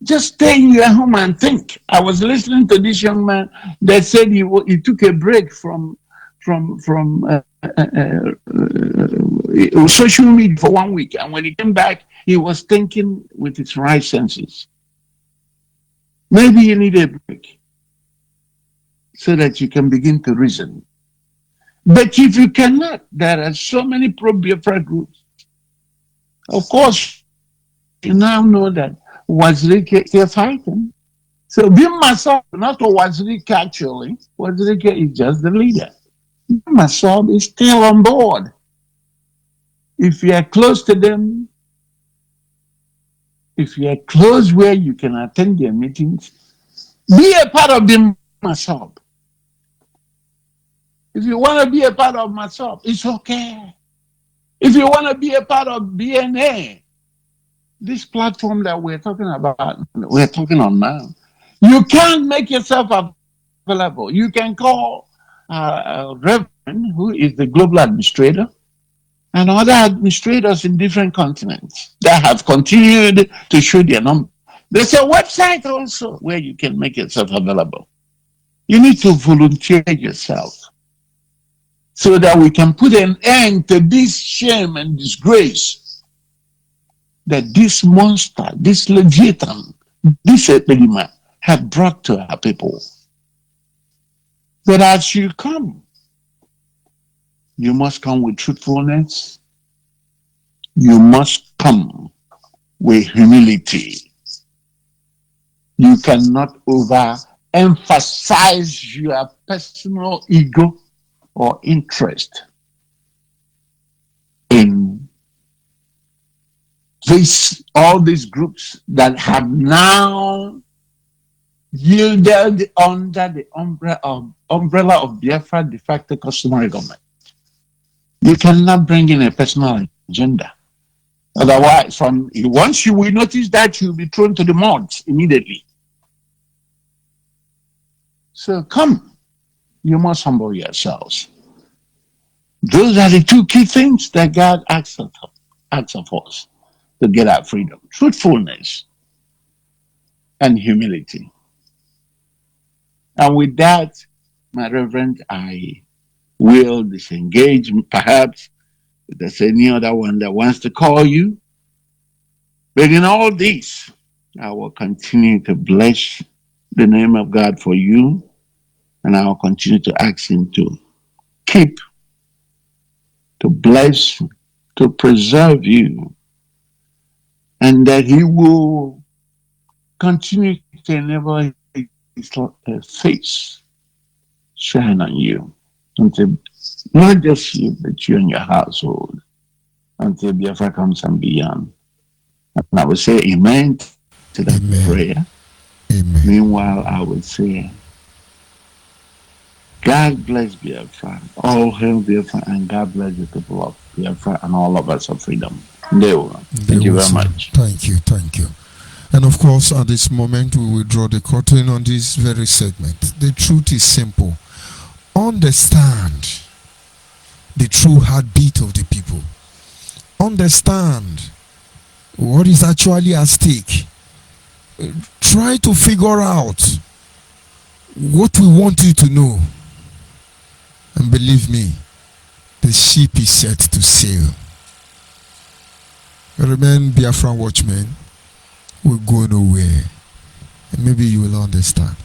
Speaker 10: just stay in your home and think. I was listening to this young man that said he took a break from social media for 1 week, and when he came back, he was thinking with his right senses. Maybe you need a break so that you can begin to reason. But if you cannot, there are so many pro-Biafra groups. Of course, you now know that Wazirike is fighting. So Bimasob, not Wazirike actually, Wazirike is just the leader. Bimasob is still on board. If you are close to them, if you are close where you can attend their meetings, be a part of Bimasob. If you want to be a part of Masob, it's okay. If you want to be a part of BNA, this platform that we're talking about, we're talking on now, you can't make yourself available. You can call Reverend, who is the global administrator, and other administrators in different continents that have continued to show their number. There's a website also where you can make yourself available. You need to volunteer yourself so that we can put an end to this shame and disgrace that this monster, this Leviathan, this Epidema have brought to our people. But as you come, you must come with truthfulness. You must come with humility. You cannot emphasize your personal ego or interest in all these groups that have now yielded under the umbrella of Biafra de facto customary government. You cannot bring in a personal agenda. Otherwise, once you will notice that, you'll be thrown to the mud immediately. So come, you must humble yourselves. Those are the two key things that God asks of us to get our freedom: truthfulness and humility. And with that, my Reverend, I will disengage. Perhaps if there's any other one that wants to call you. But in all this, I will continue to bless the name of God for you, and I will continue to ask Him to keep, to bless, to preserve you, and that He will continue to enable His face shine on you, until not just you, but you and your household, until Biafra comes and beyond. And I would say amen to that prayer.
Speaker 8: Amen.
Speaker 10: Meanwhile, I would say, God bless Biafra, all hail Biafra, and God bless the people of Biafra and all of us of freedom. Thank you very much.
Speaker 8: Thank you. And of course, at this moment, we will draw the curtain on this very segment. The truth is simple. Understand the true heartbeat of the people. Understand what is actually at stake. Try to figure out what we want you to know. And believe me, the ship is set to sail. Remain Biafran watchmen. We'll go nowhere. And maybe you will understand.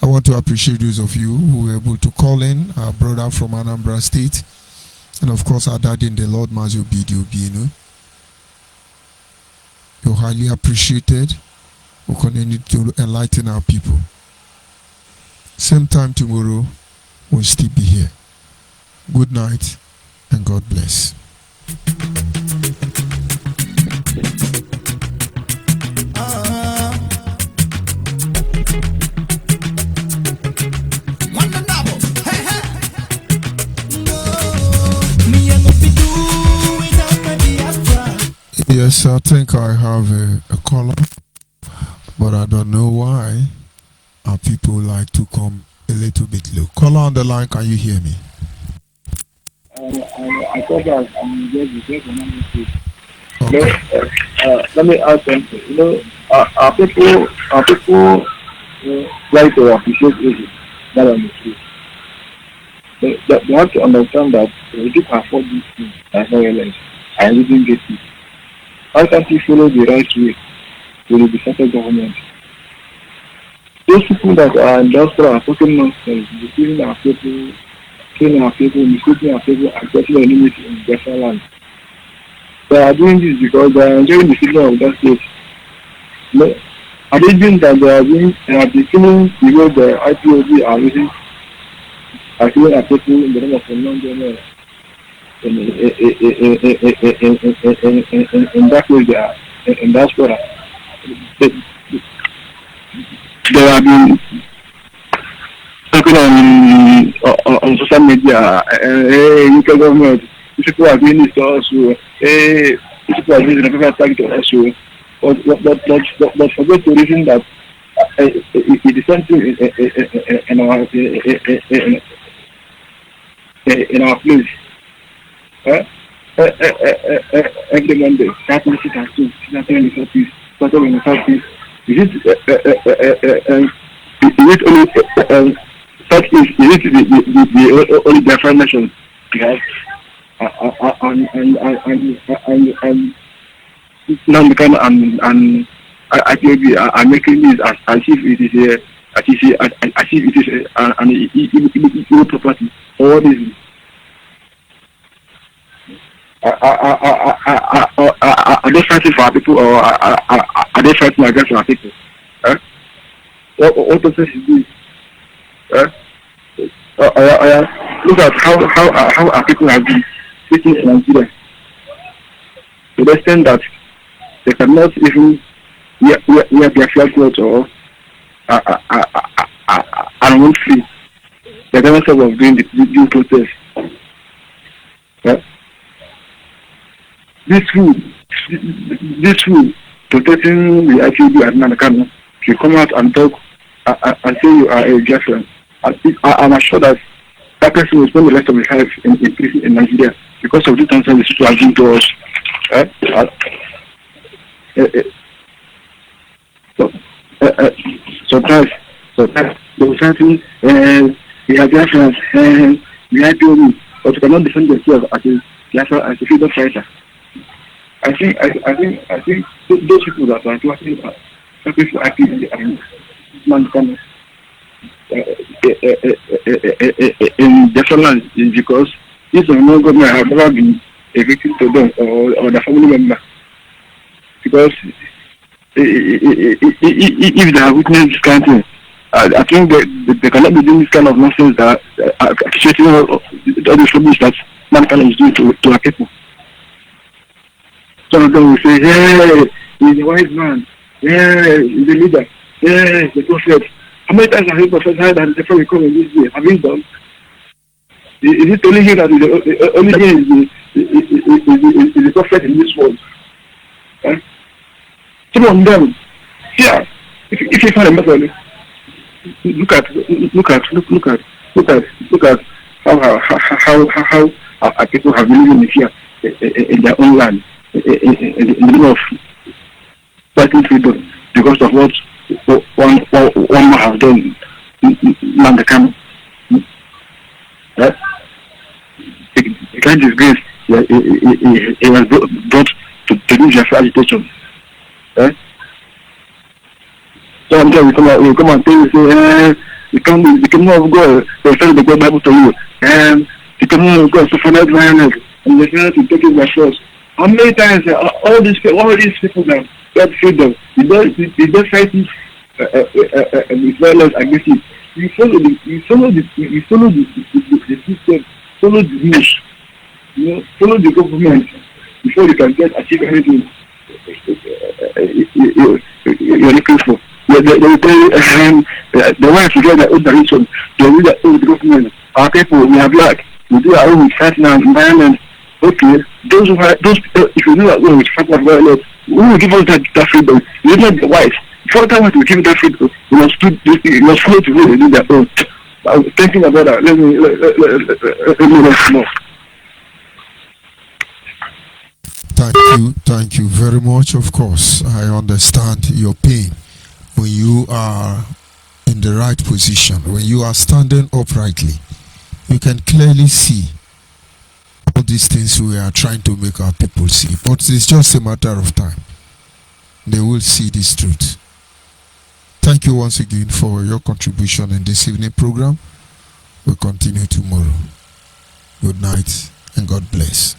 Speaker 8: I want to appreciate those of you who were able to call in, our brother from Anambra State, and of course our dad in the Lord, Mazi Obidio. You're highly appreciated. We'll continue to enlighten our people. Same time tomorrow, we'll still be here. Good night, and God bless. Yes, I think I have a caller, but I don't know why our people like to come a little bit low. Caller on the line, can you hear me?
Speaker 9: I thought that I'm just let me ask something. Our people like to appreciate it. That I'm true. They have to understand that we do afford these things as well as I didn't get it. Why can't you follow the right way with the central government? Those people that are industrial are talking nonsense, deceiving our people, killing our people, misleading our people, and getting enemies in their land. They are doing this because they are enjoying the freedom of that state. Are they doing that they are killing the way the IPOB are using, are killing our people in the name of the non-general? In that way, they are in diaspora. They have been talking on social media. UK government, people are doing this also. People are doing the people attack to us. But forget to reason that it is something in our place. Every Monday, that message has to Saturday in the Southeast, Saturday in the Southeast. Is it only Southeast? Is it the only Biafran nation? Yes. And now become and IPOB are making this as if it is an illegal property. All this. Are they fighting for our people or are they fighting against our people? what process is this? Look at how our people have been sitting in Nigeria to the extent that they cannot even wear their flag clothes or and won't see the government of doing the protest. This rule protecting the IQB and Nanakano, you come out and talk and say you are a Biafran. I'm sure that that person will spend the rest of his life in prison in Nigeria because of the concern the situation to us. Sometimes they will say to me, we are Biafrans, we are IPOB, but you cannot defend yourself as a Biafra, as a freedom fighter. I think those people that are talking about people IPOB and man in different lands is because this of no government have never been a victim to them or the family member. Because if they have witnessed this kind of thing, I think they cannot be doing this kind of nonsense that are appreciating all the rubbish that mankind is doing to our people. Some of them will say, hey, he's a wise man, yeah, he's a leader, yeah, the prophet. How many times have you prophesied that the prophet will come in this way? Have you done? Is it only here that the only thing is the prophet in this world? Some of them, yeah, if you find a method, look at how our people have been living here in their own land, in the middle of fighting freedom because of what one man has done. Man, the camp, right? The kind of disgrace it was brought to do Biafra agitation. Right? Sometimes we come and tell you, say, the kingdom of God, they tell the God Bible to you, and the kingdom of God suffered violence, and they try to take it by force. How many times all these people that got freedom, they don't fight it with violence against it. You follow the system, follow the rules, follow the government before you can achieve anything you're looking for. They will tell you, the ones who get their own direction, they will do their own government. Our people, we are black, we do our own fight now, environment. Okay, if you do our own with fight now, violence, who will give us that freedom? It's not the white. Before time to give that freedom, we must follow the way they do their own. I was thinking about that. Let me know.
Speaker 8: Thank you very much. Of course, I understand your pain when you are in the right position, when you are standing uprightly. You can clearly see all these things we are trying to make our people see, but it's just a matter of time. They will see this truth. Thank you once again for your contribution in this evening program. We'll continue tomorrow. Good night and God bless.